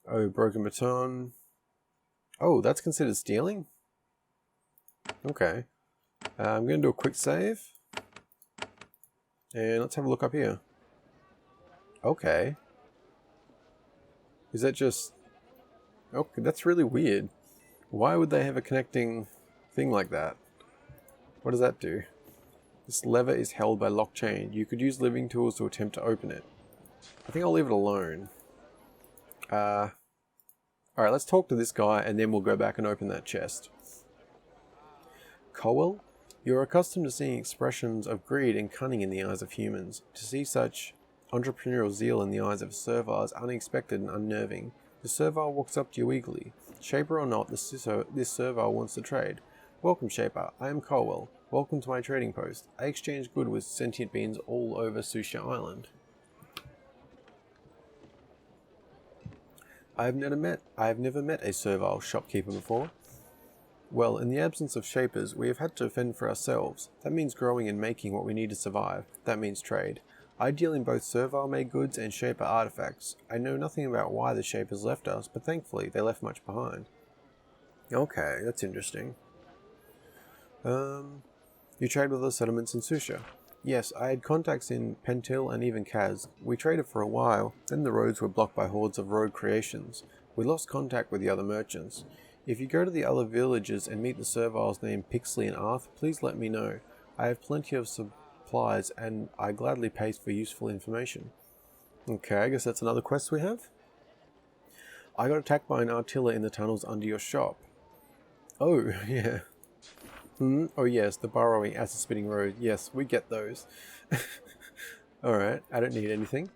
Oh, broken baton. Oh, that's considered stealing? Okay. I'm going to do a quick save. And let's have a look up here. Okay. Is that just... Okay, that's really weird. Why would they have a connecting thing like that? What does that do? This lever is held by lock chain. You could use living tools to attempt to open it. I think I'll leave it alone. Alright, let's talk to this guy and then we'll go back and open that chest. Cowell? You're accustomed to seeing expressions of greed and cunning in the eyes of humans. To see such entrepreneurial zeal in the eyes of a servile is unexpected and unnerving. The servile walks up to you eagerly. Shaper or not, this servile wants to trade. Welcome, Shaper. I am Cowell. Welcome to my trading post. I exchange good with sentient beings all over Susha Island. I have never met a servile shopkeeper before. Well, in the absence of Shapers, we have had to fend for ourselves. That means growing and making what we need to survive. That means trade. I deal in both servile-made goods and Shaper artifacts. I know nothing about why the Shapers left us, but thankfully they left much behind. Okay, that's interesting. You trade with the settlements in Susha. Yes, I had contacts in Pentil and even Kaz. We traded for a while, then the roads were blocked by hordes of rogue creations. We lost contact with the other merchants. If you go to the other villages and meet the serviles named Pixley and Arth, please let me know. I have plenty of supplies and I gladly pay for useful information. Okay, I guess that's another quest we have. I got attacked by an artiller in the tunnels under your shop. Oh, yeah. Oh yes, the burrowing acid spitting road. Yes, we get those. Alright, I don't need anything.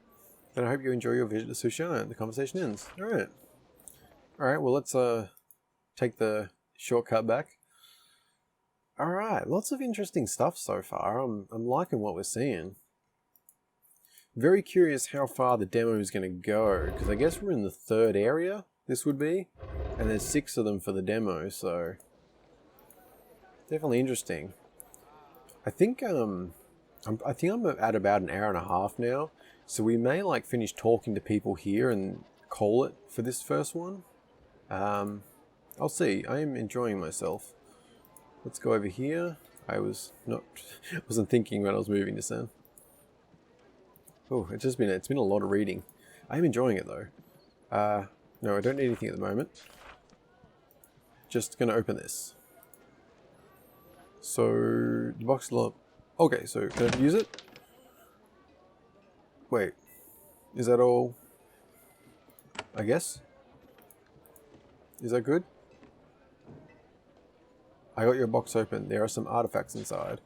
And I hope you enjoy your visit to Susha and the conversation ends. Alright. Alright, well let's take the shortcut back. Alright, lots of interesting stuff so far. I'm liking what we're seeing. Very curious how far the demo is going to go, because I guess we're in the third area, this would be. And there's 6 of them for the demo, so... Definitely interesting. I think I think I'm at about an hour and a half now, so we may like finish talking to people here and call it for this first one. I'll see. I am enjoying myself. Let's go over here. I wasn't thinking when I was moving this in. Oh, it's been a lot of reading. I'm enjoying it though. No, I don't need anything at the moment. Just gonna open this. So the box is locked. Okay, so can I use it? Wait, is that all? I guess. Is that good? I got your box open. There are some artifacts inside.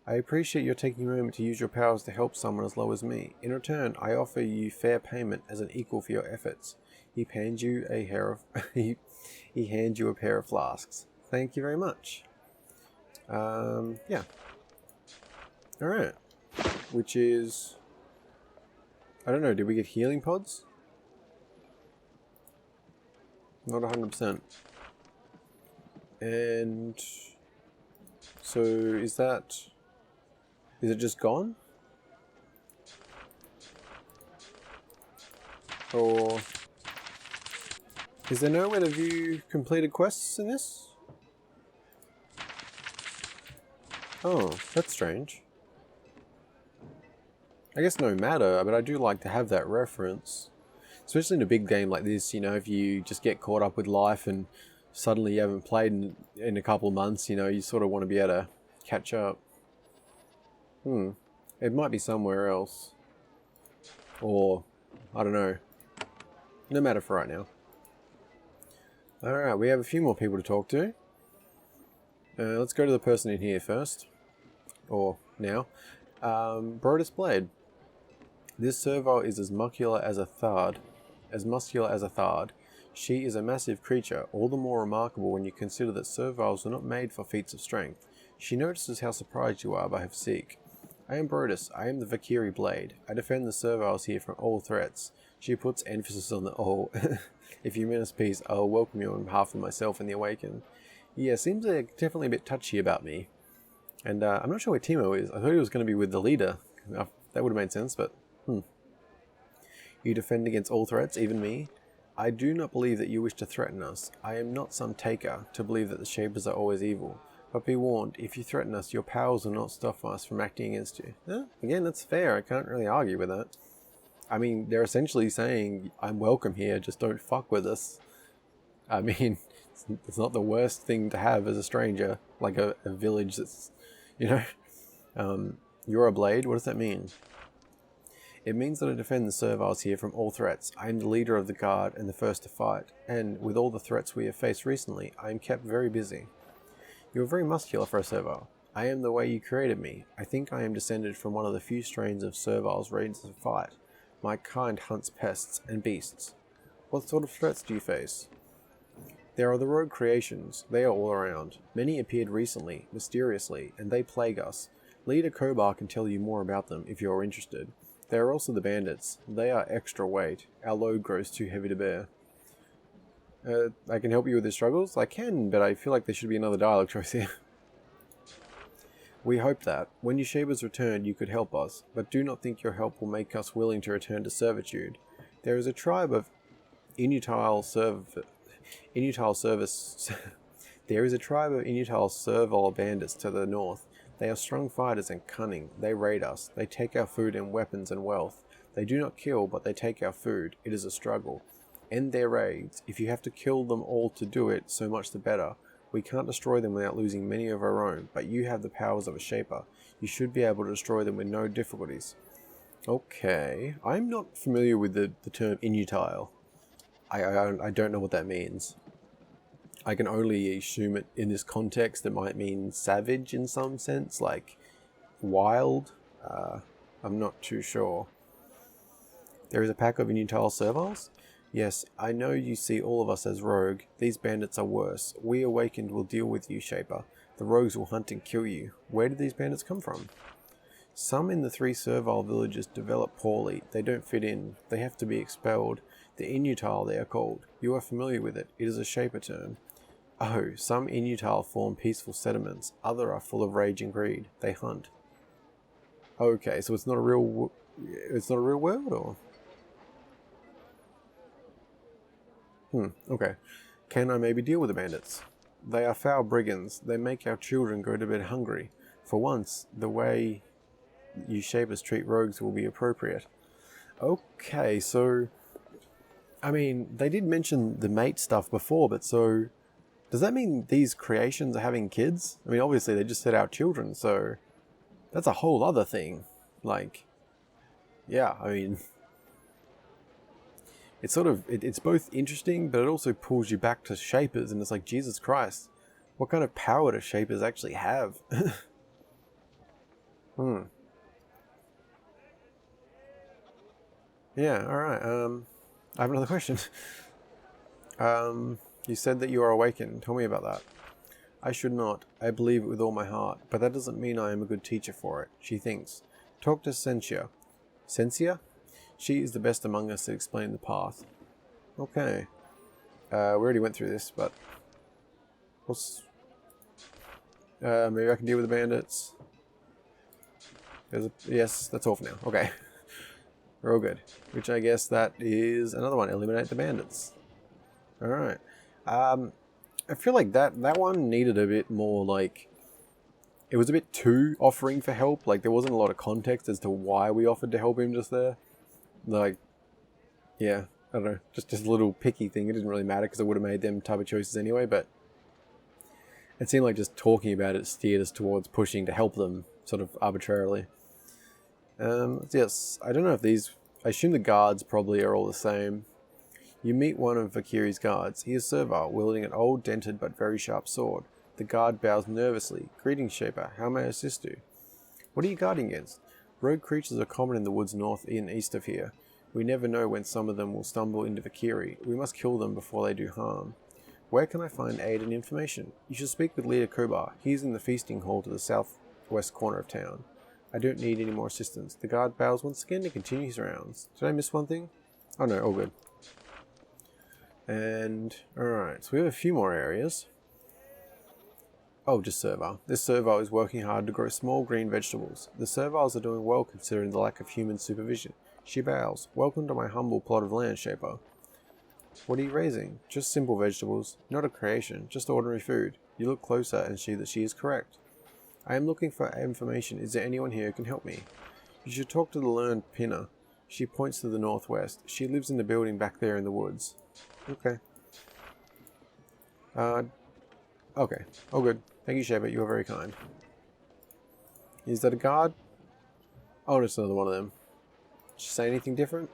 I appreciate your taking a moment to use your powers to help someone as low as me. In return, I offer you fair payment as an equal for your efforts. He hands you a he hands you a pair of flasks. Thank you very much. Yeah. All right. Which is, I don't know. Did we get healing pods? Not 100%. And so is it just gone? Or is there nowhere to view completed quests in this? Oh, that's strange. I guess no matter, but I do like to have that reference. Especially in a big game like this, you know, if you just get caught up with life and suddenly you haven't played in a couple of months, you know, you sort of want to be able to catch up. It might be somewhere else. Or, I don't know. No matter for right now. Alright, we have a few more people to talk to. Let's go to the person in here first. Or, now. Brodus Blade. This servile is as muscular as a thard. She is a massive creature, all the more remarkable when you consider that serviles are not made for feats of strength. She notices how surprised you are by her physique. I am Brodus. I am the Valkyrie Blade. I defend the serviles here from all threats. She puts emphasis on the all. If you menace peace, I will welcome you on behalf of myself and the Awakened. Yeah, seems like definitely a bit touchy about me. And I'm not sure where Timo is. I thought he was going to be with the leader. That would have made sense, but You defend against all threats, even me? I do not believe that you wish to threaten us. I am not some taker to believe that the Shapers are always evil. But be warned, if you threaten us, your powers will not stop us from acting against you. Again, that's fair. I can't really argue with that. I mean, they're essentially saying, I'm welcome here, just don't fuck with us. I mean, it's not the worst thing to have as a stranger, like a village that's, you know. You're a blade, what does that mean? It means that I defend the serviles here from all threats. I am the leader of the guard and the first to fight, and with all the threats we have faced recently, I am kept very busy. You are very muscular for a servile. I am the way you created me. I think I am descended from one of the few strains of serviles ready to fight. My kind hunts pests and beasts. What sort of threats do you face? There are the rogue creations. They are all around. Many appeared recently, mysteriously, and they plague us. Leader Kobar can tell you more about them if you are interested. There are also the bandits. They are extra weight. Our load grows too heavy to bear. I can help you with the struggles? I can, but I feel like there should be another dialogue choice here. We hope that, when your Shapers return, you could help us, but do not think your help will make us willing to return to servitude. There is a tribe of Untitled servile bandits to the north. They are strong fighters and cunning. They raid us. They take our food and weapons and wealth. They do not kill, but they take our food. It is a struggle. End their raids. If you have to kill them all to do it, so much the better. We can't destroy them without losing many of our own, but you have the powers of a Shaper. You should be able to destroy them with no difficulties. Okay. I'm not familiar with the term Inutile. I don't know what that means. I can only assume it in this context it might mean savage in some sense, like wild. I'm not too sure. There is a pack of Untitled serviles? Yes, I know you see all of us as rogue. These bandits are worse. We Awakened will deal with you, Shaper. The rogues will hunt and kill you. Where did these bandits come from? Some in the 3 servile villages develop poorly. They don't fit in. They have to be expelled. The Inutile they are called. You are familiar with it. It is a Shaper term. Oh, some Inutile form peaceful settlements. Other are full of rage and greed. They hunt. Okay, so it's not a real... It's not a real world, or... Okay. Can I maybe deal with the bandits? They are foul brigands. They make our children go to bed hungry. For once, the way you shapers treat rogues will be appropriate. Okay, so... I mean, they did mention the mate stuff before, but so... Does that mean these creations are having kids? I mean, obviously they just set out children, so... That's a whole other thing. Like... Yeah, I mean... It's sort of... It's both interesting, but it also pulls you back to shapers, and it's like, Jesus Christ. What kind of power do shapers actually have? Yeah, alright. I have another question. You said that you are awakened. Tell me about that. I should not. I believe it with all my heart, but that doesn't mean I am a good teacher for it. She thinks. Talk to Sensia. Sensia? She is the best among us to explain the path. Okay. We already went through this, but... maybe I can deal with the bandits. Yes, that's all for now. Okay. We're all good. Which I guess that is another one. Eliminate the bandits. Alright. I feel like that one needed a bit more, like... It was a bit too offering for help. Like, there wasn't a lot of context as to why we offered to help him just there. Like, yeah, I don't know. Just a little picky thing. It didn't really matter because I would have made them type of choices anyway, but... It seemed like just talking about it steered us towards pushing to help them, sort of arbitrarily. Yes, I don't know if these... I assume the guards probably are all the same. You meet one of Valkyrie's guards. He is servile, wielding an old, dented but very sharp sword. The guard bows nervously. Greetings, Shaper. How may I assist you? What are you guarding against? Rogue creatures are common in the woods north and east of here. We never know when some of them will stumble into Valkyrie. We must kill them before they do harm. Where can I find aid and information? You should speak with Leader Kobar. He is in the feasting hall to the southwest corner of town. I don't need any more assistance. The guard bows once again to continue his rounds. Did I miss one thing? Oh no, all good. And, alright, so we have a few more areas. Oh, just servile. This servile is working hard to grow small green vegetables. The serviles are doing well considering the lack of human supervision. She bows. Welcome to my humble plot of land, Shaper. What are you raising? Just simple vegetables. Not a creation, just ordinary food. You look closer and see that she is correct. I am looking for information. Is there anyone here who can help me? You should talk to the learned Pinner. She points to the northwest. She lives in the building back there in the woods. Okay. Okay. Oh, good. Thank you, Shaper. You are very kind. Is that a guard? Oh, it's another one of them. Did she say anything different?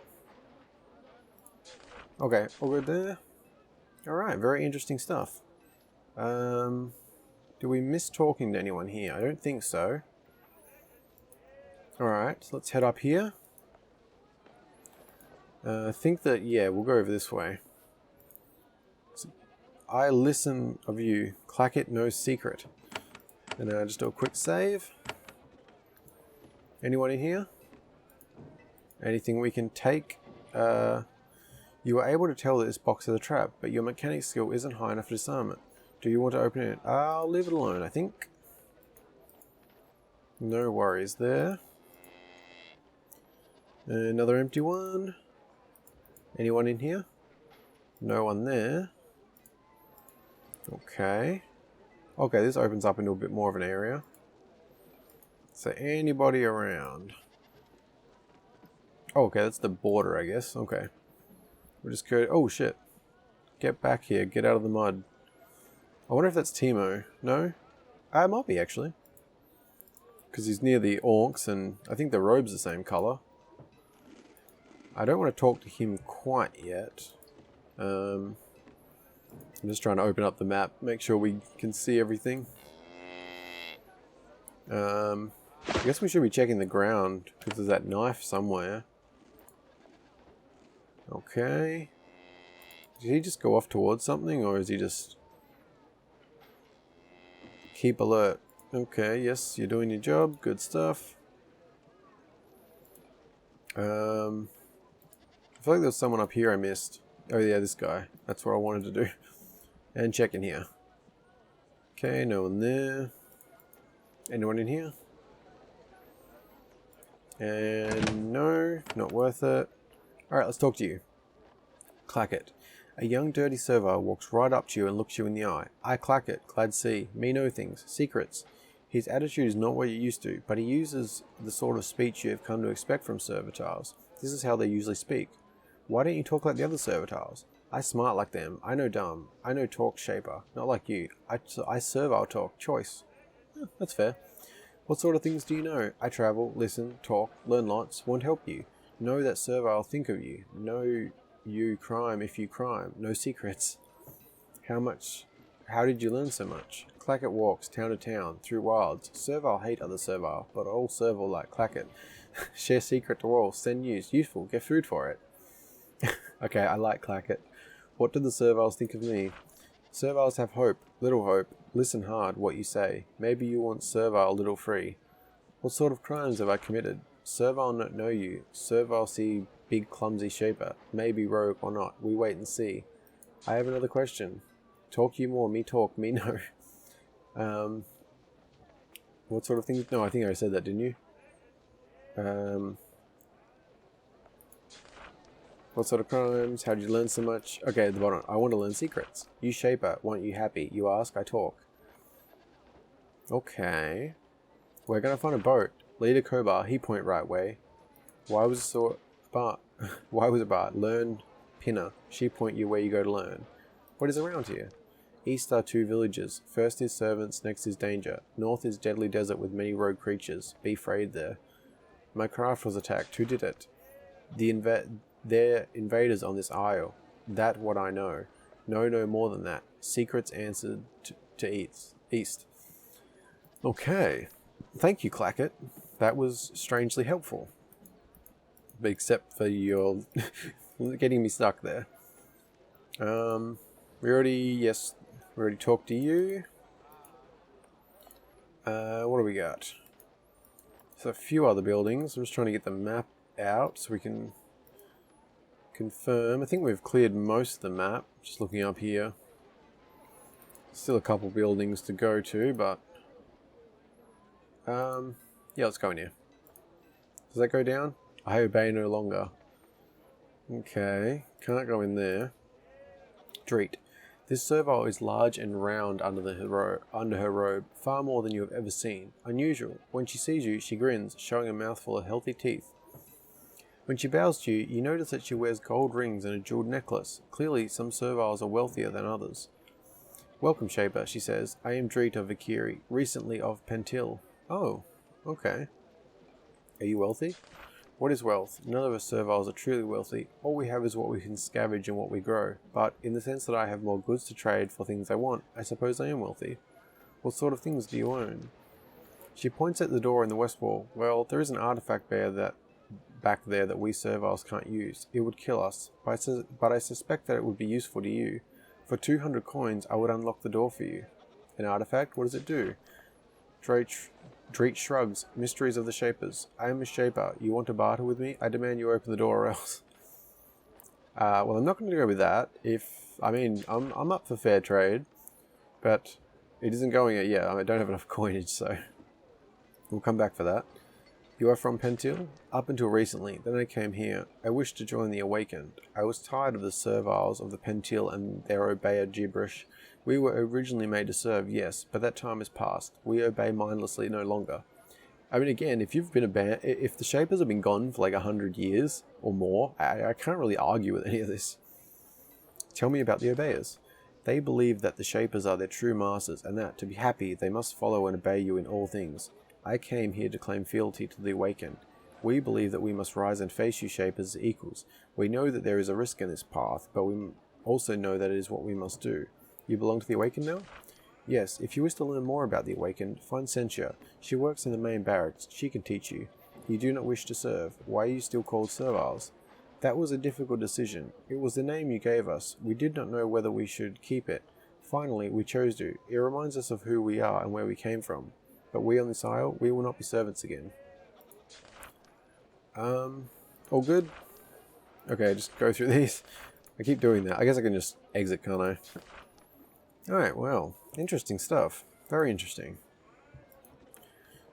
Okay. All good there. Alright. Very interesting stuff. Do we miss talking to anyone here? I don't think so. Alright. So let's head up here. I think that, yeah, we'll go over this way. I listen of you. Clackett knows secret. And just do a quick save. Anyone in here? Anything we can take? You were able to tell that this box is a trap, but your mechanic skill isn't high enough to disarm it. Do you want to open it? I'll leave it alone, I think. No worries there. Another empty one. Anyone in here? No one there. Okay. Okay, this opens up into a bit more of an area. So anybody around? Oh, okay, that's the border, I guess. Okay. We'll just go... Oh, shit. Get back here. Get out of the mud. I wonder if that's Timo. No? It might be, actually. Because he's near the orcs, and I think the robe's the same colour. I don't want to talk to him quite yet. I'm just trying to open up the map, make sure we can see everything. I guess we should be checking the ground, because there's that knife somewhere. Okay. Did he just go off towards something, or is he just... Keep alert. Okay, yes, you're doing your job. Good stuff. I feel like there's someone up here I missed. Oh yeah, this guy. That's what I wanted to do. And check in here. Okay, no one there. Anyone in here? And no, not worth it. Alright, let's talk to you. Clackett. A young dirty servile walks right up to you and looks you in the eye. I Clackett, glad see, me know things, secrets. His attitude is not what you're used to, but he uses the sort of speech you have come to expect from servitors. This is how they usually speak. Why don't you talk like the other servitors? I smart like them, I know dumb, I know talk shaper, not like you. I servile talk, choice. That's fair. What sort of things do you know? I travel, listen, talk, learn lots, won't help you. Know that servile think of you. Know you crime if you crime. No secrets. How did you learn so much? Clackett walks town to town, through wilds. Servile hate other servile, but all servile like Clackett. Share secret to all, send news, useful, get food for it. Okay, I like Clackett. What do the serviles think of me? Serviles have hope, little hope. Listen hard, what you say. Maybe you want servile little free. What sort of crimes have I committed? Servile not know you. Servile see big clumsy shaper. Maybe rogue or not. We wait and see. I have another question. Talk you more, me talk, me no. What sort of things? No, I think I said that, didn't you? What sort of crimes? How did you learn so much? Okay, at the bottom. I want to learn secrets. You shaper, want you happy. You ask, I talk. Okay. We're gonna find a boat. Leader Kobar, he point right way. Why was it so Bart? Why was it Bart? Learn Pinner. She point you where you go to learn. What is around here? East are 2 villages. First is servants, next is danger. North is deadly desert with many rogue creatures. Be afraid there. My craft was attacked. Who did it? They're invaders on this isle. That what I know. No more than that. Secrets answered to east. Okay. Thank you, Clackett. That was strangely helpful. But except for your getting me stuck there. We already talked to you. What do we got? So a few other buildings. I'm just trying to get the map out so we can confirm. I think we've cleared most of the map. Just looking up here. Still a couple buildings to go to, but yeah, let's go in here. Does that go down? I obey no longer. Okay, can't go in there. Dreet. This servile is large and round under her robe, far more than you have ever seen. Unusual. When she sees you, she grins, showing a mouthful of healthy teeth. When she bows to you, you notice that she wears gold rings and a jeweled necklace. Clearly, some serviles are wealthier than others. Welcome, Shaper, she says. I am Dreet of Vikiri, recently of Pentil. Oh, okay. Are you wealthy? What is wealth? None of us serviles are truly wealthy. All we have is what we can scavenge and what we grow. But in the sense that I have more goods to trade for things I want, I suppose I am wealthy. What sort of things do you own? She points at the door in the west wall. Well, there is an artifact back there that we serviles can't use. It would kill us, but I suspect that it would be useful to you. For 200 coins, I would unlock the door for you. An artifact? What does it do? Dreet shrugs. Mysteries of the Shapers. I am a Shaper. You want to barter with me? I demand you open the door or else. Well, I'm not going to go with that. I'm up for fair trade, but it isn't going yet. I don't have enough coinage, so we'll come back for that. You are from Pentil? Up until recently. Then I came here. I wished to join the Awakened. I was tired of the serviles of the Pentil and their obeyer gibberish. We were originally made to serve, yes, but that time is past. We obey mindlessly no longer. I mean, again, if the Shapers have been gone for like 100 years or more, I can't really argue with any of this. Tell me about the obeyers. They believe that the Shapers are their true masters, and that, to be happy, they must follow and obey you in all things. I came here to claim fealty to the Awakened. We believe that we must rise and face you Shapers as equals. We know that there is a risk in this path, but we also know that it is what we must do. You belong to the Awakened now? Yes, if you wish to learn more about the Awakened, find Sentia. She works in the main barracks. She can teach you. You do not wish to serve. Why are you still called serviles? That was a difficult decision. It was the name you gave us. We did not know whether we should keep it. Finally, we chose to. It reminds us of who we are and where we came from. But we on this isle, we will not be servants again. All good? Okay, just go through these. I keep doing that. I guess I can just exit, can't I? Alright, well, interesting stuff. Very interesting.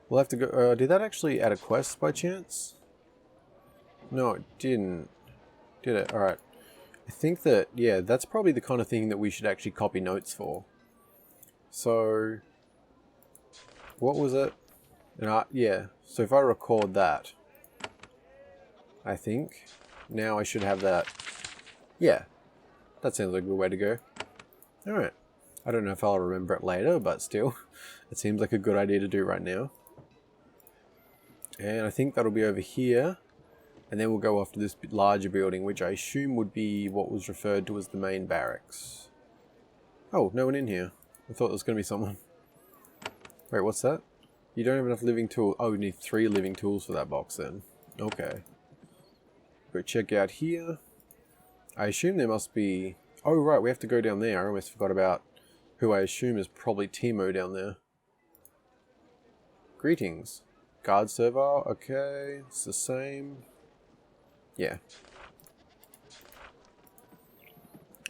We'll have to go... did that actually add a quest by chance? No, it didn't. Did it? Alright. I think that, yeah, that's probably the kind of thing that we should actually copy notes for. So, what was it? Yeah, so if I record that, I think, now I should have that. Yeah, that sounds like a good way to go. Alright. I don't know if I'll remember it later, but still, it seems like a good idea to do right now. And I think that'll be over here. And then we'll go off to this larger building, which I assume would be what was referred to as the main barracks. Oh, no one in here. I thought there was going to be someone. Wait, what's that? You don't have enough living tools. Oh, we need 3 living tools for that box then. Okay. Go check out here. I assume there must be... Oh, right, we have to go down there. I almost forgot about who I assume is probably Timo down there. Greetings. Guard server. Okay, it's the same. Yeah.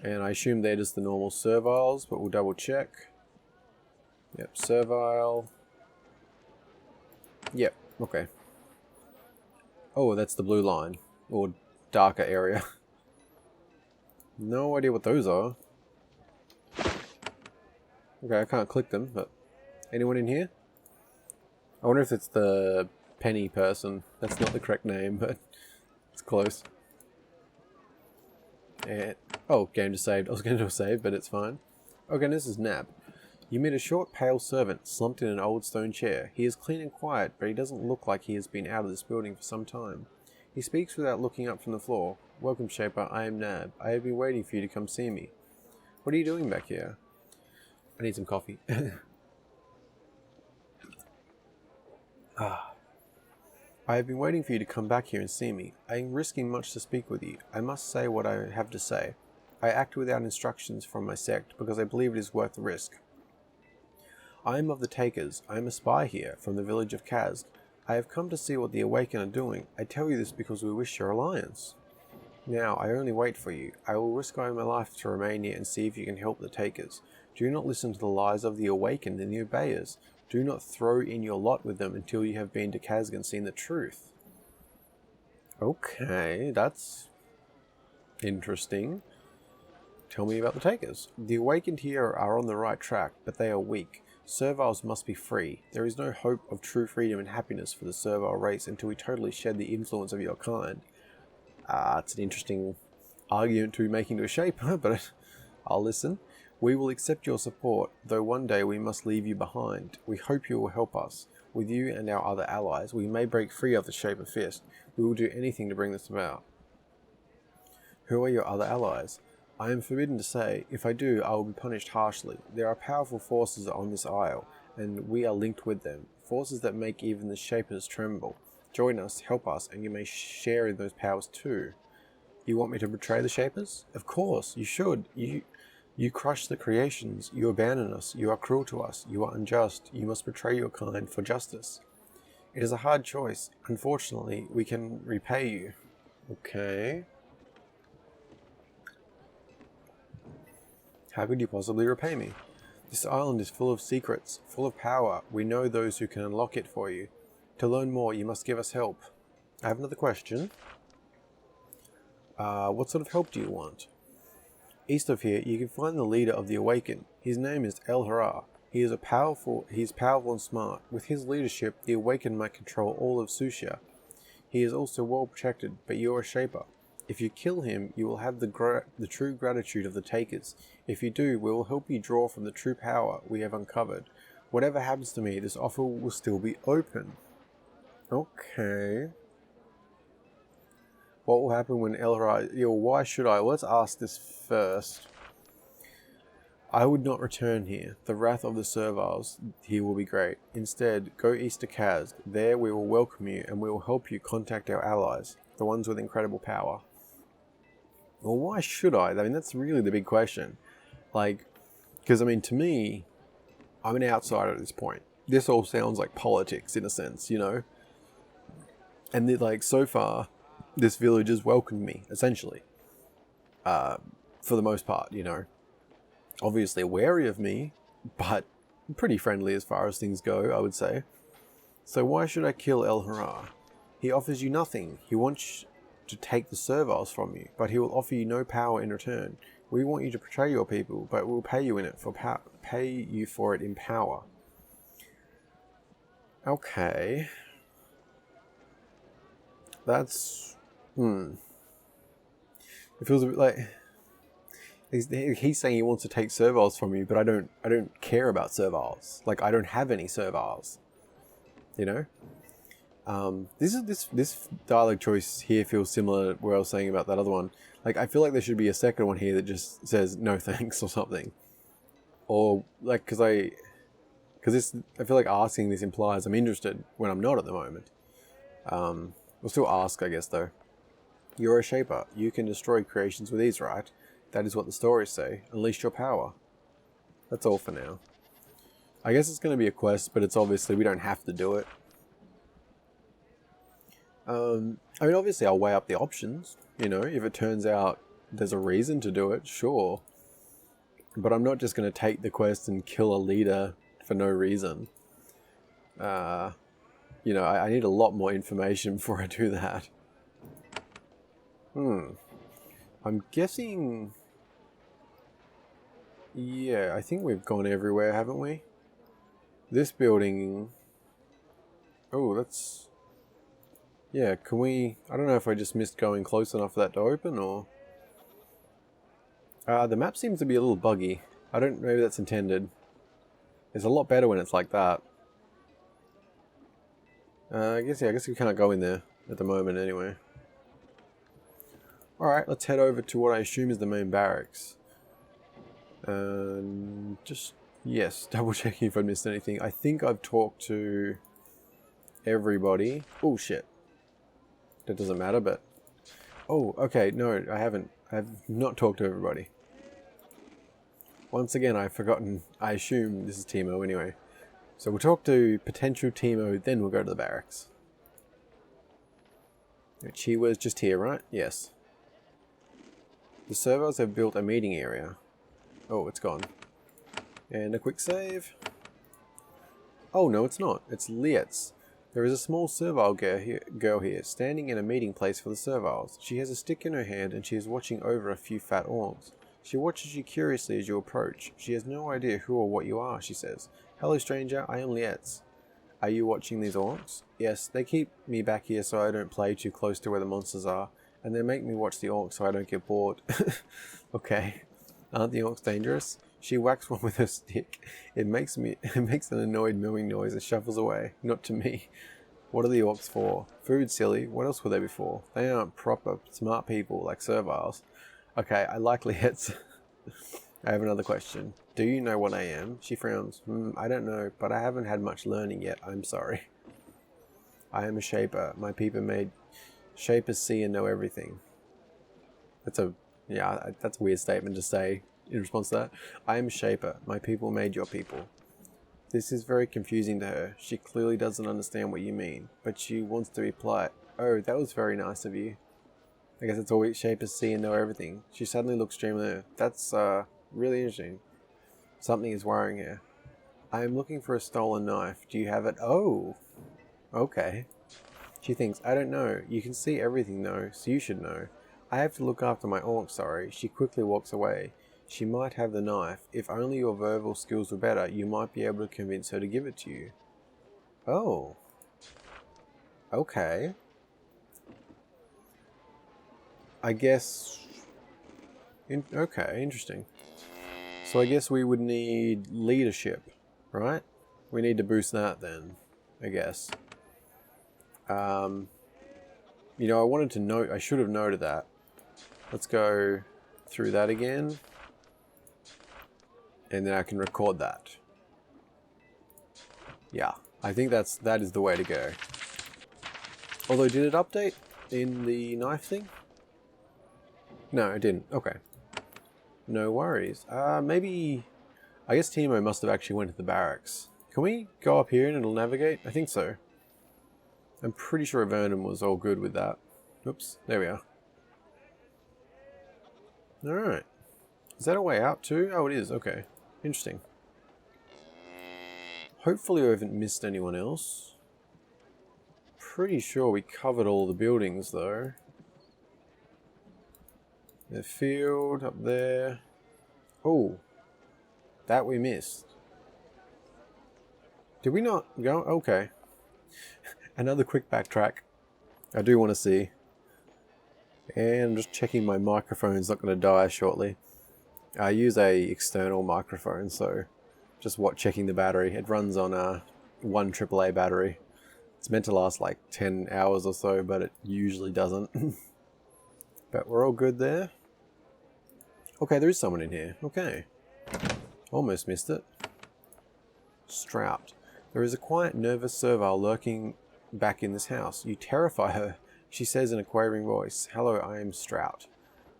And I assume they're just the normal serviles, but we'll double check. Yep, servile. Yep, okay. Oh, that's the blue line. Or darker area. No idea what those are. Okay, I can't click them, but... Anyone in here? I wonder if it's the penny person. That's not the correct name, but... It's close. And... Oh, game just saved. I was going to do a save, but it's fine. Okay, this is Nab. You meet a short, pale servant slumped in an old stone chair. He is clean and quiet, but he doesn't look like he has been out of this building for some time. He speaks without looking up from the floor. Welcome, Shaper. I am Nab. I have been waiting for you to come see me. What are you doing back here? I need some coffee. I have been waiting for you to come back here and see me. I am risking much to speak with you. I must say what I have to say. I act without instructions from my sect because I believe it is worth the risk. I am of the Takers. I am a spy here, from the village of Kazg. I have come to see what the Awakened are doing. I tell you this because we wish your alliance. Now, I only wait for you. I will risk my life to remain here and see if you can help the Takers. Do not listen to the lies of the Awakened and the Obeyers. Do not throw in your lot with them until you have been to Kazg and seen the truth. Okay, that's interesting. Tell me about the Takers. The Awakened here are on the right track, but they are weak. Serviles must be free. There is no hope of true freedom and happiness for the servile race until we totally shed the influence of your kind. It's an interesting argument to be making to a Shaper, but I'll listen. We will accept your support, though one day we must leave you behind. We hope you will help us. With you and our other allies, we may break free of the Shaper Fist. We will do anything to bring this about. Who are your other allies? I am forbidden to say. If I do, I will be punished harshly. There are powerful forces on this isle, and we are linked with them. Forces that make even the Shapers tremble. Join us, help us, and you may share in those powers too. You want me to betray the Shapers? Of course, you should. You crush the creations. You abandon us. You are cruel to us. You are unjust. You must betray your kind for justice. It is a hard choice. Unfortunately, we can repay you. Okay. How could you possibly repay me? This island is full of secrets, full of power. We know those who can unlock it for you. To learn more, you must give us help. I have another question. What sort of help do you want? East of here, you can find the leader of the Awakened. His name is El Harar. He is powerful and smart. With his leadership, the Awakened might control all of Sushia. He is also well protected, but you are a Shaper. If you kill him, you will have the true gratitude of the Takers. If you do, we will help you draw from the true power we have uncovered. Whatever happens to me, this offer will still be open. Okay. What will happen when Elrond... Why should I? Let's ask this first. I would not return here. The wrath of the Serviles here will be great. Instead, go east to Kaz. There we will welcome you and we will help you contact our allies, the ones with incredible power. Well, why should I? I mean, that's really the big question. Like, because, I mean, to me, I'm an outsider at this point. This all sounds like politics in a sense, you know? And, like, so far, this village has welcomed me, essentially. For the most part, you know. Obviously wary of me, but pretty friendly as far as things go, I would say. So why should I kill El Hurrah? He offers you nothing. He wants to take the serviles from you, but he will offer you no power in return. We want you to betray your people, but we'll pay you for it in power. Okay. That's... It feels a bit like... He's saying he wants to take serviles from you, but I don't care about serviles. Like, I don't have any serviles. You know? This dialogue choice here feels similar to what I was saying about that other one. Like, I feel like there should be a second one here that just says no thanks or something. Or, like, because I feel like asking this implies I'm interested when I'm not at the moment. We'll still ask, I guess, though. You're a shaper. You can destroy creations with ease, right? That is what the stories say. Unleash your power. That's all for now. I guess it's going to be a quest, but it's obviously we don't have to do it. I mean, obviously I'll weigh up the options, you know, if it turns out there's a reason to do it, sure. But I'm not just going to take the quest and kill a leader for no reason. You know, I need a lot more information before I do that. I'm guessing... Yeah, I think we've gone everywhere, haven't we? This building... Oh, that's... Yeah, can we... I don't know if I just missed going close enough for that to open, or... The map seems to be a little buggy. I don't know if that's intended. It's a lot better when it's like that. I guess we can't go in there at the moment anyway. Alright, let's head over to what I assume is the main barracks. Yes, double checking if I missed anything. I think I've talked to everybody. Oh shit. That doesn't matter, but... Oh, okay, no, I haven't. I have not talked to everybody. Once again, I've forgotten. I assume this is Teemo anyway. So we'll talk to potential Teemo, then we'll go to the barracks. She was just here, right? Yes. The servers have built a meeting area. Oh, it's gone. And a quick save. Oh, no, it's not. It's Lietz. There is a small servile girl here, standing in a meeting place for the serviles. She has a stick in her hand and she is watching over a few fat orcs. She watches you curiously as you approach. She has no idea who or what you are, she says. Hello, stranger. I am Lietz. Are you watching these orcs? Yes, they keep me back here so I don't play too close to where the monsters are. And they make me watch the orcs so I don't get bored. Okay. Aren't the orcs dangerous? She whacks one with her stick. It makes an annoyed mooing noise and shuffles away. Not to me. What are the orcs for? Food, silly. What else were they before? They aren't proper smart people like serviles. Okay, I like Lietz. I have another question. Do you know what I am? She frowns. I don't know, but I haven't had much learning yet. I'm sorry. I am a shaper. My people made shapers see and know everything. That's a weird statement to say in response to that. I am a shaper. My people made your people. This is very confusing to her. She clearly doesn't understand what you mean, but she wants to reply. Oh, that was very nice of you. I guess it's always shapers see and know everything. She suddenly looks dreamily. That's really interesting. Something is worrying her. I am looking for a stolen knife. Do you have it? Oh, okay. She thinks, I don't know. You can see everything though, so you should know. I have to look after my orc, sorry. She quickly walks away. She might have the knife. If only your verbal skills were better, you might be able to convince her to give it to you. Oh. Okay. I guess... Okay, interesting. So I guess we would need leadership, right? We need to boost that then, I guess. You know, I should have noted that. Let's go through that again. And then I can record that. Yeah, I think that is the way to go. Although, did it update in the knife thing? No, it didn't. Okay. No worries. Maybe... I guess Teemo must have actually went to the barracks. Can we go up here and it'll navigate? I think so. I'm pretty sure Vernon was all good with that. Oops, there we are. Alright. Is that a way out too? Oh, it is. Okay. Interesting. Hopefully I haven't missed anyone else. pretty sure we covered all the buildings though. The field up there. Oh, that we missed. Did we not go? Okay. Another quick backtrack. I do want to see. And I'm just checking my microphone's not going to die shortly. I use a external microphone, so just checking the battery. It runs on one AAA battery. It's meant to last like 10 hours or so, but it usually doesn't. But we're all good there. Okay, there is someone in here. Okay. Almost missed it. Strout. There is a quiet, nervous servile lurking back in this house. You terrify her, she says in a quavering voice. Hello, I am Strout.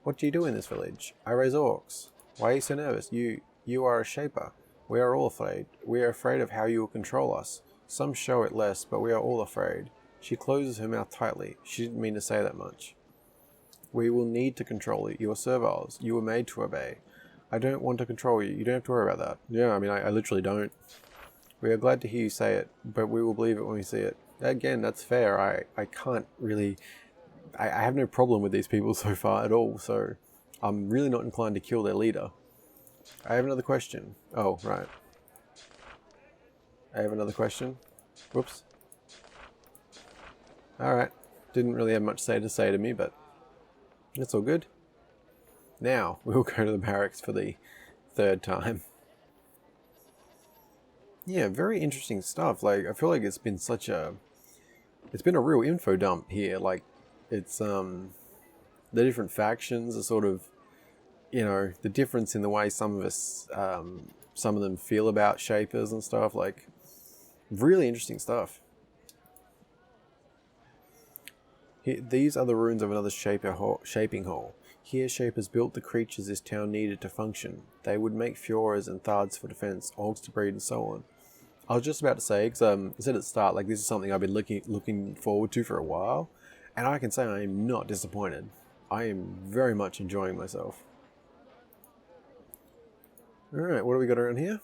What do you do in this village? I raise orcs. Why are you so nervous? You are a shaper. We are all afraid. We are afraid of how you will control us. Some show it less, but we are all afraid. She closes her mouth tightly. She didn't mean to say that much. We will need to control you. You are serviles. You were made to obey. I don't want to control you. You don't have to worry about that. Yeah, I mean, I literally don't. We are glad to hear you say it, but we will believe it when we see it. Again, that's fair. I can't really... I have no problem with these people so far at all, so I'm really not inclined to kill their leader. I have another question. Oh, right. I have another question. Whoops. Alright. Didn't really have much to say to me, but it's all good. Now, we'll go to the barracks for the third time. Yeah, very interesting stuff. Like, I feel like it's been it's been a real info dump here. Like, it's, the different factions are sort of, you know, the difference in the way some of them feel about shapers and stuff. Like, really interesting stuff. These are the ruins of another shaping hole. Here, shapers built the creatures this town needed to function. They would make Fioras and Thards for defense, Orcs to breed, and so on. I was just about to say, because I said at the start, like, this is something I've been looking forward to for a while, and I can say I am not disappointed. I am very much enjoying myself. Alright, what do we got around here?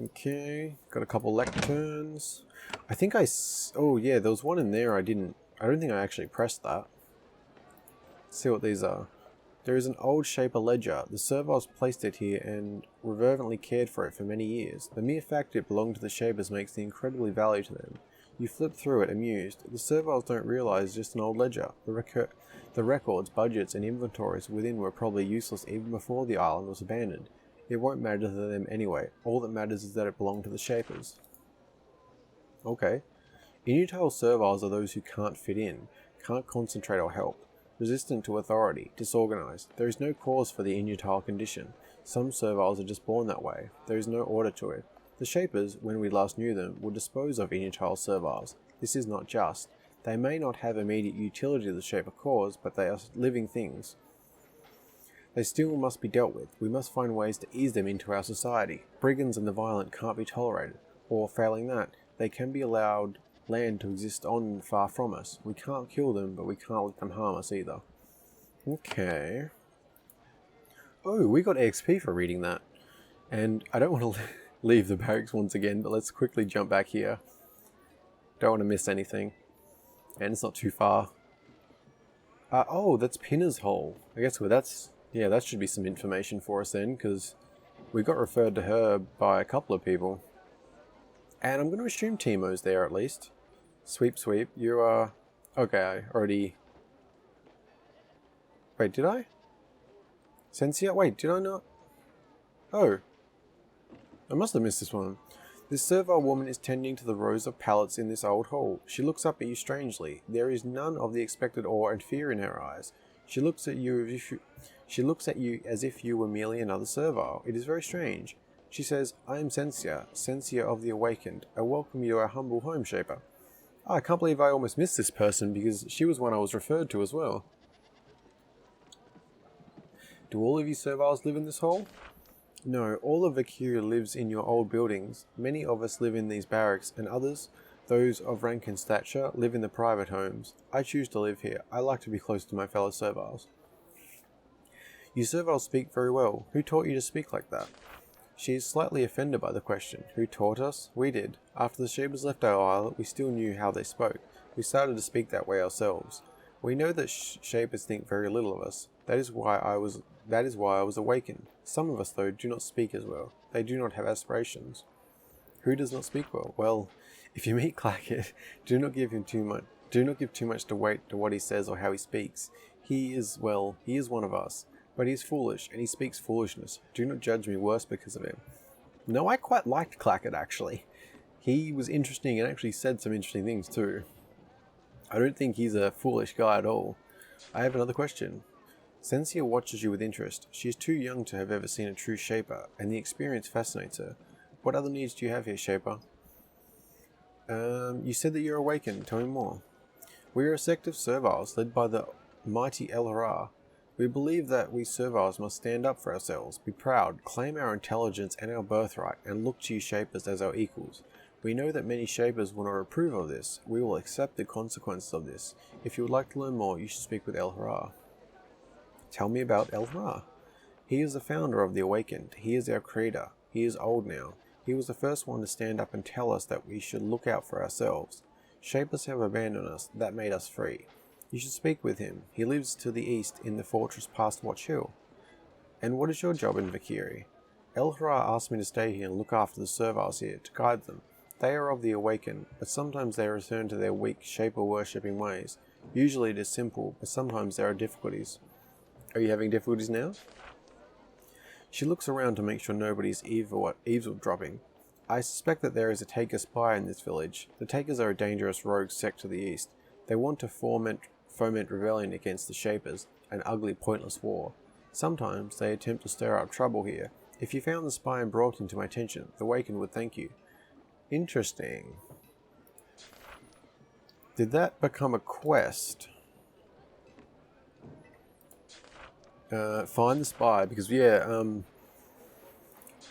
Okay, got a couple lecterns. I think oh yeah, there was one in there I don't think I actually pressed that. Let's see what these are. There is an old shaper ledger. The serviles placed it here and reverently cared for it for many years. The mere fact it belonged to the shapers makes the incredibly value to them. You flip through it, amused. The serviles don't realize it's just an old ledger. The records, budgets, and inventories within were probably useless even before the island was abandoned. It won't matter to them anyway. All that matters is that it belonged to the shapers. Okay. Inutile serviles are those who can't fit in, can't concentrate or help. Resistant to authority, disorganized. There is no cause for the inutile condition. Some serviles are just born that way. There is no order to it. The shapers, when we last knew them, would dispose of inutile serviles. This is not just. They may not have immediate utility to the shaper cause, but they are living things. They still must be dealt with. We must find ways to ease them into our society. Brigands and the violent can't be tolerated. Or, failing that, they can be allowed land to exist on far from us. We can't kill them, but we can't let them harm us either. Okay. Oh, we got XP for reading that. And I don't want to leave the barracks once again, but let's quickly jump back here. Don't want to miss anything. And it's not too far. Oh, that's Pinner's Hole. I guess yeah, that should be some information for us then, because we got referred to her by a couple of people. And I'm going to assume Timo's there at least. Sweep, you are... Okay, I already... Wait, did I? Sensia? Wait, did I not? Oh. I must have missed this one. This servile woman is tending to the rows of pallets in this old hole. She looks up at you strangely. There is none of the expected awe and fear in her eyes. She looks at you as if you were merely another servile. It is very strange. She says, I am Sensia, Sensia of the Awakened. I welcome you to our humble home, Shaper. Oh, I can't believe I almost missed this person because she was one I was referred to as well. Do all of you serviles live in this hole? No, all of Vacuria lives in your old buildings. Many of us live in these barracks, and others, those of rank and stature, live in the private homes. I choose to live here. I like to be close to my fellow serviles. You serviles speak very well. Who taught you to speak like that? She is slightly offended by the question. Who taught us? We did. After the Shapers left our islet, we still knew how they spoke. We started to speak that way ourselves. We know that Shapers think very little of us. That is why I was awakened. Some of us, though, do not speak as well. They do not have aspirations. Who does not speak well? Well, if you meet Clackett, do not give too much to weight to what he says or how he speaks. He is one of us. But he is foolish, and he speaks foolishness. Do not judge me worse because of him. No, I quite liked Clackett, actually. He was interesting and actually said some interesting things, too. I don't think he's a foolish guy at all. I have another question. Sensia watches you with interest. She is too young to have ever seen a true Shaper, and the experience fascinates her. What other needs do you have here, Shaper? You said that you're awakened. Tell me more. We are a sect of serviles led by the mighty El Hara. We believe that we serviles must stand up for ourselves, be proud, claim our intelligence and our birthright, and look to you Shapers as our equals. We know that many Shapers will not approve of this. We will accept the consequences of this. If you would like to learn more, you should speak with El Hara. Tell me about El Hara. He is the founder of the Awakened. He is our creator. He is old now. He was the first one to stand up and tell us that we should look out for ourselves. Shapers have abandoned us. That made us free. You should speak with him. He lives to the east in the fortress past Watch Hill. And what is your job in Vakiri? El Hara asked me to stay here and look after the serviles here, to guide them. They are of the Awakened, but sometimes they return to their weak Shaper-worshipping ways. Usually it is simple, but sometimes there are difficulties. Are you having difficulties now? She looks around to make sure nobody's eavesdropping. I suspect that there is a Taker spy in this village. The Takers are a dangerous rogue sect to the east. They want to foment rebellion against the Shapers, an ugly, pointless war. Sometimes they attempt to stir up trouble here. If you found the spy and brought him to my attention, the Awakened would thank you. Interesting. Did that become a quest? Find the spy, because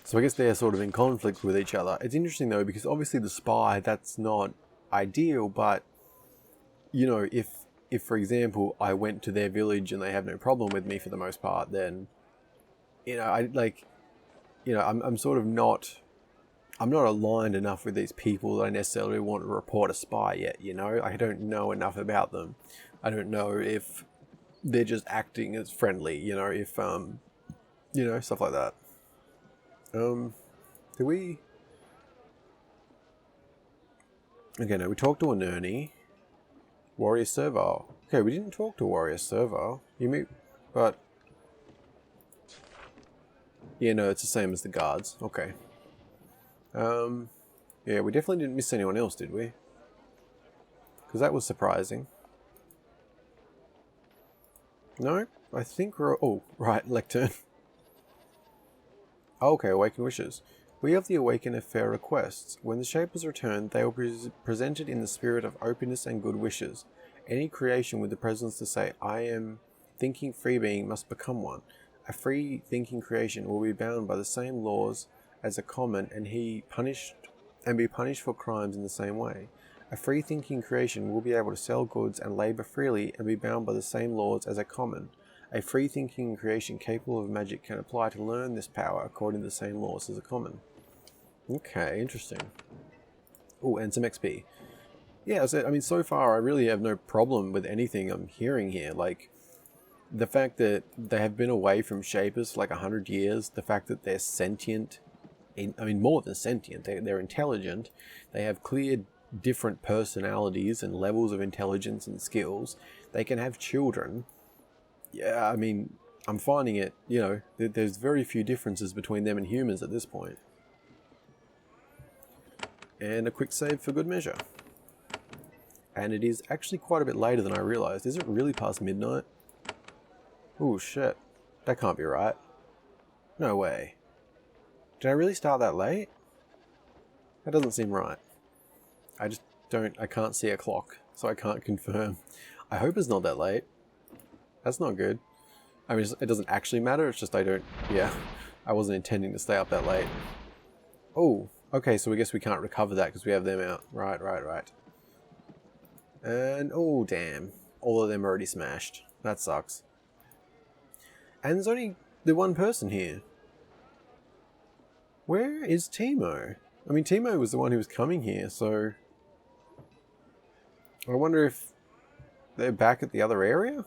so I guess they're sort of in conflict with each other. It's interesting though, because obviously the spy, that's not ideal, but you know, if for example I went to their village and they have no problem with me for the most part, then you know, I'm sort of not aligned enough with these people that I necessarily want to report a spy yet, you know? I don't know enough about them. I don't know if they're just acting as friendly, you know, if, you know, stuff like that. Okay, no, we talked to a Nurney. Warrior Servile. Okay, we didn't talk to Warrior Servile. But... yeah, no, it's the same as the guards. Okay. Yeah, we definitely didn't miss anyone else, did we? Because that was surprising. No, I think we're... oh, right, lectern. Okay, Awaken Wishes. We of the Awaken have fair requests. When the Shapers return, they will be presented in the spirit of openness and good wishes. Any creation with the presence to say, I am thinking free being must become one. A free thinking creation will be bound by the same laws as a common and be punished for crimes in the same way. A free thinking creation will be able to sell goods and labour freely and be bound by the same laws as a common. A free thinking creation capable of magic can apply to learn this power according to the same laws as a common. Okay, interesting. Oh, and some XP. Yeah, so, I mean, so far I really have no problem with anything I'm hearing here. Like, the fact that they have been away from Shapers for like 100 years, the fact that they're sentient, more than sentient, they're intelligent, they have clear different personalities and levels of intelligence and skills, they can have children. Yeah, I mean, I'm finding it, you know, there's very few differences between them and humans at this point. And a quick save for good measure. And it is actually quite a bit later than I realised. Is it really past midnight? Oh shit, that can't be right. No way. Did I really start that late? That doesn't seem right. I can't see a clock, so I can't confirm. I hope it's not that late. That's not good. I mean, it doesn't actually matter, it's just I wasn't intending to stay up that late. Oh, okay, so I guess we can't recover that because we have them out. Right. And, oh damn, all of them are already smashed. That sucks. And there's only the one person here. Where is Timo? I mean, Timo was the one who was coming here, so... I wonder if they're back at the other area?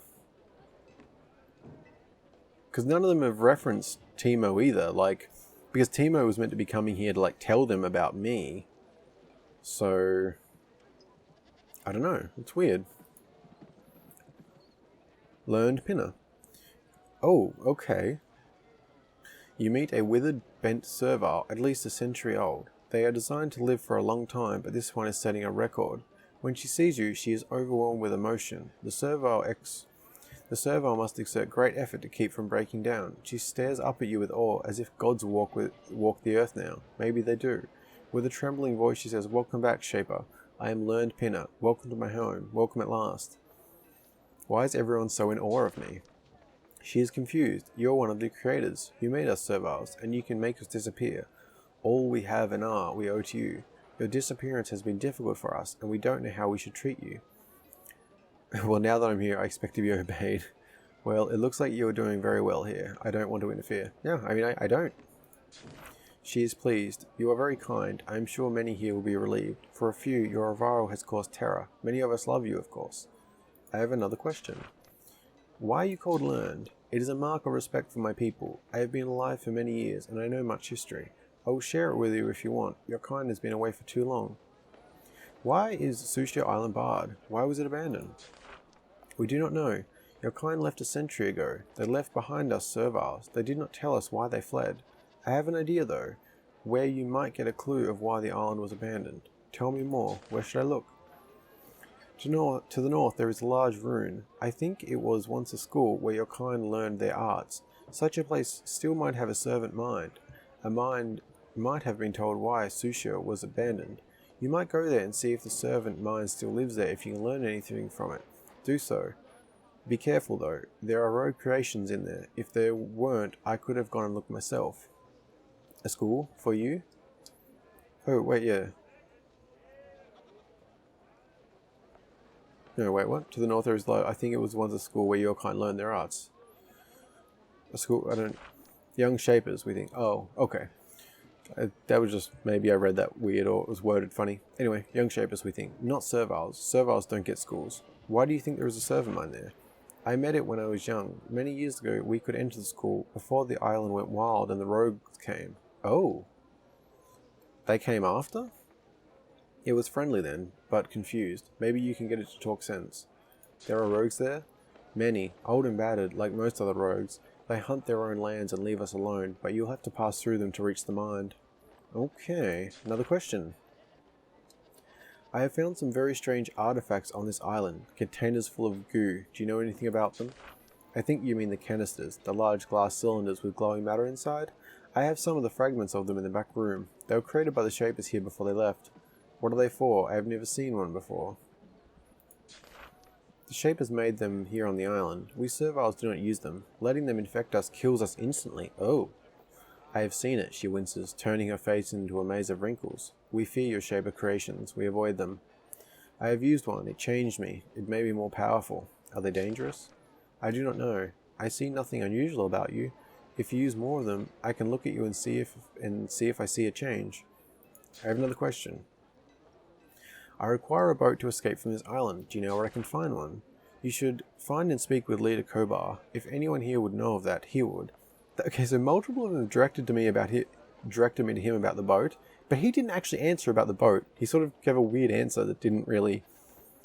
Because none of them have referenced Timo either, like... Because Timo was meant to be coming here to, like, tell them about me. So... I don't know. It's weird. Learned Pinner. Oh, okay. You meet a withered, bent servile, at least a century old. They are designed to live for a long time, but this one is setting a record. When she sees you, she is overwhelmed with emotion. The servile must exert great effort to keep from breaking down. She stares up at you with awe, as if gods walk the earth now. Maybe they do. With a trembling voice, she says, "Welcome back, Shaper. I am Learned Pinner. Welcome to my home. Welcome at last." Why is everyone so in awe of me? She is confused. You're one of the creators. You made us serviles, and you can make us disappear. All we have and are, we owe to you. Your disappearance has been difficult for us, and we don't know how we should treat you. Well, now that I'm here, I expect to be obeyed. Well, it looks like you're doing very well here. I don't want to interfere. Yeah, I mean, I don't. She is pleased. You are very kind. I am sure many here will be relieved. For a few, your arrival has caused terror. Many of us love you, of course. I have another question. Why are you called Learned? It is a mark of respect for my people. I have been alive for many years, and I know much history. I will share it with you if you want. Your kind has been away for too long. Why is Sushio Island barred? Why was it abandoned? We do not know. Your kind left a century ago. They left behind us serviles. They did not tell us why they fled. I have an idea, though, where you might get a clue of why the island was abandoned. Tell me more. Where should I look? To the north there is a large ruin. I think it was once a school where your kind learned their arts. Such a place still might have a servant mind. A mind might have been told why Sushio was abandoned. You might go there and see if the servant mind still lives there. If you can learn anything from it, do so. Be careful though, there are rogue creations in there. If there weren't, I could have gone and looked myself. A school? For you? Oh, wait, yeah. No, wait, what? To the north there is I think it was once a school where your kind learned their arts. A school, I don't... Young Shapers, we think. Oh, okay. That was just, maybe I read that weird or it was worded funny. Anyway, Young Shapers, we think. Not serviles. Serviles don't get schools. Why do you think there is a servant mine there? I met it when I was young. Many years ago, we could enter the school before the island went wild and the rogues came. Oh. They came after? It was friendly then, but confused. Maybe you can get it to talk sense. There are rogues there? Many, old and battered, like most other rogues. They hunt their own lands and leave us alone, but you'll have to pass through them to reach the mind. Okay, another question. I have found some very strange artifacts on this island, containers full of goo. Do you know anything about them? I think you mean the canisters, the large glass cylinders with glowing matter inside. I have some of the fragments of them in the back room. They were created by the Shapers here before they left. What are they for? I have never seen one before. The Shapers made them here on the island. We serviles do not use them. Letting them infect us kills us instantly. Oh. I have seen it, she winces, turning her face into a maze of wrinkles. We fear your Shaper creations. We avoid them. I have used one. It changed me. It made me more powerful. Are they dangerous? I do not know. I see nothing unusual about you. If you use more of them, I can look at you and see if I see a change. I have another question. I require a boat to escape from this island. Do you know where I can find one? You should find and speak with Leader Kobar. If anyone here would know of that, he would. Okay, so multiple of them directed me to him about the boat, but he didn't actually answer about the boat. He sort of gave a weird answer that didn't really,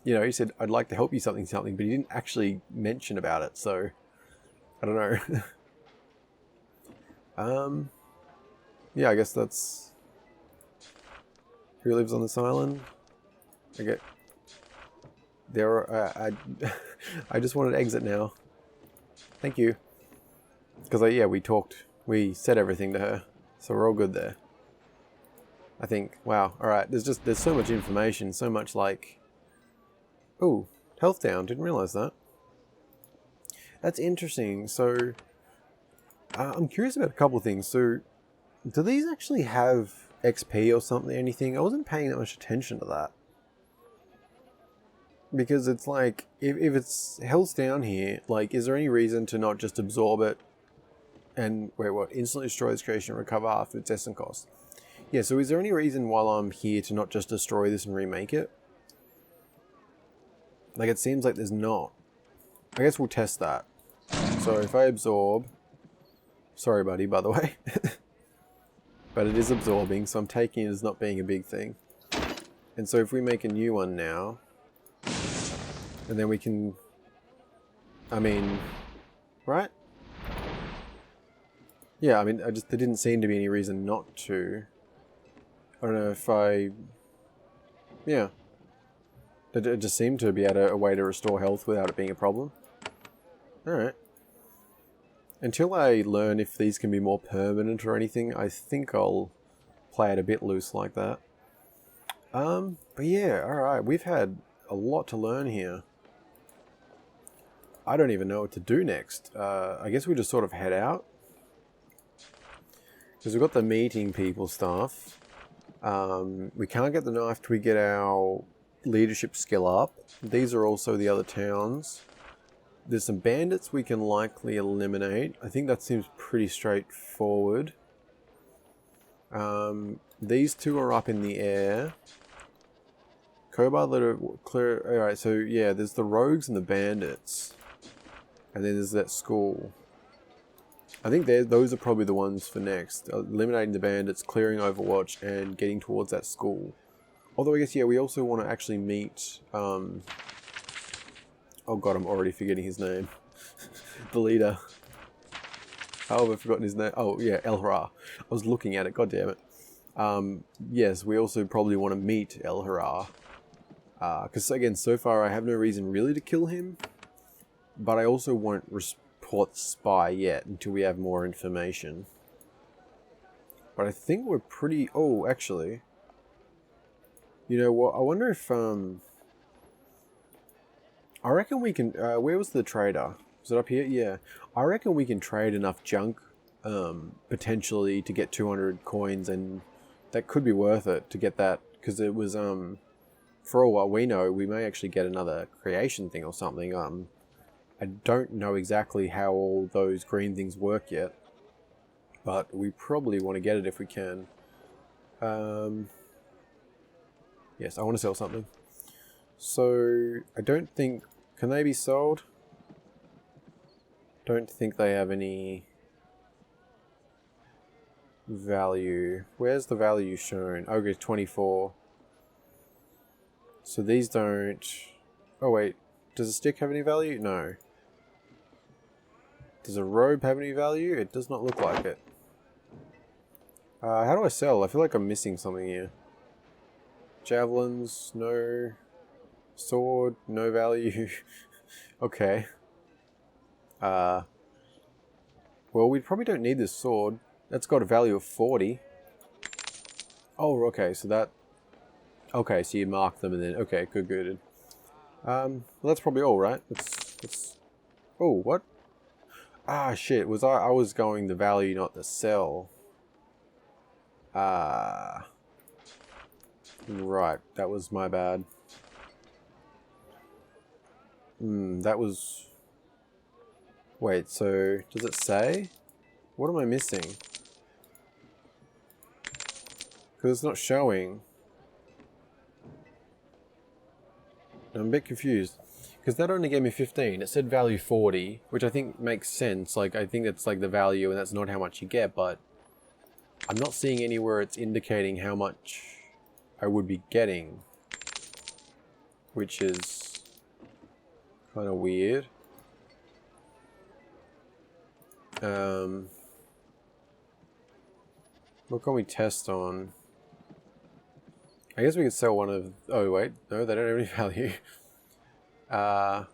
he said, I'd like to help you something, but he didn't actually mention about it, so I don't know. Yeah, I guess that's who lives on this island. Okay. I just wanted to exit now. Thank you. Because, we said everything to her, so we're all good there. I think, wow, alright, there's so much information, so much ooh, health down, didn't realise that. That's interesting, so, I'm curious about a couple of things. So, do these actually have XP or something, anything? I wasn't paying that much attention to that. Because it's if it's health down here, is there any reason to not just absorb it And wait, what? Instantly destroy this creation and recover half its essence cost. Yeah, so is there any reason while I'm here to not just destroy this and remake it? Like, it seems like there's not. I guess we'll test that. So if I absorb... Sorry, buddy, by the way. But it is absorbing, so I'm taking it as not being a big thing. And so if we make a new one now... And then we can... I mean... Right? Yeah, I mean, there didn't seem to be any reason not to. I don't know if I... Yeah. It just seemed to be a way to restore health without it being a problem. Alright. Until I learn if these can be more permanent or anything, I think I'll play it a bit loose like that. But yeah, alright. We've had a lot to learn here. I don't even know what to do next. I guess we just sort of head out. Because we've got the meeting people stuff. We can't get the knife till we get our leadership skill up. These are also the other towns. There's some bandits we can likely eliminate. I think that seems pretty straightforward. These two are up in the air. Cobalt that are clear. Alright, so yeah, there's the rogues and the bandits. And then there's that school. I think those are probably the ones for next. Eliminating the bandits, clearing Overwatch, and getting towards that school. Although I guess, yeah, we also want to actually meet... oh god, I'm already forgetting his name. The leader. How have I forgotten his name? Oh, yeah, El-Hara. I was looking at it, god damn it. Yes, we also probably want to meet El-Hara. Because, again, so far I have no reason really to kill him. But I also won't report spy yet until we have more information. But I think we're pretty... Oh, actually... You know what? I wonder if... I reckon we can... where was the trader? Was it up here? Yeah. I reckon we can trade enough junk, potentially, to get 200 coins, and that could be worth it to get that, because it was, for all what we know, we may actually get another creation thing or something. I don't know exactly how all those green things work yet, but we probably want to get it if we can. Yes, I want to sell something. So, I don't think... Can they be sold? Don't think they have any value. Where's the value shown? Okay, 24. So these don't... Oh wait, does a stick have any value? No. Does a robe have any value? It does not look like it. How do I sell? I feel like I'm missing something here. Javelins, no. Sword, no value. Okay. Well, we probably don't need this sword. That's got a value of 40. Oh, okay, so that... Okay, so you mark them and then... Okay, good. Well, that's probably all, right? Let's... Oh, what? Ah, shit. I was going the value, not the sell. Right, that was my bad. That was... Wait, so does it say? What am I missing? Because it's not showing. I'm a bit confused. Because that only gave me 15. It said value 40, which I think makes sense. Like, I think it's like the value and that's not how much you get, but I'm not seeing anywhere it's indicating how much I would be getting. Which is kind of weird. What can we test on? I guess we could sell one of... Oh, wait. No, they don't have any value. Oh,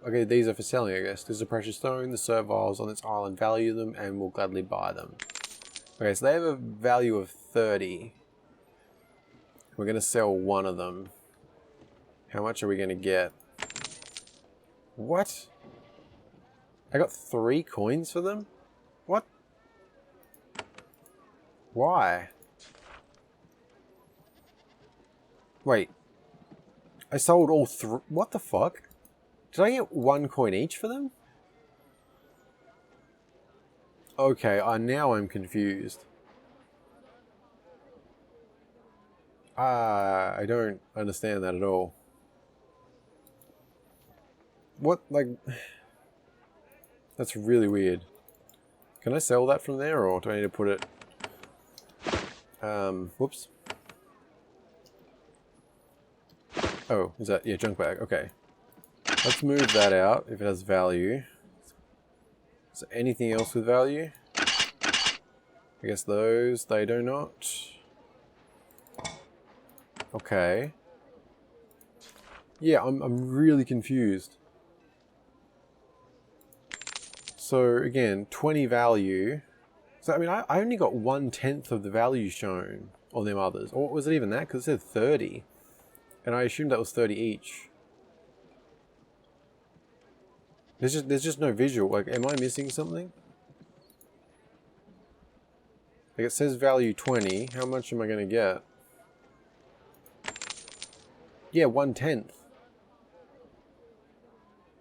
okay, these are for selling, I guess. There's a precious stone. The serviles on this island value them and will gladly buy them. Okay, so they have a value of 30. We're going to sell one of them. How much are we going to get? What? I got 3 coins for them? What? Why? Wait. I sold all 3... What the fuck? Did I get 1 coin each for them? Okay, now I'm confused. I don't understand that at all. What, like... That's really weird. Can I sell that from there, or do I need to put it... whoops. Oh, is that... Yeah, junk bag. Okay. Let's move that out if it has value. Is there anything else with value? I guess those, they do not. Okay. Yeah, I'm really confused. So again, 20 value. So I mean, I only got 1/10 of the value shown on them others. Or was it even that? Because it said 30. And I assumed that was 30 each. There's just no visual. Like, am I missing something? Like, it says value 20. How much am I going to get? Yeah, 1/10.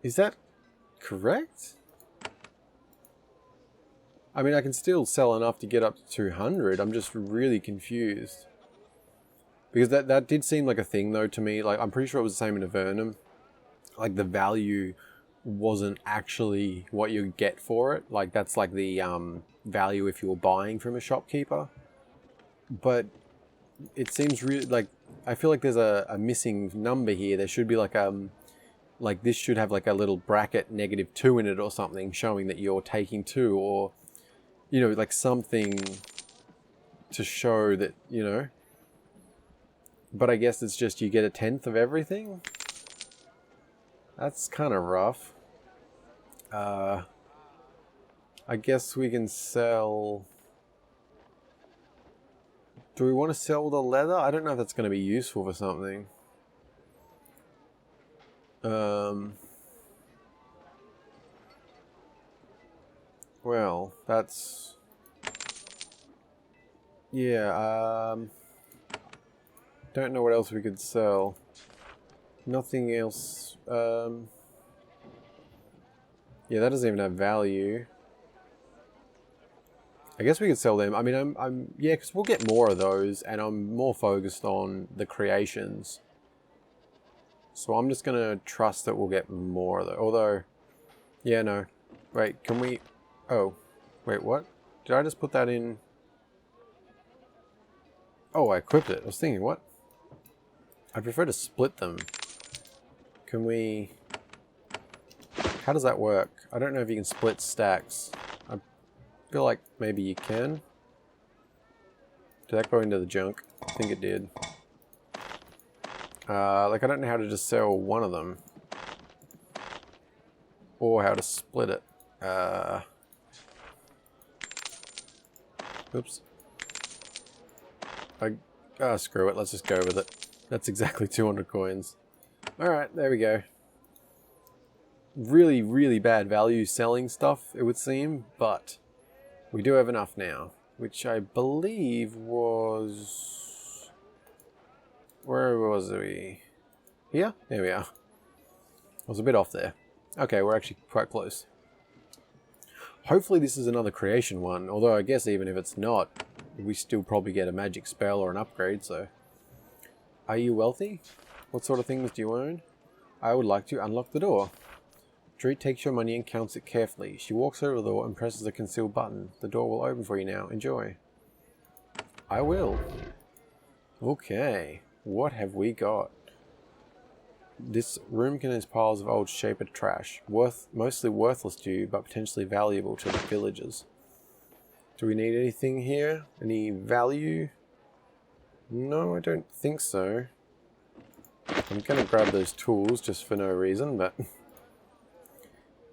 Is that correct? I mean, I can still sell enough to get up to 200. I'm just really confused. Because that did seem like a thing, though, to me. Like, I'm pretty sure it was the same in Avernum. Like, the value wasn't actually what you get for it. Like, that's like the value if you were buying from a shopkeeper. But it seems really, like, I feel like there's a missing number here. There should be like this should have like a little bracket -2 in it or something, showing that you're taking 2, or, you know, like something to show that, you know. But I guess it's just you get 1/10 of everything. That's kind of rough. I guess we can sell... Do we want to sell the leather? I don't know if that's going to be useful for something. Well, that's... Yeah, don't know what else we could sell. Nothing else. Yeah, that doesn't even have value. I guess we could sell them. I mean, yeah, because we'll get more of those, and I'm more focused on the creations. So I'm just gonna trust that we'll get more of those. Although, yeah, no. Wait, can we... Oh, wait, what? Did I just put that in? Oh, I equipped it. I was thinking, what? I prefer to split them. Can we... How does that work? I don't know if you can split stacks. I feel like maybe you can. Did that go into the junk? I think it did. Like, I don't know how to just sell one of them. Or how to split it. Oops. Screw it. Let's just go with it. That's exactly 200 coins. Alright, there we go. Really, really bad value selling stuff, it would seem, but we do have enough now, which I believe was... Where was we? Here? There we are. I was a bit off there. Okay, we're actually quite close. Hopefully this is another creation one, although I guess even if it's not, we still probably get a magic spell or an upgrade, so... Are you wealthy? What sort of things do you own? I would like to unlock the door. Dreet takes your money and counts it carefully. She walks over the door and presses a concealed button. The door will open for you now. Enjoy. I will. Okay. What have we got? This room contains piles of old shapered trash. Mostly worthless to you, but potentially valuable to the villagers. Do we need anything here? Any value? No, I don't think so. I'm going to grab those tools just for no reason, but...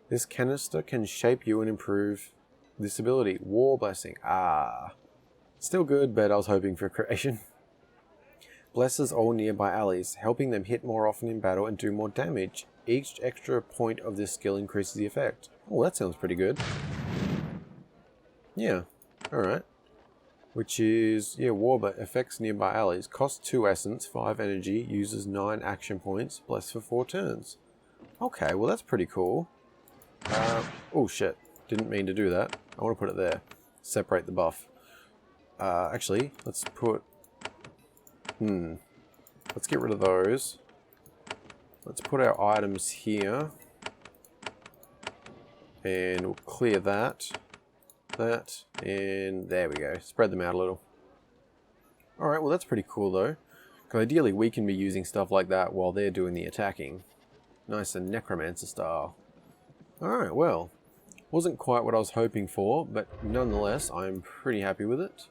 This canister can shape you and improve this ability. War Blessing. Ah. Still good, but I was hoping for creation. Blesses all nearby allies, helping them hit more often in battle and do more damage. Each extra point of this skill increases the effect. Oh, that sounds pretty good. Yeah. Alright. Which is, yeah, War affects nearby allies. Costs 2 essence, 5 energy, uses 9 action points, bless for 4 turns. Okay, well that's pretty cool. Oh shit, didn't mean to do that. I want to put it there. Separate the buff. Actually, let's put... Let's get rid of those. Let's put our items here. And we'll clear that. That. And there we go. Spread them out a little. Alright, well that's pretty cool though. Because ideally we can be using stuff like that while they're doing the attacking. Nice and necromancer style. Alright, well. Wasn't quite what I was hoping for, but nonetheless I'm pretty happy with it.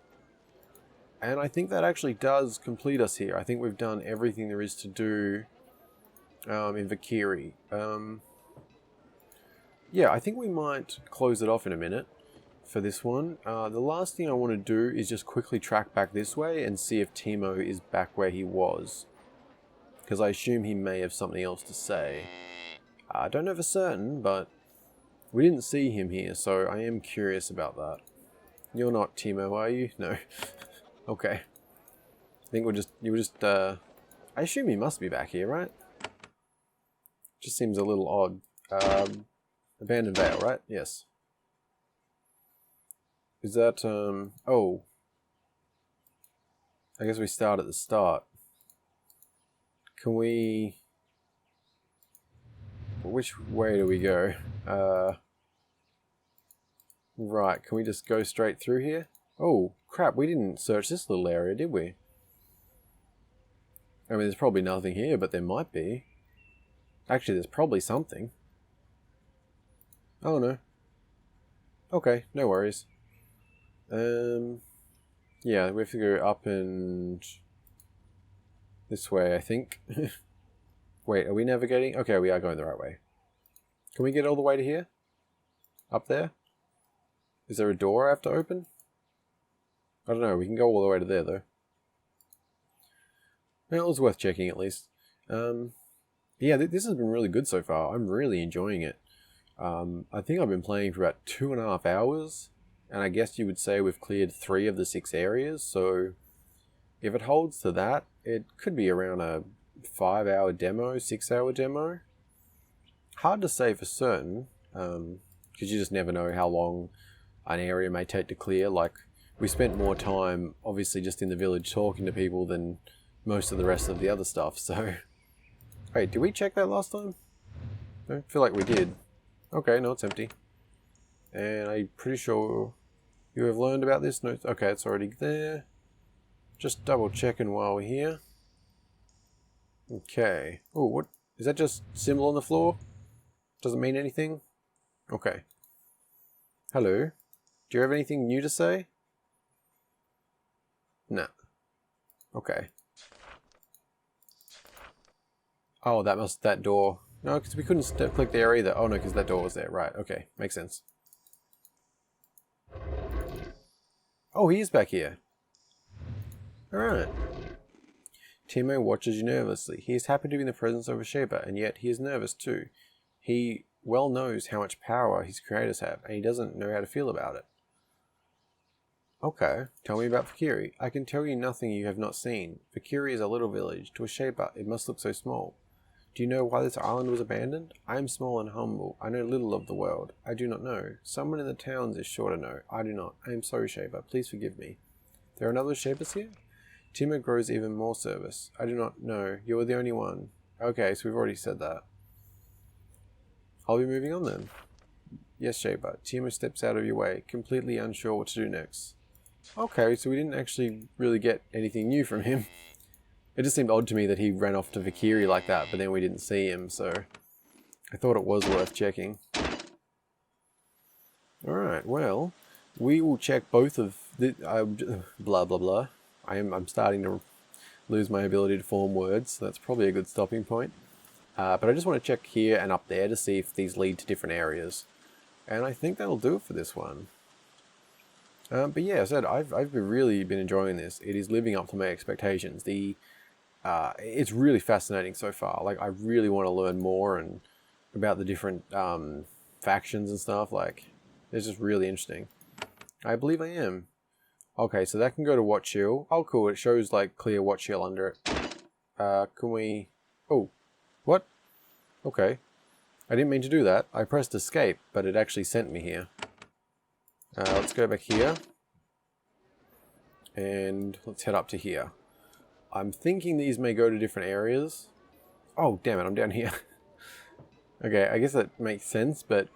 And I think that actually does complete us here. I think we've done everything there is to do in Valkyrie. Yeah, I think we might close it off in a minute for this one. The last thing I want to do is just quickly track back this way and see if Timo is back where he was. Because I assume he may have something else to say. I don't know for certain, but we didn't see him here, so I am curious about that. You're not Timo, are you? No. Okay. I think I assume he must be back here, right? Just seems a little odd. Abandoned Vale, right? Yes. Is that, oh. I guess we start at the start. Can we... Which way do we go? Right, can we just go straight through here? Oh, crap, we didn't search this little area, did we? I mean, there's probably nothing here, but there might be. Actually, there's probably something. Oh, no. Okay, no worries. Yeah, we have to go up and... this way, I think. Wait, are we navigating? Okay, we are going the right way. Can we get all the way to here? Up there? Is there a door I have to open? I don't know, we can go all the way to there, though. Well, it was worth checking, at least. Yeah, this has been really good so far. I'm really enjoying it. I think I've been playing for about 2.5 hours, and I guess you would say we've cleared 3 of the 6 areas, so if it holds to that, it could be around a 5-hour demo, 6-hour demo. Hard to say for certain, because you just never know how long an area may take to clear. Like, we spent more time, obviously, just in the village talking to people than most of the rest of the other stuff, so... Wait, did we check that last time? I feel like we did. Okay, no, it's empty. And I'm pretty sure you have learned about this. No, okay, it's already there. Just double checking while we're here. Okay. Oh, what? Is that just symbol on the floor? Doesn't mean anything? Okay. Hello. Do you have anything new to say? No. Okay. Oh, that door. No, because we couldn't click there either. Oh no, because that door was there. Right, okay. Makes sense. Oh, he is back here. Alright. Timo watches you nervously. He is happy to be in the presence of a Shaper, and yet he is nervous too. He well knows how much power his creators have, and he doesn't know how to feel about it. Okay, tell me about Valkyrie. I can tell you nothing you have not seen. Valkyrie is a little village. To a Shaper, it must look so small. Do you know why this island was abandoned? I am small and humble. I know little of the world. I do not know. Someone in the towns is sure to know. I do not. I am sorry, Shaper. Please forgive me. There are no other Shapers here? Timo grows even more service. I do not know. You are the only one. Okay, so we've already said that. I'll be moving on then. Yes, Shaper. Timo steps out of your way, completely unsure what to do next. Okay, so we didn't actually really get anything new from him. It just seemed odd to me that he ran off to Valkyrie like that, but then we didn't see him, so I thought it was worth checking. Alright, well, we will check both of the... blah, blah, blah. I'm starting to lose my ability to form words, so that's probably a good stopping point. But I just want to check here and up there to see if these lead to different areas. And I think that'll do it for this one. But yeah, as I said, I've really been enjoying this. It is living up to my expectations. It's really fascinating so far. Like, I really want to learn more and about the different factions and stuff. Like, it's just really interesting. I believe I am. Okay, so that can go to Watch Shield. Oh, cool. It shows, like, clear Watch Shield under it. Can we... Oh, what? Okay. I didn't mean to do that. I pressed escape, but it actually sent me here. Let's go back here. And let's head up to here. I'm thinking these may go to different areas. Oh, damn it, I'm down here. Okay, I guess that makes sense, but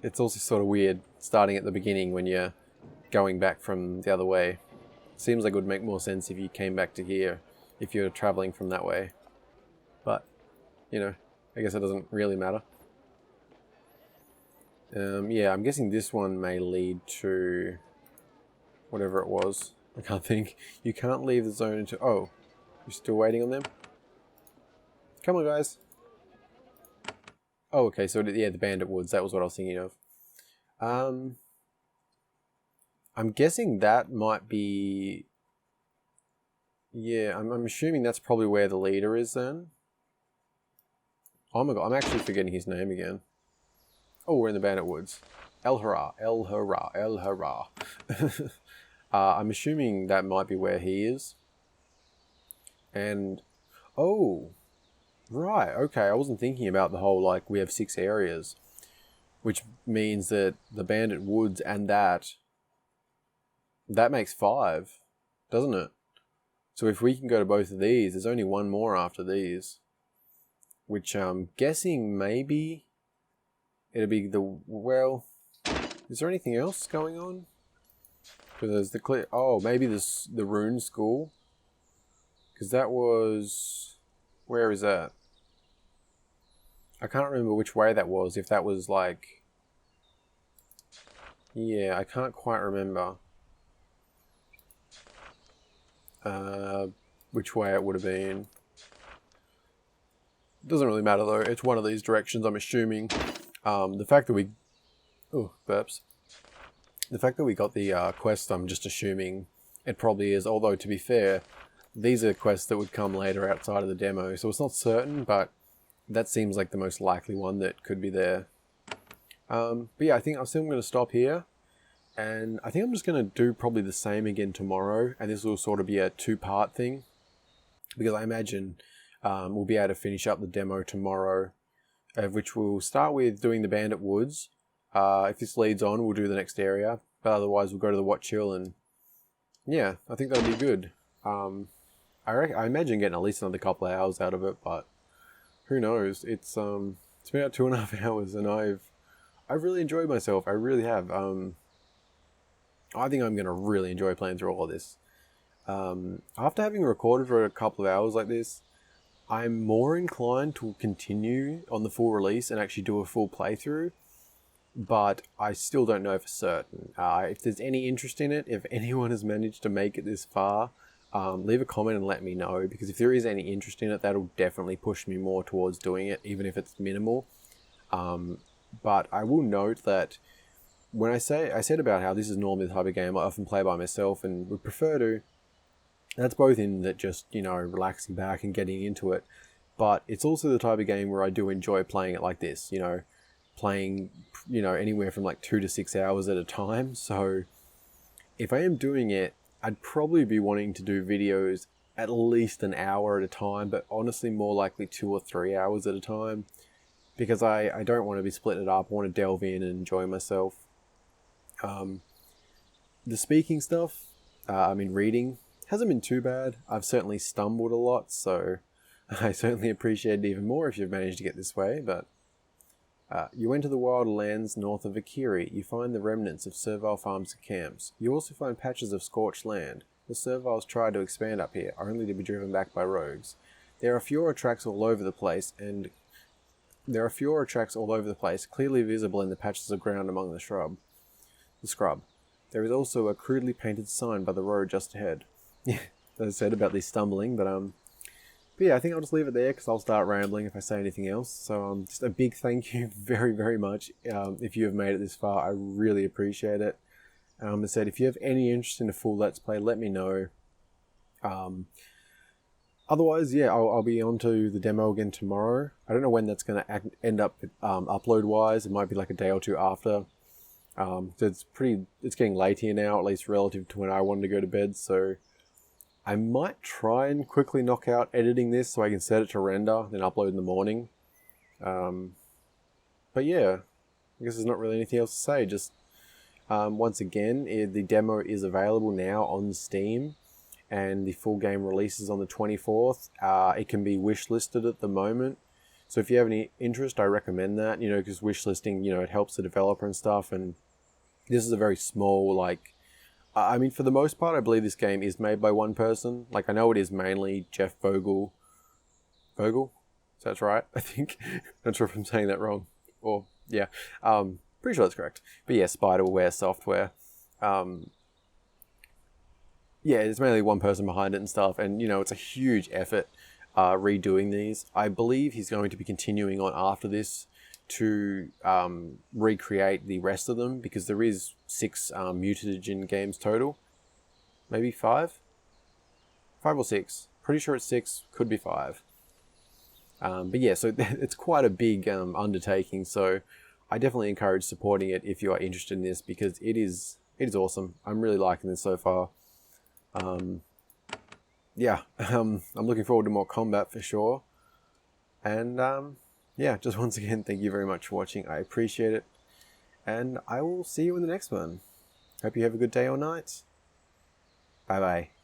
it's also sort of weird starting at the beginning when you're going back from the other way. Seems like it would make more sense if you came back to here, if you're traveling from that way. But, you know, I guess it doesn't really matter. Yeah, I'm guessing this one may lead to whatever it was. I can't think. You can't leave the zone until... Oh, you're still waiting on them? Come on, guys. Oh, okay, so yeah, the Bandit Woods. That was what I was thinking of. I'm guessing that might be... Yeah, I'm assuming that's probably where the leader is then. Oh my god, I'm actually forgetting his name again. Oh, we're in the Bandit Woods. El Hurrah, El Hurrah, El Hurrah. I'm assuming that might be where he is. And... Oh... Right, okay, I wasn't thinking about the whole, like, we have 6 areas. Which means that the Bandit Woods and that makes 5, doesn't it? So if we can go to both of these, there's only one more after these. Which I'm guessing maybe it'll be the... Well, is there anything else going on? Because there's the clear... Oh, maybe this the Rune School. Because that was... Where is that? I can't remember which way that was. If that was like... Yeah, I can't quite remember. Which way it would have been. Doesn't really matter though. It's one of these directions, I'm assuming. The fact that we... Oh, burps. The fact that we got the quest, I'm just assuming it probably is. Although, to be fair, these are quests that would come later outside of the demo. So it's not certain, but that seems like the most likely one that could be there. But yeah, I think I'm still going to stop here. And I think I'm just going to do probably the same again tomorrow. And this will sort of be a 2-part thing. Because I imagine we'll be able to finish up the demo tomorrow. Which we'll start with doing the Bandit Woods. If this leads on, we'll do the next area. But otherwise, we'll go to the Watch Hill. And yeah, I think that'll be good. I imagine getting at least another couple of hours out of it. But who knows? It's been about 2.5 hours. And I've really enjoyed myself. I really have. I think I'm going to really enjoy playing through all of this. After having recorded for a couple of hours like this, I'm more inclined to continue on the full release and actually do a full playthrough. But I still don't know for certain. If there's any interest in it, if anyone has managed to make it this far, leave a comment and let me know. Because if there is any interest in it, that'll definitely push me more towards doing it, even if it's minimal. But I will note that when I said about how this is normally the type of game I often play by myself and would prefer to, that's both in that just, you know, relaxing back and getting into it, but it's also the type of game where I do enjoy playing it like this, you know, playing, you know, anywhere from like 2 to 6 hours at a time. So if I am doing it, I'd probably be wanting to do videos at least an hour at a time, but honestly more likely 2 or 3 hours at a time, because I don't want to be splitting it up. I want to delve in and enjoy myself. The speaking stuff, reading, hasn't been too bad. I've certainly stumbled a lot, so I certainly appreciate it even more if you've managed to get this way. But you enter the wild lands north of Akiri. You find the remnants of servile farms and camps. You also find patches of scorched land. The serviles try to expand up here, only to be driven back by rogues. There are Fiora tracks all over the place, clearly visible in the patches of ground among the scrub. There is also a crudely painted sign by the road just ahead. Yeah, as I said about this stumbling, but yeah, I think I'll just leave it there because I'll start rambling if I say anything else. So just a big thank you very, very much if you have made it this far. I really appreciate it. As I said, if you have any interest in a full Let's Play, let me know. Otherwise, yeah, I'll be on to the demo again tomorrow. I don't know when that's going to end up upload-wise. It might be like a day or two after. So it's getting late here now, at least relative to when I wanted to go to bed, so I might try and quickly knock out editing this so I can set it to render, then upload in the morning. But yeah, I guess there's not really anything else to say, just Once again, the demo is available now on Steam, and the full game releases on the 24th. It can be wishlisted at the moment. So if you have any interest, I recommend that, because wishlisting, it helps the developer and stuff. And this is a very small, for the most part, I believe this game is made by one person. I know it is mainly Jeff Vogel. Vogel? So that's right, I think. Not sure if I'm saying that wrong. Or, yeah. Pretty sure that's correct. But yeah, Spiderware Software. There's mainly one person behind it and stuff. And, it's a huge effort redoing these. I believe he's going to be continuing on after this to recreate the rest of them, because there is 6 Mutagen games total. Maybe 5? 5 or 6. Pretty sure it's 6. Could be 5. But yeah, so it's quite a big undertaking. So I definitely encourage supporting it if you are interested in this, because it is awesome. I'm really liking this so far. I'm looking forward to more combat for sure. And just once again, thank you very much for watching. I appreciate it. And I will see you in the next one. Hope you have a good day or night. Bye bye.